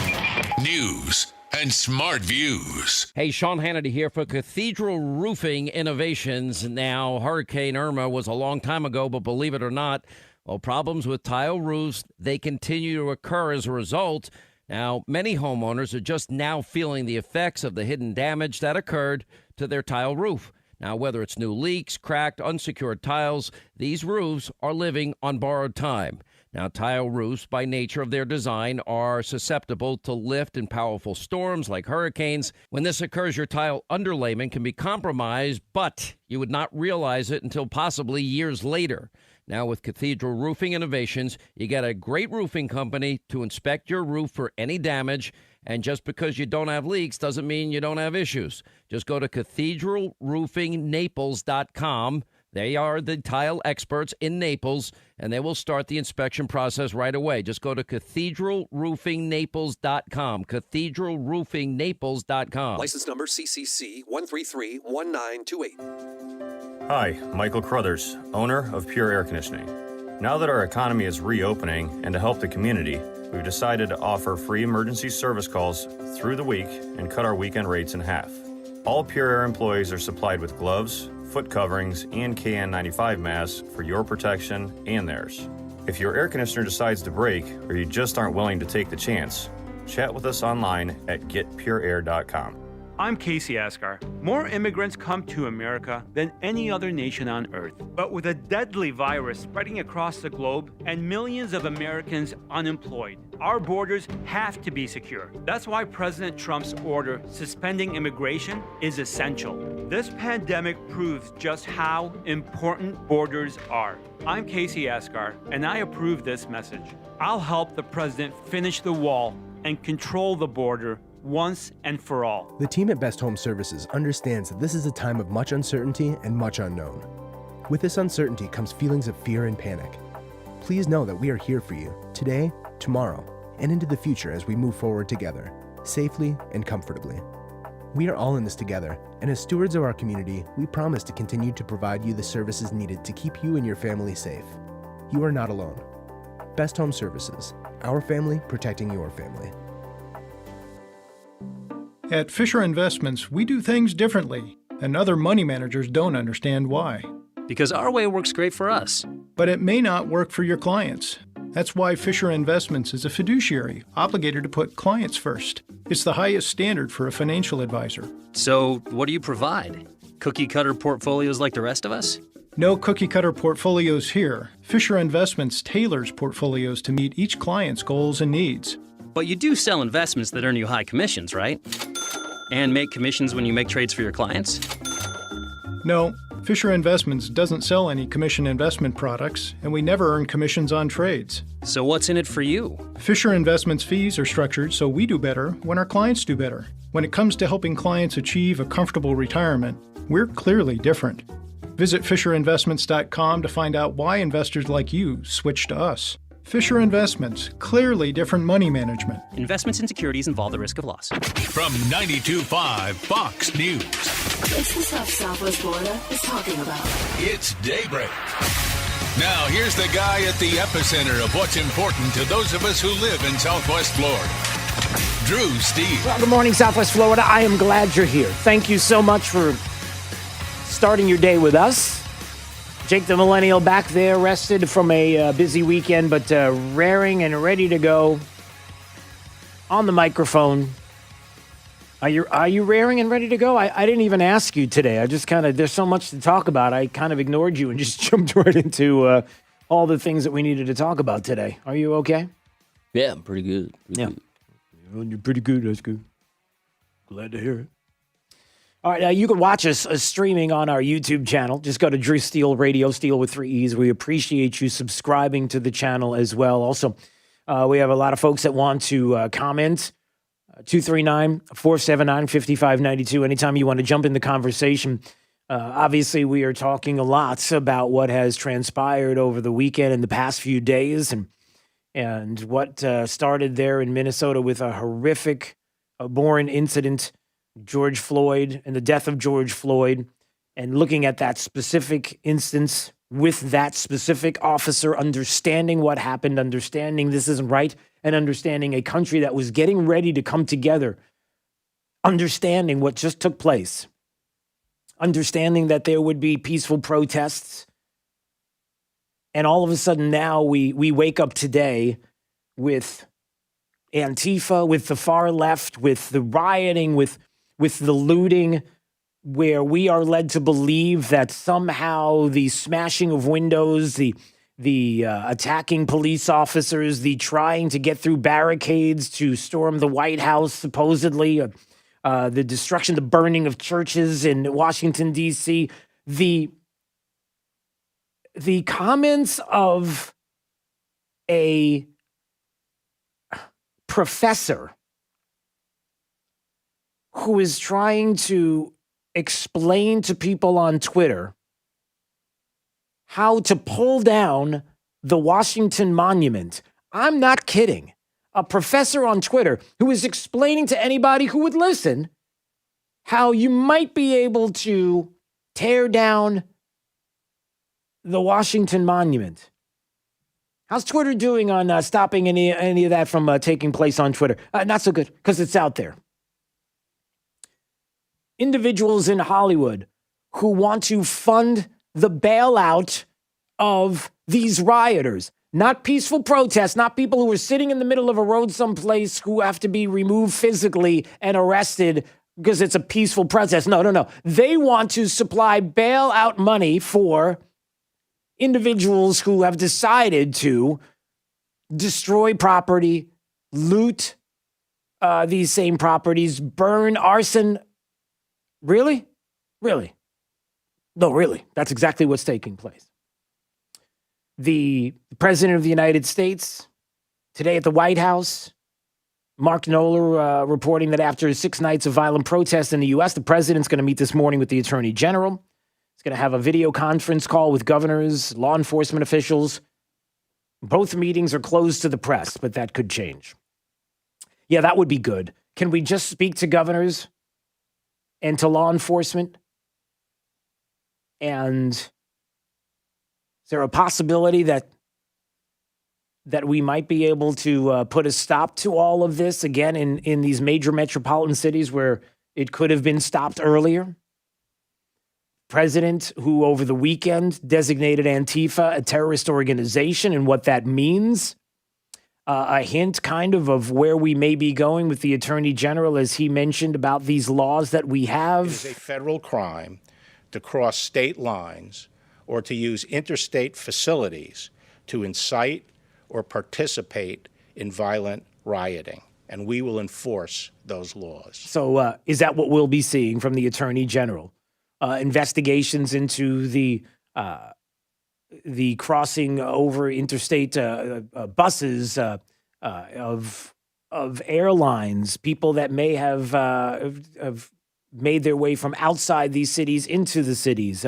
News and smart views. Hey, Sean Hannity here for Cathedral Roofing Innovations. Now, Hurricane Irma was a long time ago, but believe it or not, well, problems with tile roofs, they continue to occur as a result. Now, many homeowners are just now feeling the effects of the hidden damage that occurred to their tile roof. Now, whether it's new leaks, cracked, unsecured tiles, these roofs are living on borrowed time. Now, tile roofs, by nature of their design, are susceptible to lift and powerful storms like hurricanes. When this occurs, your tile underlayment can be compromised, but you would not realize it until possibly years later. Now, with Cathedral Roofing Innovations, you get a great roofing company to inspect your roof for any damage. And just because you don't have leaks doesn't mean you don't have issues. Just go to cathedralroofingnaples.com. They are the tile experts in Naples, and they will start the inspection process right away. Just go to cathedralroofingnaples.com. cathedralroofingnaples.com. License number CCC 1331928. Hi, Michael Crothers, owner of Pure Air Conditioning. Now that our economy is reopening and to help the community, we've decided to offer free emergency service calls through the week and cut our weekend rates in half. All Pure Air employees are supplied with gloves, foot coverings, and KN95 masks for your protection and theirs. If your air conditioner decides to break or you just aren't willing to take the chance, chat with us online at getpureair.com. I'm Casey Askar. More immigrants come to America than any other nation on earth. But with a deadly virus spreading across the globe and millions of Americans unemployed, our borders have to be secure. That's why President Trump's order suspending immigration is essential. This pandemic proves just how important borders are. I'm Casey Askar, and I approve this message. I'll help the president finish the wall and control the border once and for all. The team at Best Home Services understands that this is a time of much uncertainty and much unknown. With this uncertainty comes feelings of fear and panic. Please know that we are here for you today, tomorrow, and into the future as we move forward together, safely and comfortably. We are all in this together, and as stewards of our community, we promise to continue to provide you the services needed to keep you and your family safe. You are not alone. Best Home Services, our family protecting your family. At Fisher Investments, we do things differently, and other money managers don't understand why. Because our way works great for us. But it may not work for your clients. That's why Fisher Investments is a fiduciary, obligated to put clients first. It's the highest standard for a financial advisor. So, what do you provide? Cookie cutter portfolios like the rest of us? No cookie cutter portfolios here. Fisher Investments tailors portfolios to meet each client's goals and needs. But you do sell investments that earn you high commissions, right? And make commissions when you make trades for your clients? No, Fisher Investments doesn't sell any commission investment products, and we never earn commissions on trades. So what's in it for you? Fisher Investments fees are structured so we do better when our clients do better. When it comes to helping clients achieve a comfortable retirement, we're clearly different. Visit FisherInvestments.com to find out why investors like you switch to us. Fisher Investments, clearly different money management. Investments in securities involve the risk of loss. From 92.5 Fox News. It's the stuff Southwest Florida is talking about. It's Daybreak. Now, here's the guy at the epicenter of what's important to those of us who live in Southwest Florida. Drew Steve. Well, good morning, Southwest Florida. I am glad you're here. Thank you so much for starting your day with us. Jake the Millennial back there, rested from a busy weekend, but raring and ready to go on the microphone. Are you raring and ready to go? I didn't even ask you today. I just there's so much to talk about. I kind of ignored you and just jumped right into all the things that we needed to talk about today. Are you okay? Yeah, I'm pretty good. Good. You're pretty good. That's good. Glad to hear it. All right, you can watch us streaming on our YouTube channel. Just go to Drew Steele Radio, Steele with 3 E's. We appreciate you subscribing to the channel as well. Also, we have a lot of folks that want to comment. 239-479-5592. Anytime you want to jump in the conversation. Obviously, we are talking a lot about what has transpired over the weekend and the past few days and what started there in Minnesota with a horrific, abhorrent incident, George Floyd and the death of George Floyd, and looking at that specific instance with that specific officer, understanding what happened, understanding this isn't right, and understanding a country that was getting ready to come together, understanding what just took place, understanding that there would be peaceful protests. And all of a sudden now we wake up today with Antifa, with the far left, with the rioting, with the looting, where we are led to believe that somehow the smashing of windows, the attacking police officers, the trying to get through barricades to storm the White House, supposedly, the destruction, the burning of churches in Washington, D.C., the comments of a professor who is trying to explain to people on Twitter how to pull down the Washington Monument. I'm not kidding. A professor on Twitter who is explaining to anybody who would listen how you might be able to tear down the Washington Monument. How's Twitter doing on stopping any of that from taking place on Twitter? Not so good, because it's out there. Individuals in Hollywood who want to fund the bailout of these rioters. Not peaceful protests, not people who are sitting in the middle of a road someplace who have to be removed physically and arrested because it's a peaceful protest. No. They want to supply bailout money for individuals who have decided to destroy property, loot these same properties, burn, arson. Really? Really? No, really. That's exactly what's taking place. The President of the United States, today at the White House, Mark Knoller reporting that after 6 nights of violent protests in the U.S., the President's going to meet this morning with the Attorney General. He's going to have a video conference call with governors, law enforcement officials. Both meetings are closed to the press, but that could change. Yeah, that would be good. Can we just speak to governors and to law enforcement? And is there a possibility that we might be able to put a stop to all of this again in these major metropolitan cities where it could have been stopped earlier? President who over the weekend designated Antifa a terrorist organization and what that means. A hint kind of where we may be going with the Attorney General, as he mentioned about these laws that we have. It is a federal crime to cross state lines or to use interstate facilities to incite or participate in violent rioting, and we will enforce those laws. So is that what we'll be seeing from the Attorney General? Investigations into the crossing over interstate buses of airlines, people that may have made their way from outside these cities into the cities.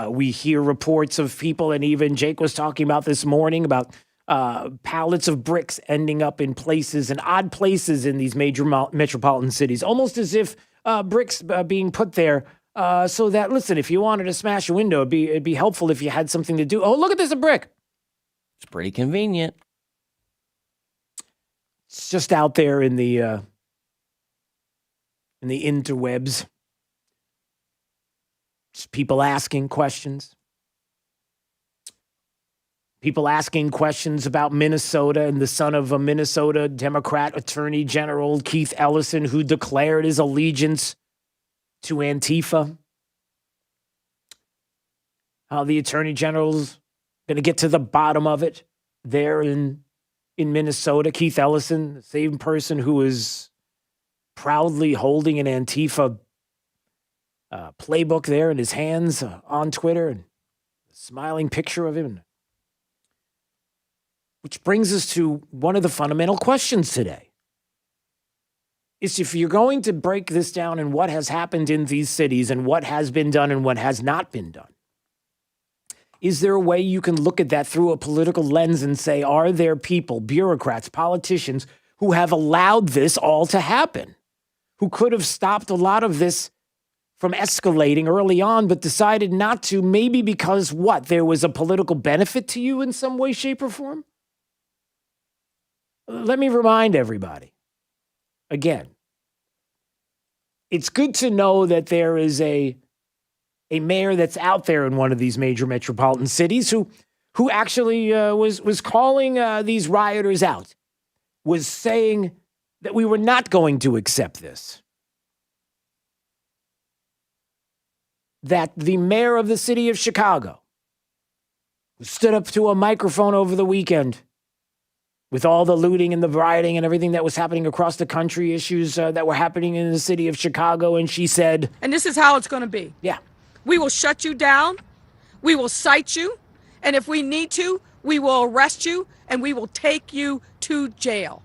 We hear reports of people, and even Jake was talking about this morning, about pallets of bricks ending up in places and odd places in these major metropolitan cities, almost as if bricks being put there so that, listen, if you wanted to smash a window, it'd be helpful if you had something to do. Oh, look at this, a brick. It's pretty convenient. It's just out there in the interwebs. Just people asking questions. People asking questions about Minnesota and the son of a Minnesota Democrat Attorney General, Keith Ellison, who declared his allegiance to Antifa. How the Attorney General's going to get to the bottom of it there in Minnesota. Keith Ellison, the same person who is proudly holding an Antifa playbook there in his hands on Twitter, and a smiling picture of him. Which brings us to one of the fundamental questions today. Is if you're going to break this down and what has happened in these cities and what has been done and what has not been done, is there a way you can look at that through a political lens and say, are there people, bureaucrats, politicians, who have allowed this all to happen, who could have stopped a lot of this from escalating early on, but decided not to, maybe because what? There was a political benefit to you in some way, shape, or form? Let me remind everybody, again, it's good to know that there is a mayor that's out there in one of these major metropolitan cities who actually was calling these rioters out, was saying that we were not going to accept this. That the mayor of the city of Chicago stood up to a microphone over the weekend with all the looting and the rioting and everything that was happening across the country, issues that were happening in the city of Chicago, and she said, and this is how it's going to be. Yeah. We will shut you down, we will cite you, and if we need to, we will arrest you, and we will take you to jail.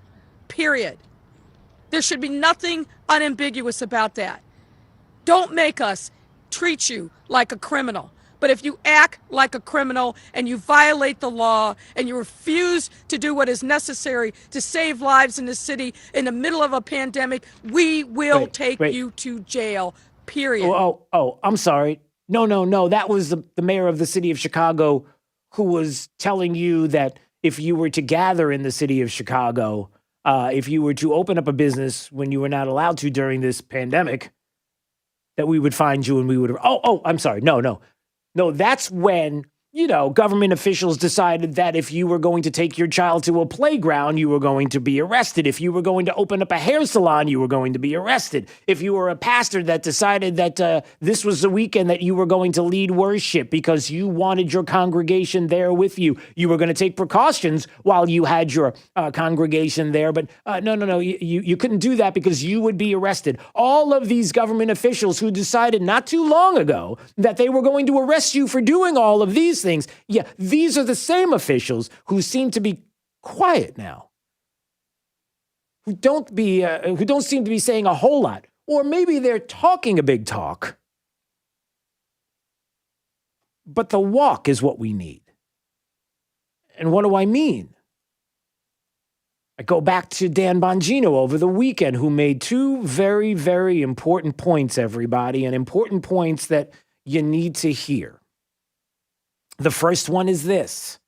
Period. There should be nothing unambiguous about that. Don't make us treat you like a criminal. But if you act like a criminal and you violate the law and you refuse to do what is necessary to save lives in the city in the middle of a pandemic, we will take you to jail, period. Oh, I'm sorry. No. That was the mayor of the city of Chicago who was telling you that if you were to gather in the city of Chicago, if you were to open up a business when you were not allowed to during this pandemic, that we would find you and we would... I'm sorry. No, that's when, government officials decided that if you were going to take your child to a playground, you were going to be arrested. If you were going to open up a hair salon, you were going to be arrested. If you were a pastor that decided that this was the weekend that you were going to lead worship because you wanted your congregation there with you, you were going to take precautions while you had your congregation there. But no, you couldn't do that because you would be arrested. All of these government officials who decided not too long ago that they were going to arrest you for doing all of these things. Yeah, these are the same officials who seem to be quiet now, who don't seem to be saying a whole lot, or maybe they're talking a big talk, but the walk is what we need. And what do I mean? I go back to Dan Bongino over the weekend, who made two very, very important points, everybody, and important points that you need to hear. The first one is this.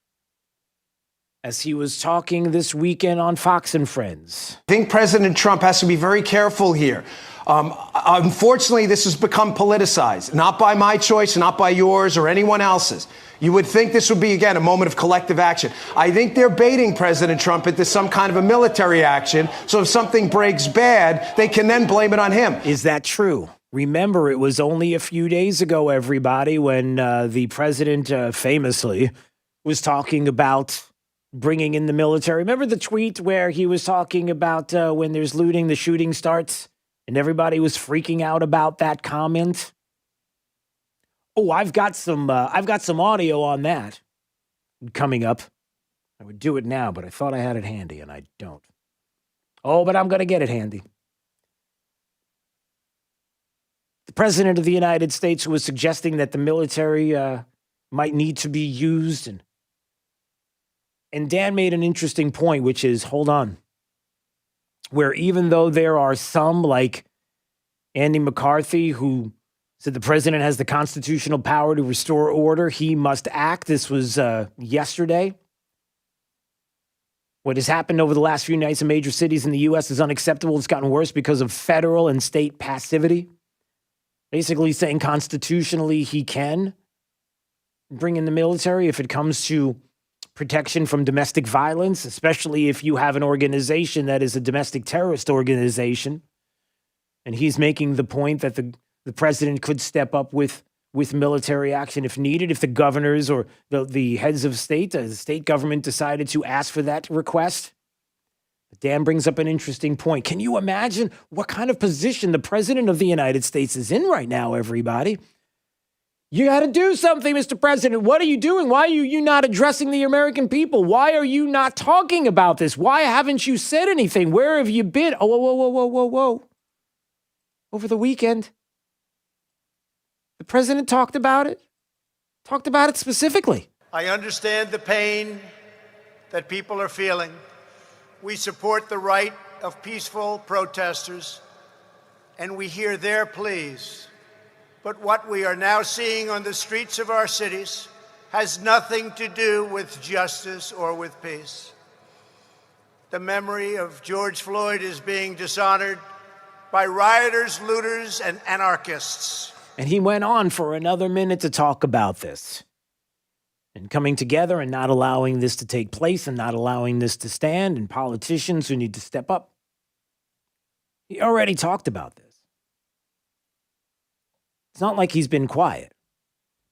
As he was talking this weekend on Fox and Friends. I think President Trump has to be very careful here. Unfortunately, this has become politicized, not by my choice, not by yours or anyone else's. You would think this would be, again, a moment of collective action. I think they're baiting President Trump into some kind of a military action, so if something breaks bad, they can then blame it on him. Is that true? Remember, it was only a few days ago, everybody, when the president famously was talking about bringing in the military. Remember the tweet where he was talking about when there's looting, the shooting starts, and everybody was freaking out about that comment? Oh, I've got some audio on that coming up. I would do it now, but I thought I had it handy, and I don't. Oh, but I'm going to get it handy. The president of the United States was suggesting that the military might need to be used. And Dan made an interesting point, which is, hold on, where even though there are some like Andy McCarthy who said the president has the constitutional power to restore order, he must act. This was yesterday. What has happened over the last few nights in major cities in the U.S. is unacceptable. It's gotten worse because of federal and state passivity. Basically saying constitutionally he can bring in the military if it comes to protection from domestic violence, especially if you have an organization that is a domestic terrorist organization. And he's making the point that the president could step up with military action if needed, if the governors or the heads of state, the state government decided to ask for that request. Dan brings up an interesting point. Can you imagine what kind of position the president of the United States is in right now, everybody? You got to do something, Mr. President. What are you doing? Why are you not addressing the American people? Why are you not talking about this? Why haven't you said anything? Where have you been? Oh, whoa. Over the weekend, the president talked about it specifically. I understand the pain that people are feeling. We support the right of peaceful protesters, and we hear their pleas. But what we are now seeing on the streets of our cities has nothing to do with justice or with peace. The memory of George Floyd is being dishonored by rioters, looters, and anarchists. And he went on for another minute to talk about this. And coming together and not allowing this to take place and not allowing this to stand, and politicians who need to step up. He already talked about this. It's not like he's been quiet.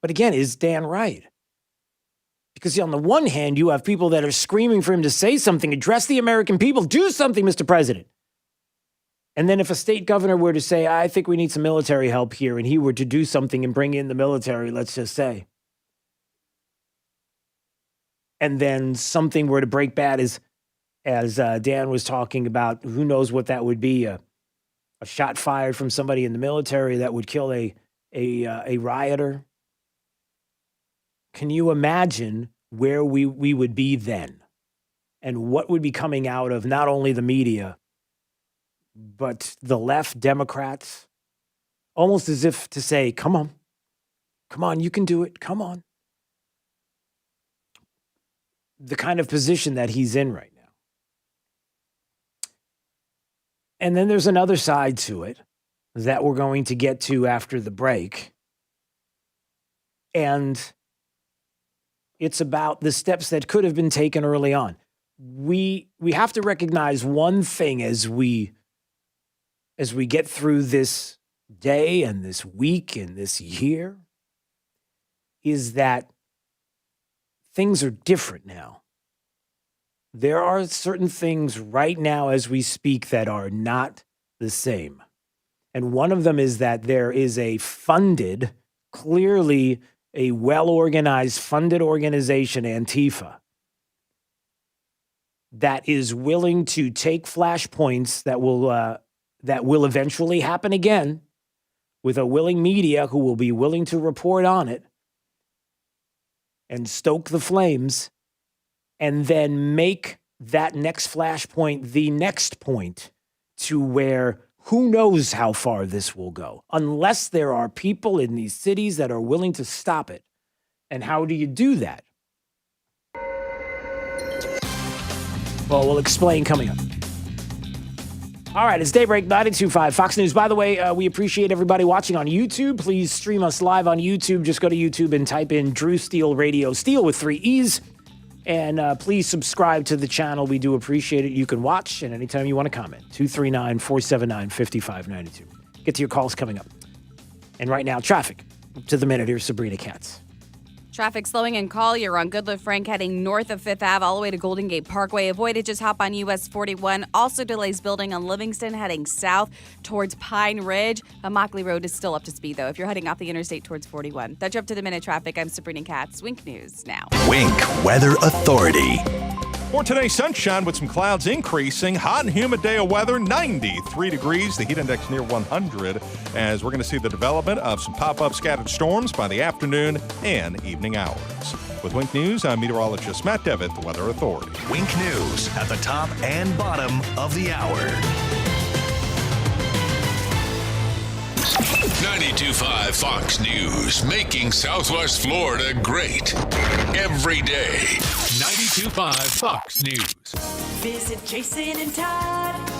But again, is Dan right? Because on the one hand, you have people that are screaming for him to say something, address the American people, do something, Mr. President. And then if a state governor were to say, I think we need some military help here, and he were to do something and bring in the military, let's just say, and then something were to break bad, as Dan was talking about, who knows what that would be, a shot fired from somebody in the military that would kill a rioter. Can you imagine where we would be then? And what would be coming out of not only the media, but the left, Democrats, almost as if to say, come on, you can do it, come on. The kind of position that he's in right now. And then there's another side to it that we're going to get to after the break. And it's about the steps that could have been taken early on. We have to recognize one thing as we get through this day and this week and this year, is that things are different now. There are certain things right now as we speak that are not the same. And one of them is that there is a funded, clearly a well-organized, funded organization, Antifa, that is willing to take flashpoints that will eventually happen again, with a willing media who will be willing to report on it and stoke the flames, and then make that next flashpoint the next point to where who knows how far this will go, unless there are people in these cities that are willing to stop it. And how do you do that? Well, we'll explain coming up. All right, it's Daybreak 92.5 Fox News. By the way, we appreciate everybody watching on YouTube. Please stream us live on YouTube. Just go to YouTube and type in Drew Steele Radio, Steele with 3 E's. And please subscribe to the channel. We do appreciate it. You can watch, and anytime you want to comment, 239-479-5592. Get to your calls coming up. And right now, traffic. To the minute, here's Sabrina Katz. Traffic slowing in Collier on Goodliff Frank heading north of 5th Ave all the way to Golden Gate Parkway. Avoid it, just hop on US 41. Also delays building on Livingston heading south towards Pine Ridge. Immokalee Road is still up to speed, though, if you're heading off the interstate towards 41. That's your up to the minute traffic. I'm Sabrina Katz. Wink News now. Wink Weather Authority. For today, sunshine with some clouds increasing. Hot and humid day of weather, 93 degrees. The heat index near 100, as we're going to see the development of some pop-up scattered storms by the afternoon and evening hours. With Wink News, I'm meteorologist Matt Devitt, the Weather Authority. Wink News at the top and bottom of the hour. 92.5 Fox News, making Southwest Florida great every day. 92.5 Fox News. Visit Jason and Todd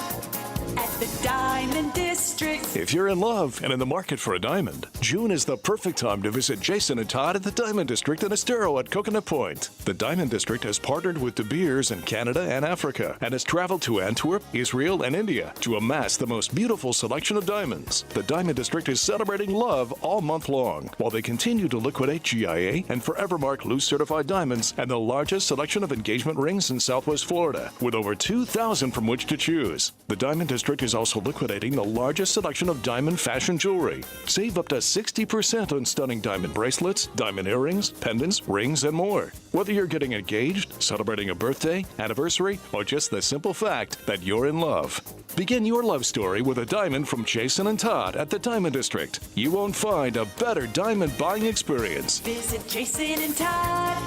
at the Diamond District. If you're in love and in the market for a diamond, June is the perfect time to visit Jason and Todd at the Diamond District in Estero at Coconut Point. The Diamond District has partnered with De Beers in Canada and Africa and has traveled to Antwerp, Israel, and India to amass the most beautiful selection of diamonds. The Diamond District is celebrating love all month long while they continue to liquidate GIA and Forevermark loose certified diamonds and the largest selection of engagement rings in Southwest Florida with over 2,000 from which to choose. The Diamond District is also liquidating the largest selection of diamond fashion jewelry. Save up to 60% on stunning diamond bracelets, diamond earrings, pendants, rings, and more. Whether you're getting engaged, celebrating a birthday, anniversary, or just the simple fact that you're in love. Begin your love story with a diamond from Jason and Todd at the Diamond District. You won't find a better diamond buying experience. Visit Jason and Todd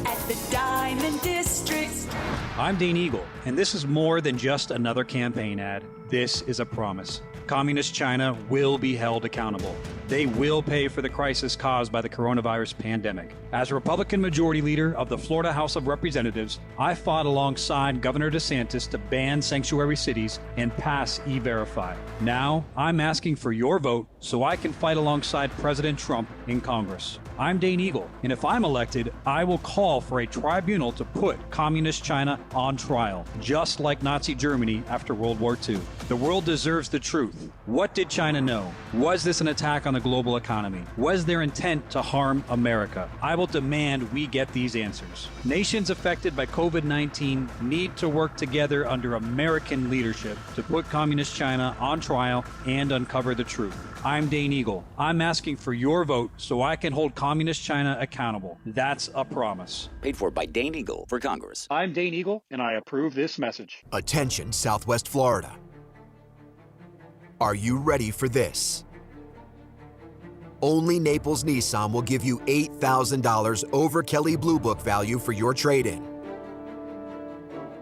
at the Diamond District. I'm Dane Eagle, and this is more than just another campaign ad. This is a promise. Communist China will be held accountable. They will pay for the crisis caused by the coronavirus pandemic. As Republican Majority Leader of the Florida House of Representatives, I fought alongside Governor DeSantis to ban sanctuary cities and pass E-Verify. Now, I'm asking for your vote so I can fight alongside President Trump in Congress. I'm Dane Eagle, and if I'm elected, I will call for a tribunal to put Communist China on trial, just like Nazi Germany after World War II. The world deserves the truth. What did China know? Was this an attack on the global economy? Was their intent to harm America? I will demand we get these answers. Nations affected by COVID-19 need to work together under American leadership to put Communist China on trial and uncover the truth. I'm Dane Eagle. I'm asking for your vote so I can hold Communist China accountable. That's a promise. Paid for by Dane Eagle for Congress. I'm Dane Eagle, and I approve this message. Attention, Southwest Florida. Are you ready for this? Only Naples Nissan will give you $8,000 over Kelley Blue Book value for your trade-in.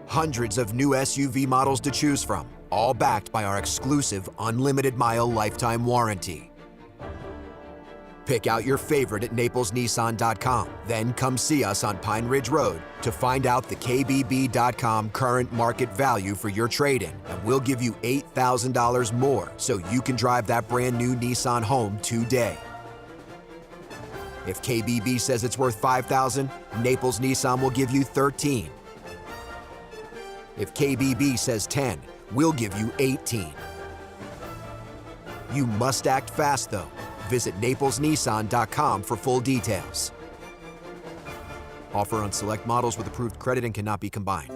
Hundreds of new SUV models to choose from, all backed by our exclusive unlimited mile lifetime warranty. Pick out your favorite at naplesnissan.com. Then come see us on Pine Ridge Road to find out the KBB.com current market value for your trade-in, and we'll give you $8,000 more so you can drive that brand new Nissan home today. If KBB says it's worth $5,000, Naples Nissan will give you $13,000. If KBB says $10,000, we'll give you $18,000. You must act fast, though. Visit naplesnissan.com for full details. Offer on select models with approved credit and cannot be combined.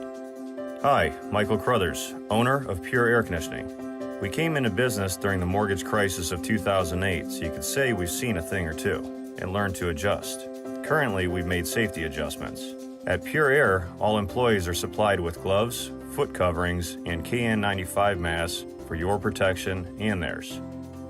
Hi, Michael Crothers, owner of Pure Air Conditioning. We came into business during the mortgage crisis of 2008, so you could say we've seen a thing or two and learned to adjust. Currently, we've made safety adjustments. At Pure Air, all employees are supplied with gloves, foot coverings, and KN95 masks for your protection and theirs.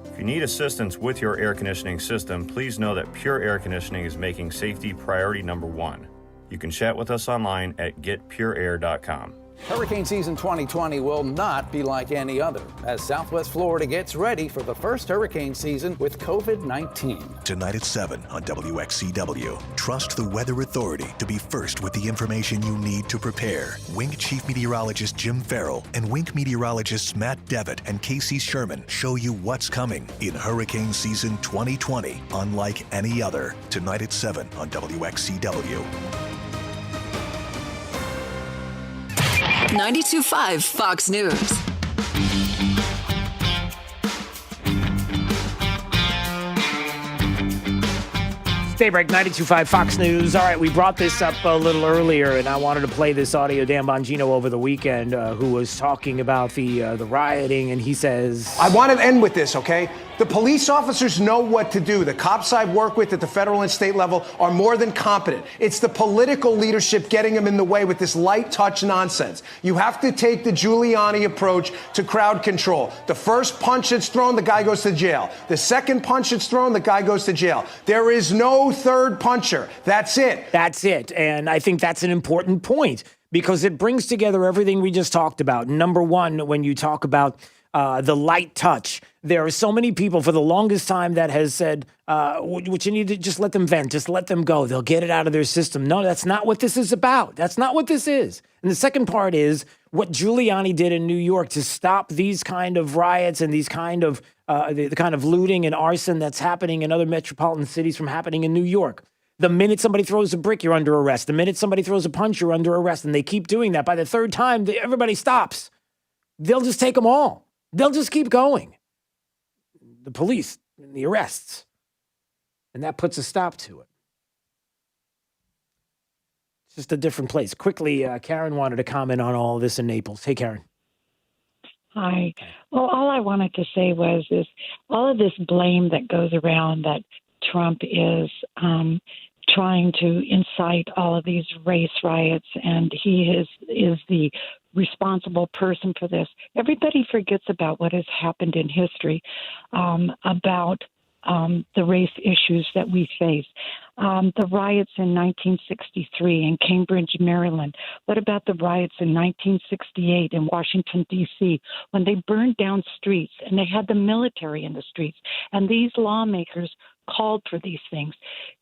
If you need assistance with your air conditioning system, please know that Pure Air Conditioning is making safety priority number one. You can chat with us online at getpureair.com. Hurricane season 2020 will not be like any other as Southwest Florida gets ready for the first hurricane season with COVID-19. Tonight at 7 on WXCW. Trust the Weather Authority to be first with the information you need to prepare. Wink Chief Meteorologist Jim Farrell and Wink Meteorologists Matt Devitt and Casey Sherman show you what's coming in hurricane season 2020, unlike any other. Tonight at 7 on WXCW. 92.5 Fox News. Daybreak 92.5 Fox News. All right, we brought this up a little earlier, and I wanted to play this audio. Dan Bongino over the weekend, who was talking about the rioting, and he says, I want to end with this, okay? The police officers know what to do. The cops I work with at the federal and state level are more than competent. It's the political leadership getting them in the way with this light touch nonsense. You have to take the Giuliani approach to crowd control. The first punch that's thrown, the guy goes to jail. The second punch that's thrown, the guy goes to jail. There is no third puncher. That's it. That's it. And I think that's an important point because it brings together everything we just talked about. Number one, when you talk about the light touch, there are so many people for the longest time that has said, what you need to just let them vent, just let them go. They'll get it out of their system. No, that's not what this is about. That's not what this is. And the second part is what Giuliani did in New York to stop these kind of riots and these kind of the kind of looting and arson that's happening in other metropolitan cities from happening in New York. The minute somebody throws a brick, you're under arrest. The minute somebody throws a punch, you're under arrest. And they keep doing that. By the third time, everybody stops. They'll just take them all. They'll just keep going. The police, the arrests. And that puts a stop to it. It's just a different place. Quickly, Karen wanted to comment on all of this in Naples. Hey, Karen. Hi. Well, all I wanted to say was all of this blame that goes around that Trump is trying to incite all of these race riots, and he is the responsible person for this. Everybody forgets about what has happened in history about the race issues that we face. The riots in 1963 in Cambridge, Maryland. What about the riots in 1968 in Washington, D.C., when they burned down streets and they had the military in the streets, and these lawmakers called for these things?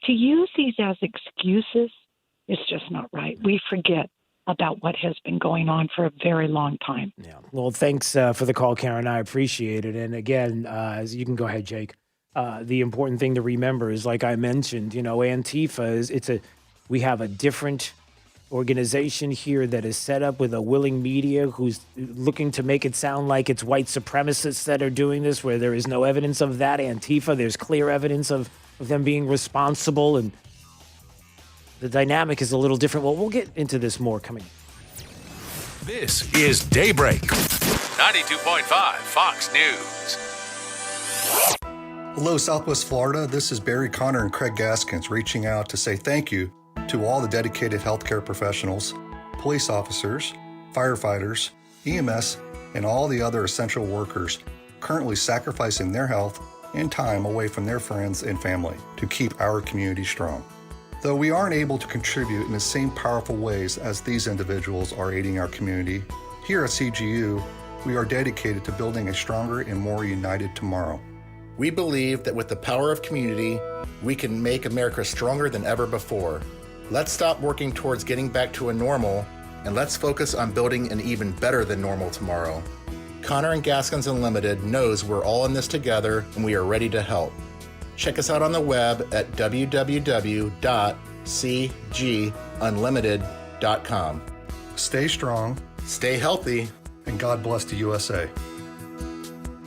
To use these as excuses is just not right. We forget about what has been going on for a very long time. Yeah. Well, thanks for the call, Karen. I appreciate it. And again, you can go ahead, Jake. The important thing to remember is, like I mentioned, Antifa we have a different organization here that is set up with a willing media who's looking to make it sound like it's white supremacists that are doing this, where there is no evidence of that. Antifa, there's clear evidence of them being responsible, and the dynamic is a little different. Well, we'll get into this more coming. This is Daybreak. 92.5 Fox News. Hello, Southwest Florida. This is Barry Connor and Craig Gaskins reaching out to say thank you to all the dedicated healthcare professionals, police officers, firefighters, EMS, and all the other essential workers currently sacrificing their health and time away from their friends and family to keep our community strong. Though we aren't able to contribute in the same powerful ways as these individuals are aiding our community, here at CGU, we are dedicated to building a stronger and more united tomorrow. We believe that with the power of community, we can make America stronger than ever before. Let's stop working towards getting back to a normal, and let's focus on building an even better than normal tomorrow. Connor and Gaskins Unlimited knows we're all in this together, and we are ready to help. Check us out on the web at www.cgunlimited.com. Stay strong, stay healthy, and God bless the USA.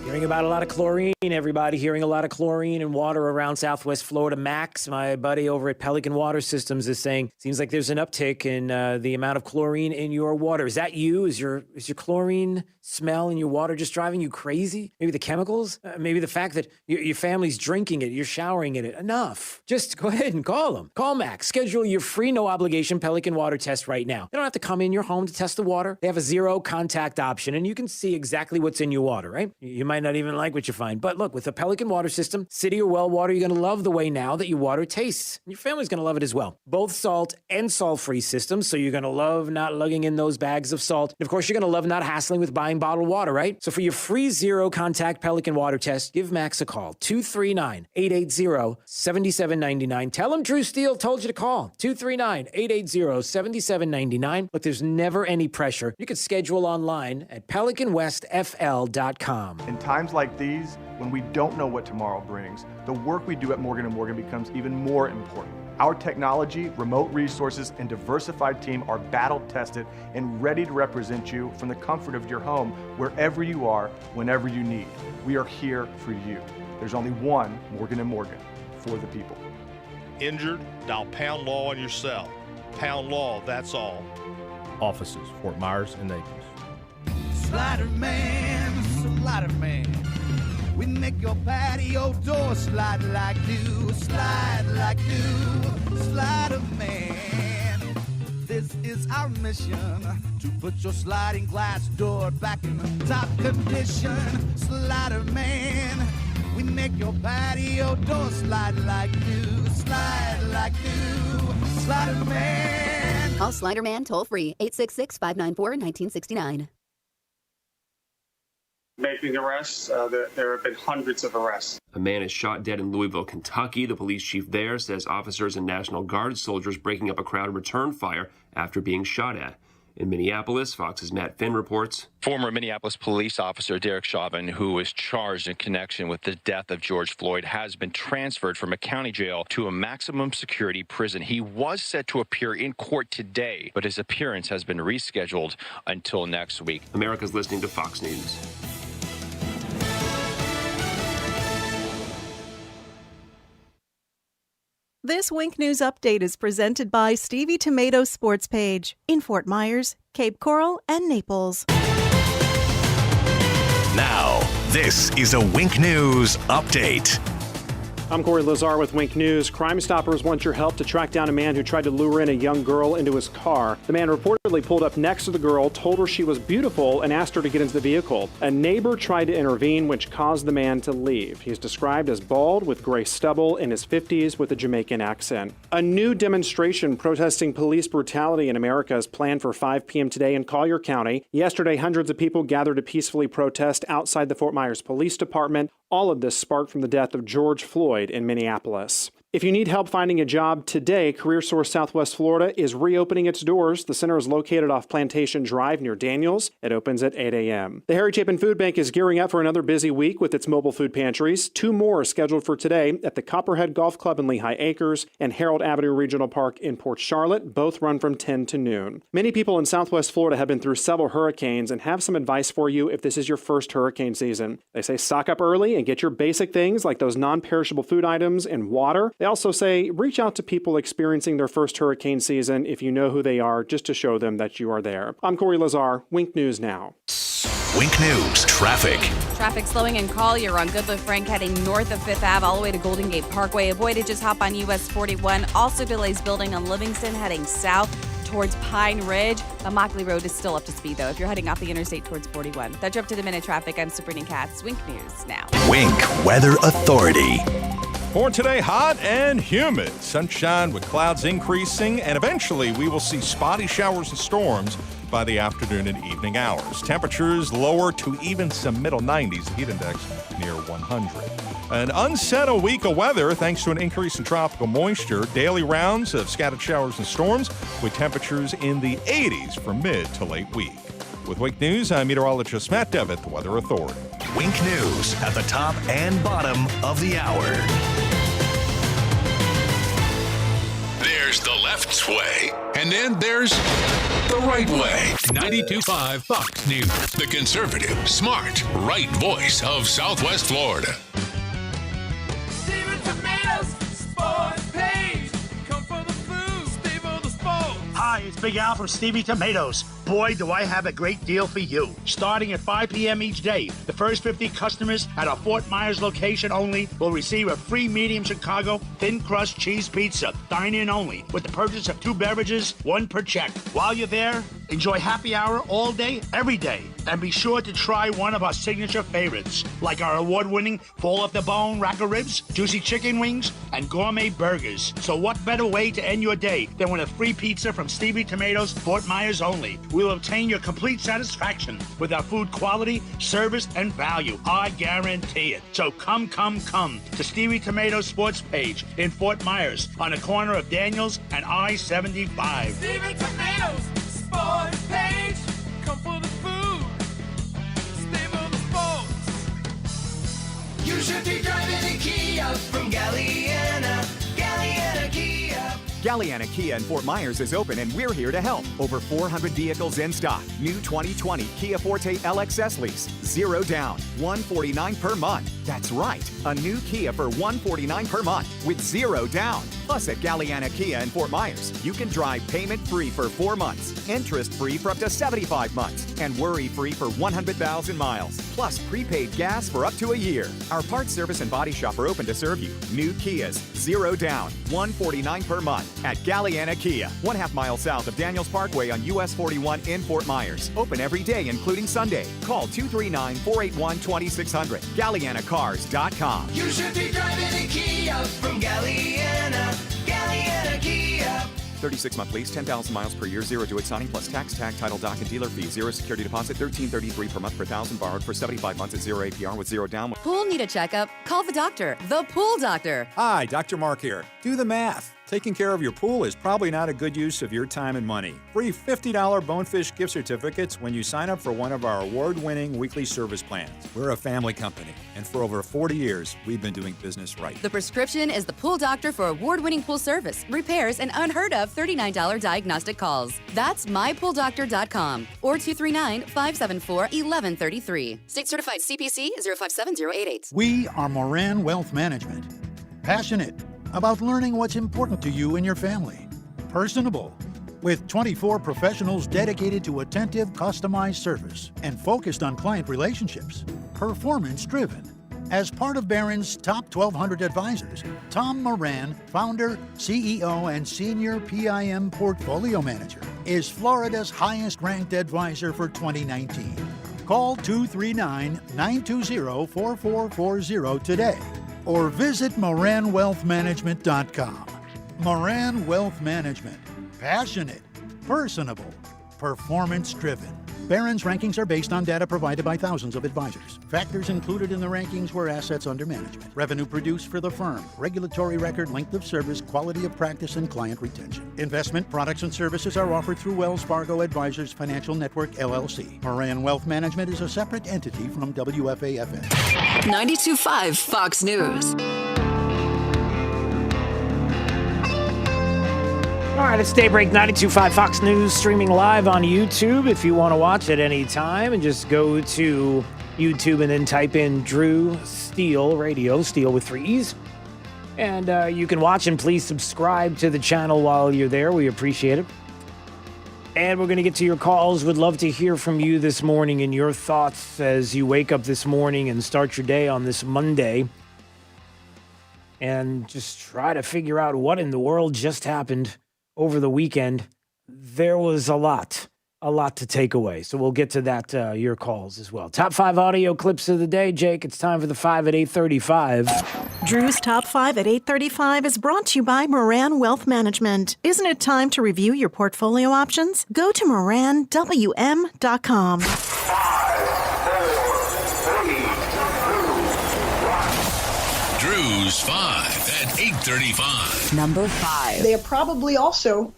Hearing about a lot of chlorine, everybody. Hearing a lot of chlorine and water around Southwest Florida. Max, my buddy over at Pelican Water Systems, is saying, seems like there's an uptick in the amount of chlorine in your water. Is that you? Is your chlorine smell in your water just driving you crazy? Maybe the chemicals? Maybe the fact that your family's drinking it, you're showering in it. Enough. Just go ahead and call them. Call Max. Schedule your free, no-obligation Pelican water test right now. They don't have to come in your home to test the water. They have a zero-contact option, and you can see exactly what's in your water, right? You might not even like what you find. But look, with the Pelican Water System, city or well water, you're going to love the way now that your water tastes. And your family's going to love it as well. Both salt and salt-free systems, so you're going to love not lugging in those bags of salt. And of course, you're going to love not hassling with buying bottled water, right? So for your free zero-contact Pelican water test, give Max a call. 239-880-7799. Tell him Drew Steele told you to call. 239-880-7799. Look, there's never any pressure. You can schedule online at pelicanwestfl.com. In times like these, when we don't know what tomorrow brings, the work we do at Morgan & Morgan becomes even more important. Our technology, remote resources, and diversified team are battle-tested and ready to represent you from the comfort of your home, wherever you are, whenever you need. We are here for you. There's only one Morgan & Morgan, for the people. injured, dial pound law on your cell. Pound law, that's all. Offices, Fort Myers and Naples. Slider man, slider man. We make your patio door slide like new, slide like new. Slider man. This is our mission to put your sliding glass door back in the top condition. Slider man. We make your patio door slide like new, slide like new. Slider man. Call Slider Man toll free 866-594-1969. Making arrests. There have been hundreds of arrests. A man is shot dead in Louisville, Kentucky. The police chief there says officers and National Guard soldiers breaking up a crowd returned fire after being shot at. In Minneapolis, Fox's Matt Finn reports. Former Minneapolis police officer Derek Chauvin, who was charged in connection with the death of George Floyd, has been transferred from a county jail to a maximum security prison. He was set to appear in court today, but his appearance has been rescheduled until next week. America's listening to Fox News. This Wink News Update is presented by Stevie Tomato Sports Page in Fort Myers, Cape Coral, and Naples. Now, this is a Wink News Update. I'm Corey Lazar with Wink News. Crime Stoppers want your help to track down a man who tried to lure in a young girl into his car. The man reportedly pulled up next to the girl, told her she was beautiful, and asked her to get into the vehicle. A neighbor tried to intervene, which caused the man to leave. He's described as bald with gray stubble, in his 50s with a Jamaican accent. A new demonstration protesting police brutality in America is planned for 5 p.m. today in Collier County. Yesterday, hundreds of people gathered to peacefully protest outside the Fort Myers Police Department. All of this sparked from the death of George Floyd in Minneapolis. If you need help finding a job today, CareerSource Southwest Florida is reopening its doors. The center is located off Plantation Drive near Daniels. It opens at 8 a.m. The Harry Chapin Food Bank is gearing up for another busy week with its mobile food pantries. 2 more are scheduled for today at the Copperhead Golf Club in Lehigh Acres and Harold Avenue Regional Park in Port Charlotte. Both run from 10 to noon. Many people in Southwest Florida have been through several hurricanes and have some advice for you if this is your first hurricane season. They say stock up early and get your basic things like those non-perishable food items and water. They also say reach out to people experiencing their first hurricane season if you know who they are, just to show them that you are there. I'm Corey Lazar, Wink News Now. Wink News Traffic. Traffic slowing in Collier on Goodliff Frank heading north of 5th Ave all the way to Golden Gate Parkway. Avoided, just hop on US 41. Also delays building on Livingston heading south towards Pine Ridge. Immokalee Road is still up to speed, though, if you're heading off the interstate towards 41. That's your up-to-the-minute traffic. I'm Sabrina Katz. Wink News Now. Wink Weather Authority. For today, hot and humid. Sunshine with clouds increasing, and eventually we will see spotty showers and storms by the afternoon and evening hours. Temperatures lower to even some middle 90s, the heat index near 100. An unsettled week of weather thanks to an increase in tropical moisture. Daily rounds of scattered showers and storms with temperatures in the 80s for mid to late week. With Wink News, I'm meteorologist Matt Devitt, the Weather Authority. Wink News at the top and bottom of the hour. There's the left way, and then there's the right way. 92.5 Fox News, the conservative, smart, right voice of Southwest Florida. Steven Tomatoes Sports Page. Come for the food, stay for the sports. Hi, it's Big Al from Stevie Tomatoes. Boy, do I have a great deal for you. Starting at 5 p.m. each day, the first 50 customers at our Fort Myers location only will receive a free medium Chicago thin crust cheese pizza. Dine in only with the purchase of 2 beverages, 1 per check. While you're there, enjoy happy hour all day, every day. And be sure to try one of our signature favorites, like our award-winning fall off the bone rack of ribs, juicy chicken wings, and gourmet burgers. So what better way to end your day than with a free pizza from Stevie Tomatoes, Fort Myers only. We'll obtain your complete satisfaction with our food quality, service, and value. I guarantee it. So come to Stevie Tomatoes Sports Page in Fort Myers on the corner of Daniels and I-75. Stevie Tomatoes Sports Page. Come for the food, stay for the sports. You should be driving a Kia from Galliana. Galliana Kia. Galliana Kia in Fort Myers is open and we're here to help. Over 400 vehicles in stock. New 2020 Kia Forte LXS lease. 0 down. $149 per month. That's right. A new Kia for $149 per month with 0 down. Plus at Galliana Kia in Fort Myers, you can drive payment-free for 4 months, interest-free for up to 75 months, and worry-free for 100,000 miles. Plus prepaid gas for up to a year. Our parts service and body shop are open to serve you. New Kias, 0 down, $149 per month at Galliana Kia, 1/2 mile south of Daniels Parkway on US 41 in Fort Myers. Open every day, including Sunday. Call 239-481-2600. GallianaCars.com. You should be driving a Kia from Galliana. Galliana Kia. 36-month lease, 10,000 miles per year, 0 due at signing, plus tax, tag, title, doc, and dealer fee. 0 security deposit, $13.33 per month per thousand, borrowed for 75 months at 0 APR with 0 down. Pool need a checkup? Call the doctor. The Pool Doctor. Hi, Dr. Mark here. Do the math. Taking care of your pool is probably not a good use of your time and money. Free $50 Bonefish gift certificates when you sign up for one of our award-winning weekly service plans. We're a family company, and for over 40 years, we've been doing business right. The prescription is the Pool Doctor for award-winning pool service, repairs, and unheard of $39 diagnostic calls. That's mypooldoctor.com or 239-574-1133. State certified CPC 057088. We are Moran Wealth Management. Passionate about learning what's important to you and your family. Personable, with 24 professionals dedicated to attentive, customized service and focused on client relationships. Performance-driven. As part of Barron's top 1,200 advisors, Tom Moran, founder, CEO, and senior PIM portfolio manager, is Florida's highest-ranked advisor for 2019. Call 239-920-4440 today or visit MoranWealthManagement.com. Moran Wealth Management. Passionate, personable, performance-driven. Barron's rankings are based on data provided by thousands of advisors. Factors included in the rankings were assets under management, revenue produced for the firm, regulatory record, length of service, quality of practice, and client retention. Investment products and services are offered through Wells Fargo Advisors Financial Network, LLC. Moran Wealth Management is a separate entity from WFAFN. 92.5 Fox News. All right, it's Daybreak 92.5 Fox News, streaming live on YouTube if you want to watch at any time. And just go to YouTube and then type in Drew Steele Radio, Steele with 3 E's. And you can watch, and please subscribe to the channel while you're there. We appreciate it. And we're going to get to your calls. Would love to hear from you this morning and your thoughts as you wake up this morning and start your day on this Monday. And just try to figure out what in the world just happened over the weekend. There was a lot to take away. So we'll get to that, your calls as well. Top 5 audio clips of the day. Jake, it's time for the 5 at 8:35. Drew's Top 5 at 8:35 is brought to you by Moran Wealth Management. Isn't it time to review your portfolio options? Go to MoranWM.com. 5, 4, 3, 2, 1. Drew's 5 at 8:35. Number 5. They are probably also,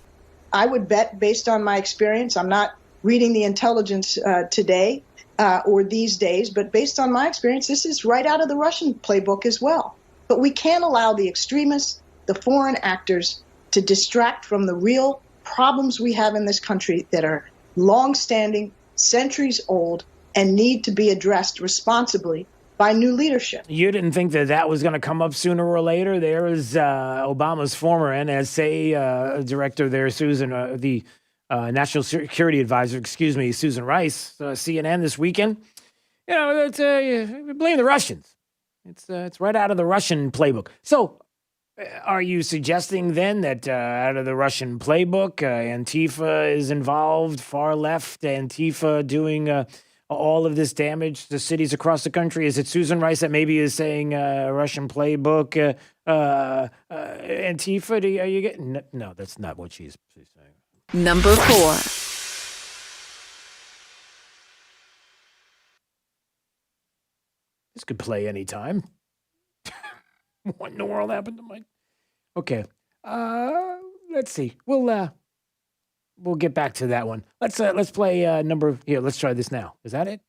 I would bet, based on my experience, I'm not reading the intelligence today or these days, but based on my experience, this is right out of the Russian playbook as well. But we can't allow the extremists, the foreign actors, to distract from the real problems we have in this country that are long-standing, centuries old, and need to be addressed responsibly by new leadership. You didn't think that was going to come up sooner or later? There is Obama's former NSA director there, Susan, the National Security Advisor, Susan Rice, CNN this weekend. You know, we blame the Russians. It's right out of the Russian playbook. So are you suggesting then that out of the Russian playbook, Antifa is involved, far left Antifa doing all of this damage to cities across the country? Is it Susan Rice that maybe is saying Russian playbook, Antifa? Are you getting? No, that's not what she's saying. Number 4. This could play anytime. What in the world happened to Mike? Okay, let's see. We'll get back to that one. Let's play number here. Let's try this now. Is that it?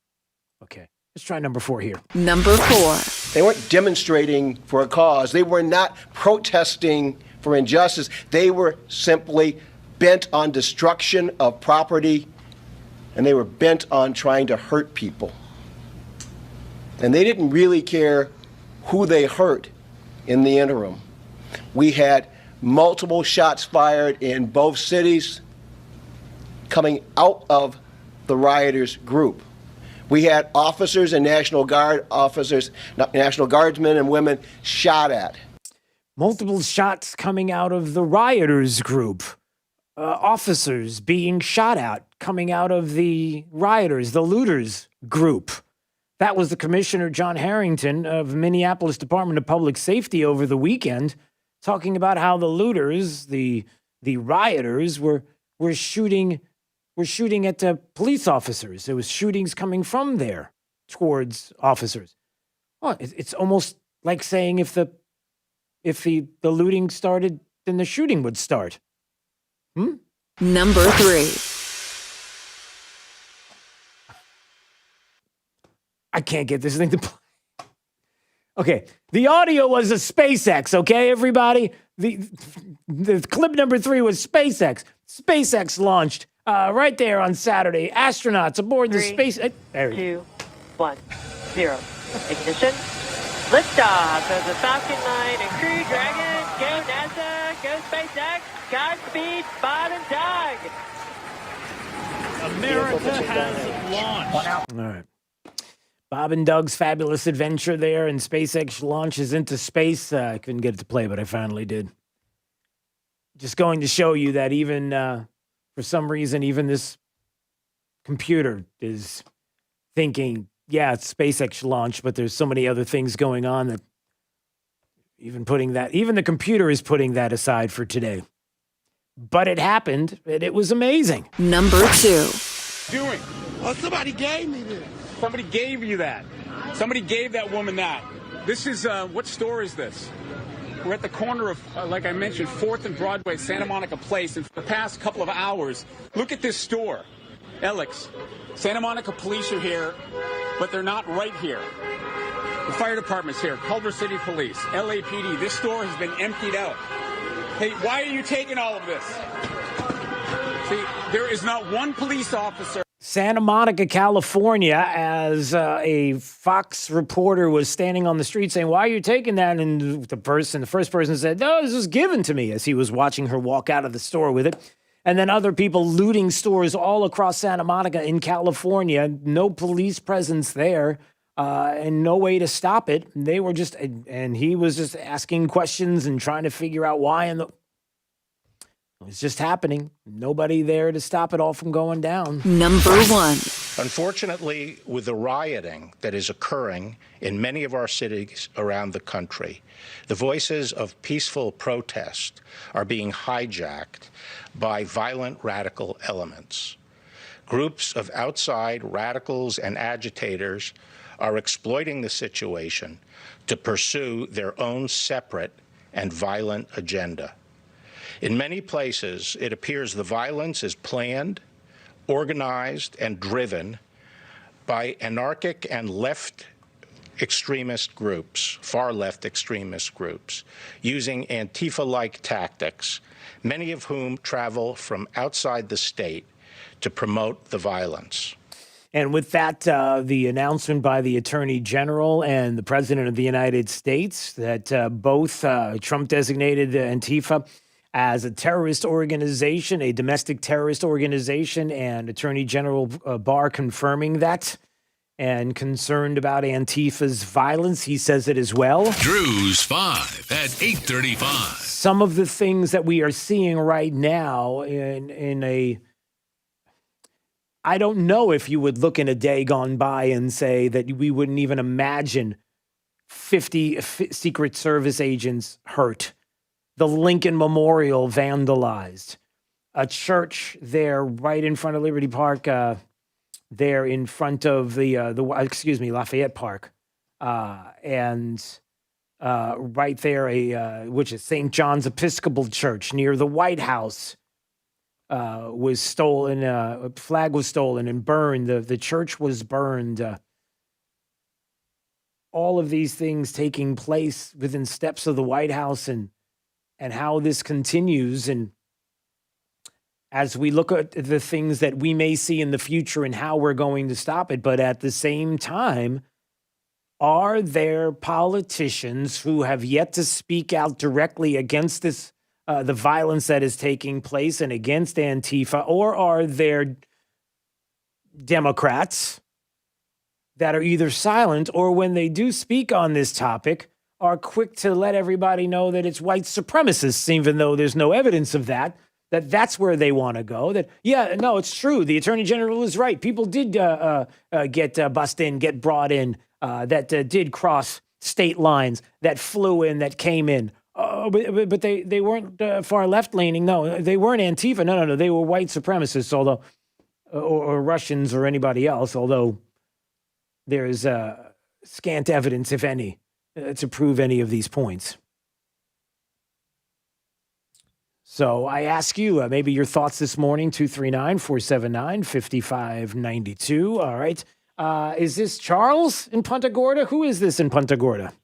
Okay. Let's try number 4 here. Number 4. They weren't demonstrating for a cause. They were not protesting for injustice. They were simply bent on destruction of property, and they were bent on trying to hurt people. And they didn't really care who they hurt in the interim. We had multiple shots fired in both cities coming out of the rioters' group. We had officers and National Guard officers, National Guardsmen and women shot at. Multiple shots coming out of the rioters' group. Officers being shot at coming out of the rioters, the looters group. That was the Commissioner John Harrington of Minneapolis Department of Public Safety over the weekend, talking about how the looters, the rioters, were shooting at police officers. There was shootings coming from there towards officers. Oh, it's almost like saying if the looting started, then the shooting would start. Number 3. I can't get this thing to play. Okay, the audio was a SpaceX, okay, everybody? The clip number 3 was SpaceX. SpaceX launched right there on Saturday. Astronauts aboard the space... There 2, 1, 0. Ignition. Liftoff of the Falcon 9 and Crew Dragon. Go NASA, go SpaceX. Godspeed, Bob and Doug. America has launched. All right. Bob and Doug's fabulous adventure there, and SpaceX launches into space. I couldn't get it to play, but I finally did. Just going to show you that even, for some reason, even this computer is thinking, yeah, it's SpaceX launch, but there's so many other things going on that even the computer is putting that aside for today. But it happened, and it was amazing. Number 2. Doing? Oh, somebody gave me this. Somebody gave you that. Somebody gave that woman that. This is, what store is this? We're at the corner of, like I mentioned, 4th and Broadway, Santa Monica Place. And for the past couple of hours, look at this store. Alex, Santa Monica police are here, but they're not right here. The fire department's here, Culver City Police, LAPD. This store has been emptied out. Hey, why are you taking all of this? See, there is not one police officer. Santa Monica, California, as a Fox reporter was standing on the street saying, "Why are you taking that?" And the first person said, "No, this was given to me," as he was watching her walk out of the store with it. And then other people looting stores all across Santa Monica in California, no police presence there, and no way to stop it. They were just, and he was just asking questions and trying to figure out why. And it's just happening. Nobody there to stop it all from going down. Number 1. Unfortunately, with the rioting that is occurring in many of our cities around the country, the voices of peaceful protest are being hijacked by violent radical elements. Groups of outside radicals and agitators are exploiting the situation to pursue their own separate and violent agenda. In many places, it appears the violence is planned, organized, and driven by anarchic and left extremist groups, far left extremist groups, using Antifa-like tactics, many of whom travel from outside the state to promote the violence. And with that, the announcement by the Attorney General and the President of the United States that both Trump designated Antifa as a terrorist organization, a domestic terrorist organization, and Attorney General Barr confirming that and concerned about Antifa's violence. He says it as well. Drew's 5 at 8:35. Some of the things that we are seeing right now in a... I don't know if you would look in a day gone by and say that we wouldn't even imagine 50 Secret Service agents hurt. The Lincoln Memorial vandalized. A church there right in front of Liberty Park, there in front of Lafayette Park. And right there, which is St. John's Episcopal Church near the White House, was stolen. A flag was stolen and burned. The church was burned. All of these things taking place within steps of the White House, and and how this continues, and as we look at the things that we may see in the future and how we're going to stop it. But at the same time, are there politicians who have yet to speak out directly against this, the violence that is taking place and against Antifa, or are there Democrats that are either silent or when they do speak on this topic are quick to let everybody know that it's white supremacists, even though there's no evidence of that, that's where they want to go, that, yeah, no, it's true. The Attorney General is right. People did get bussed in, get brought in, that did cross state lines, that flew in, that came in. But they weren't far left leaning. No, they weren't Antifa. No. They were white supremacists, although, or Russians or anybody else, although there is scant evidence, if any, to prove any of these points. So I ask you, maybe your thoughts this morning, 239-479-5592. All right. Is this Charles in Punta Gorda? Who is this in Punta Gorda?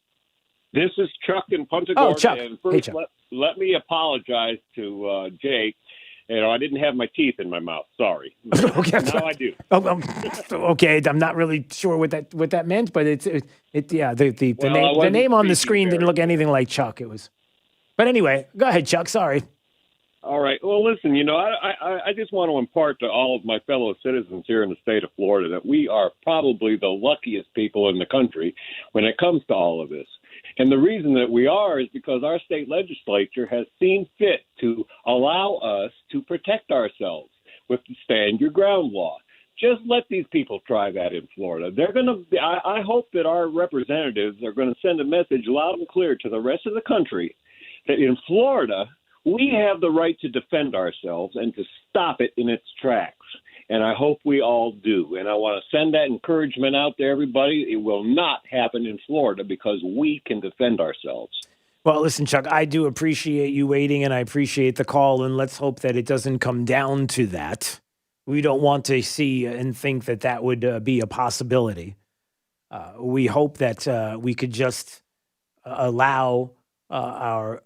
This is Chuck in Punta Gorda. Oh, Chuck. And first, let me apologize to Jake. You know, I didn't have my teeth in my mouth. Sorry. Okay. Now I do. Okay, I'm not really sure what that meant, but the name on the screen didn't look anything like Chuck. It was, but anyway, go ahead, Chuck. Sorry. All right. Well, listen. You know, I just want to impart to all of my fellow citizens here in the state of Florida that we are probably the luckiest people in the country when it comes to all of this. And the reason that we are is because our state legislature has seen fit to allow us to protect ourselves with the Stand Your Ground law. Just let these people try that in Florida. They're going to. I hope that our representatives are going to send a message loud and clear to the rest of the country that in Florida we have the right to defend ourselves and to stop it in its tracks. And I hope we all do. And I want to send that encouragement out to everybody. It will not happen in Florida because we can defend ourselves. Well, listen, Chuck, I do appreciate you waiting, and I appreciate the call, and let's hope that it doesn't come down to that. We don't want to see and think that would be a possibility. We hope that we could just allow our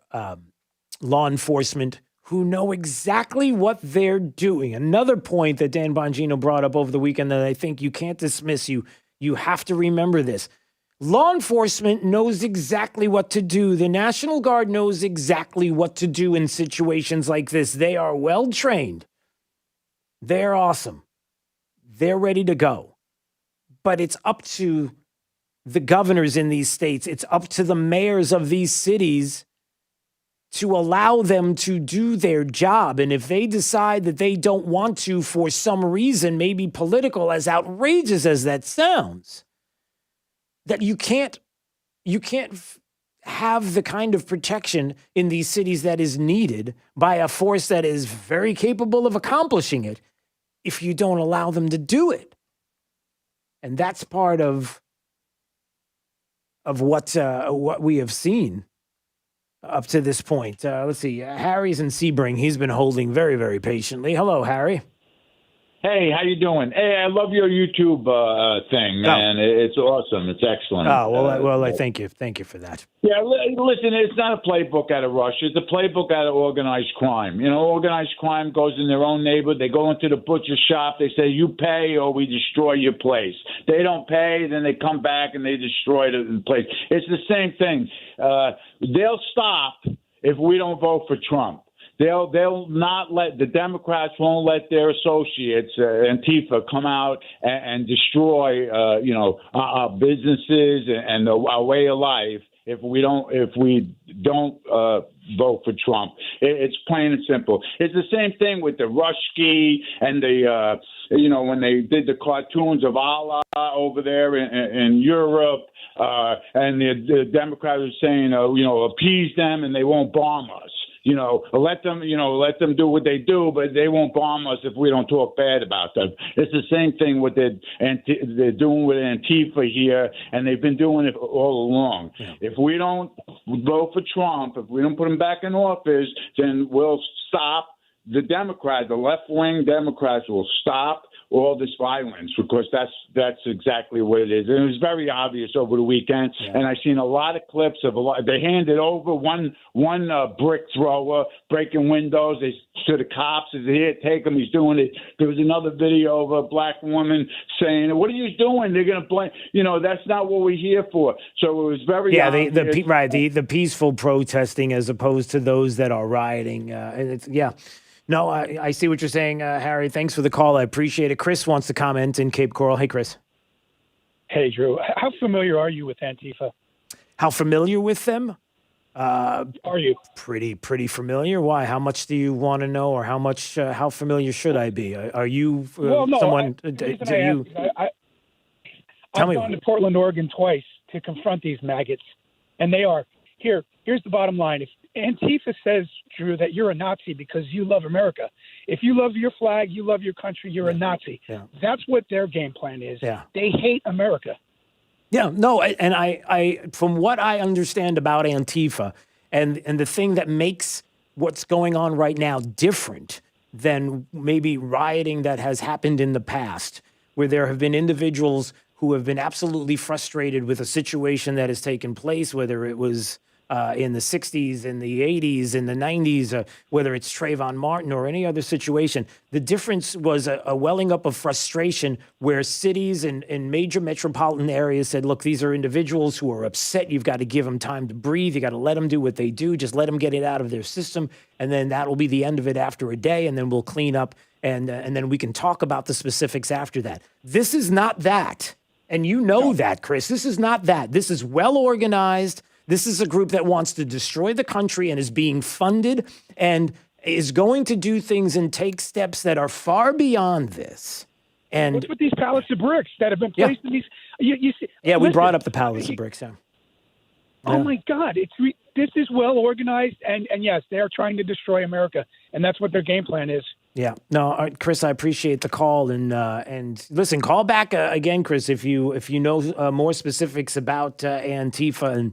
law enforcement who know exactly what they're doing. Another point that Dan Bongino brought up over the weekend that I think you can't dismiss. You have to remember this. Law enforcement knows exactly what to do. The National Guard knows exactly what to do in situations like this. They are well trained. They're awesome. They're ready to go. But it's up to the governors in these states. It's up to the mayors of these cities to allow them to do their job. And if they decide that they don't want to for some reason, maybe political, as outrageous as that sounds, that you can't have the kind of protection in these cities that is needed by a force that is very capable of accomplishing it if you don't allow them to do it. And that's part of what we have seen up to this point. Let's see. Harry's in Sebring. He's been holding very, very patiently. Hello, Harry. Hey, how you doing? Hey, I love your YouTube thing, man. It's awesome. It's excellent. Oh, well, I thank you. Thank you for that. Yeah, listen, it's not a playbook out of Russia. It's a playbook out of organized crime. You know, organized crime goes in their own neighborhood. They go into the butcher shop. They say, you pay or we destroy your place. They don't pay. Then they come back and they destroy the place. It's the same thing. They'll stop if we don't vote for Trump. They'll not let, the Democrats won't let their associates, Antifa, come out and destroy, our businesses and our way of life if we don't vote for Trump. It's plain and simple. It's the same thing with the Rushki and when they did the cartoons of Allah over there in Europe, and the Democrats are saying, appease them and they won't bomb us. Let them do what they do, but they won't bomb us if we don't talk bad about them. It's the same thing with they're doing with Antifa here, and they've been doing it all along. Yeah. If we don't vote for Trump, if we don't put him back in office, then we'll stop the Democrats. The left-wing Democrats will stop all this violence, because that's exactly what it is. And it was very obvious over the weekend. Yeah. And I've seen a lot of clips of they handed over one brick thrower breaking windows to the cops. They said, here, take him. He's doing it. There was another video of a black woman saying, what are you doing? They're going to blame. That's not what we're here for. So it was very obvious. The peaceful protesting as opposed to those that are rioting. No, I see what you're saying, Harry. Thanks for the call. I appreciate it. Chris wants to comment in Cape Coral. Hey, Chris. Hey, Drew. How familiar are you with Antifa? How familiar with them? Are you? Pretty familiar. Why? How much do you want to know, or how familiar should I be? Are you someone? I've gone to Portland, Oregon twice to confront these maggots, and they are here. Here's the bottom line. If Antifa says, Drew, that you're a Nazi because you love America, if you love your flag, you love your country, you're a Nazi. Yeah. That's what their game plan is. Yeah. They hate America. Yeah, no, and I from what I understand about Antifa, and the thing that makes what's going on right now different than maybe rioting that has happened in the past, where there have been individuals who have been absolutely frustrated with a situation that has taken place, whether it was in the 60s, in the 80s, in the 90s, whether it's Trayvon Martin or any other situation. The difference was a welling up of frustration where cities and major metropolitan areas said, look, these are individuals who are upset. You've got to give them time to breathe. You got to let them do what they do. Just let them get it out of their system. And then that will be the end of it after a day. And then we'll clean up and then we can talk about the specifics after that. This is not that. And you know that, Chris. This is not that. This is well organized. This is a group that wants to destroy the country and is being funded and is going to do things and take steps that are far beyond this. And what's with these pallets of bricks that have been placed in these? You see, we brought up the pallets of bricks. Yeah. Oh my God! This is well organized, and yes, they are trying to destroy America, and that's what their game plan is. Yeah. No, Chris, I appreciate the call, and listen, call back again, Chris, if you know more specifics about Antifa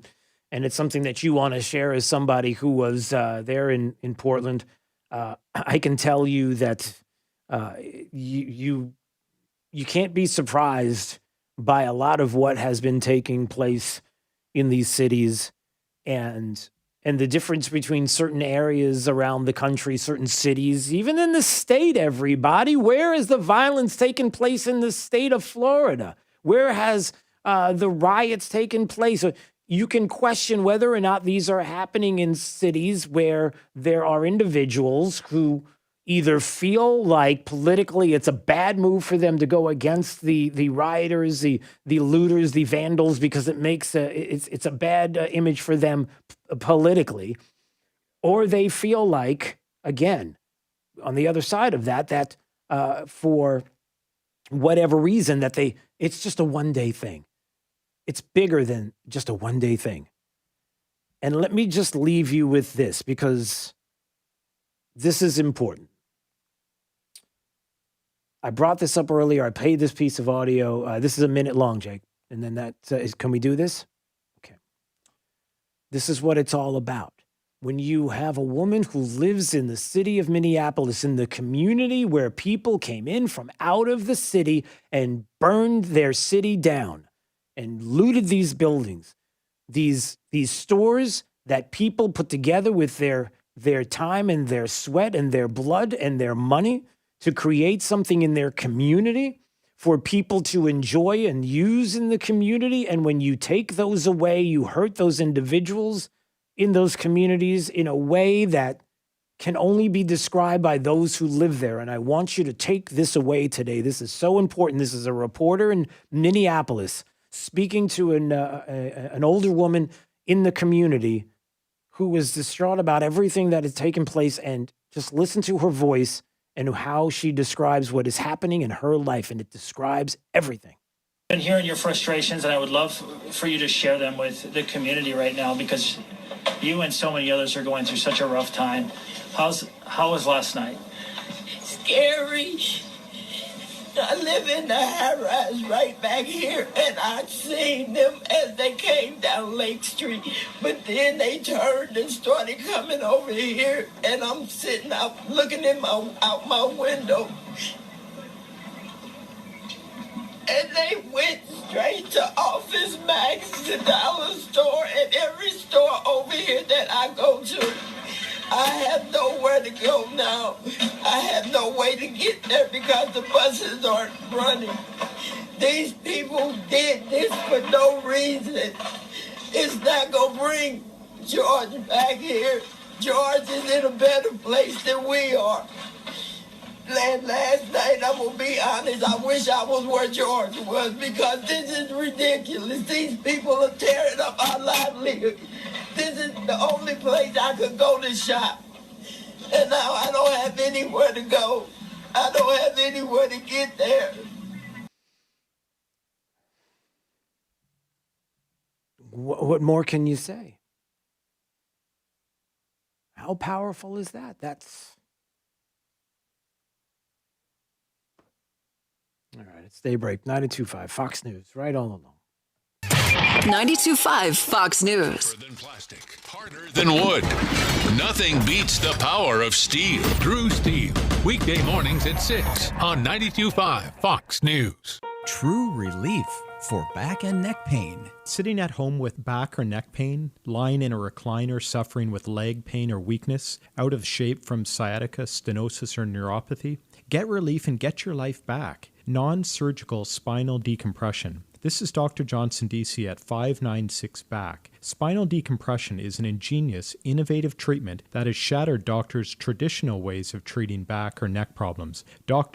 and it's something that you want to share as somebody who was there in Portland. I can tell you that you can't be surprised by a lot of what has been taking place in these cities and the difference between certain areas around the country, certain cities, even in the state, everybody. Where has the violence taken place in the state of Florida? Where has the riots taken place? You can question whether or not these are happening in cities where there are individuals who either feel like politically it's a bad move for them to go against the rioters, the looters, the vandals, because it makes it's a bad image for them politically, or they feel like, again, on the other side of that for whatever reason it's just a one-day thing. It's bigger than just a one-day thing. And let me just leave you with this, because this is important. I brought this up earlier. I played this piece of audio. This is a minute long, Jake. And then can we do this? Okay. This is what it's all about. When you have a woman who lives in the city of Minneapolis, in the community where people came in from out of the city and burned their city down and looted these buildings, these stores that people put together with their time and their sweat and their blood and their money to create something in their community for people to enjoy and use in the community. And when you take those away, you hurt those individuals in those communities in a way that can only be described by those who live there. And I want you to take this away today. This is so important. This is a reporter in Minneapolis speaking to an older woman in the community who was distraught about everything that has taken place, and just listen to her voice and how she describes what is happening in her life, and it describes everything. I've been hearing your frustrations, and I would love for you to share them with the community right now, because you and so many others are going through such a rough time. How was last night? Scary. I live in the high-rise right back here, and I seen them as they came down Lake Street. But then they turned and started coming over here, and I'm sitting out looking out my window. the dollar store and every store over here that I go to. I have nowhere to go now. I have no way to get there because the buses aren't running. These people did this for no reason. It's not going to bring George back here. George is in a better place than we are. Last night, I'm going to be honest, I wish I was where George was because this is ridiculous. These people are tearing up our livelihood. This is the only place I could go to shop. And now I don't have anywhere to go. I don't have anywhere to get there. What more can you say? How powerful is that? That's... All right, it's Daybreak, 92.5, Fox News, right all along. 92.5 Fox News. Tougher than plastic, harder than wood. Nothing beats the power of steel. True Steel, weekday mornings at 6 on 92.5 Fox News. True relief for back and neck pain. Sitting at home with back or neck pain, lying in a recliner suffering with leg pain or weakness, out of shape from sciatica, stenosis, or neuropathy? Get relief and get your life back. Non-surgical spinal decompression. This is Dr. Johnson, DC at 596 Back. Spinal decompression is an ingenious, innovative treatment that has shattered doctors' traditional ways of treating back or neck problems. Dr.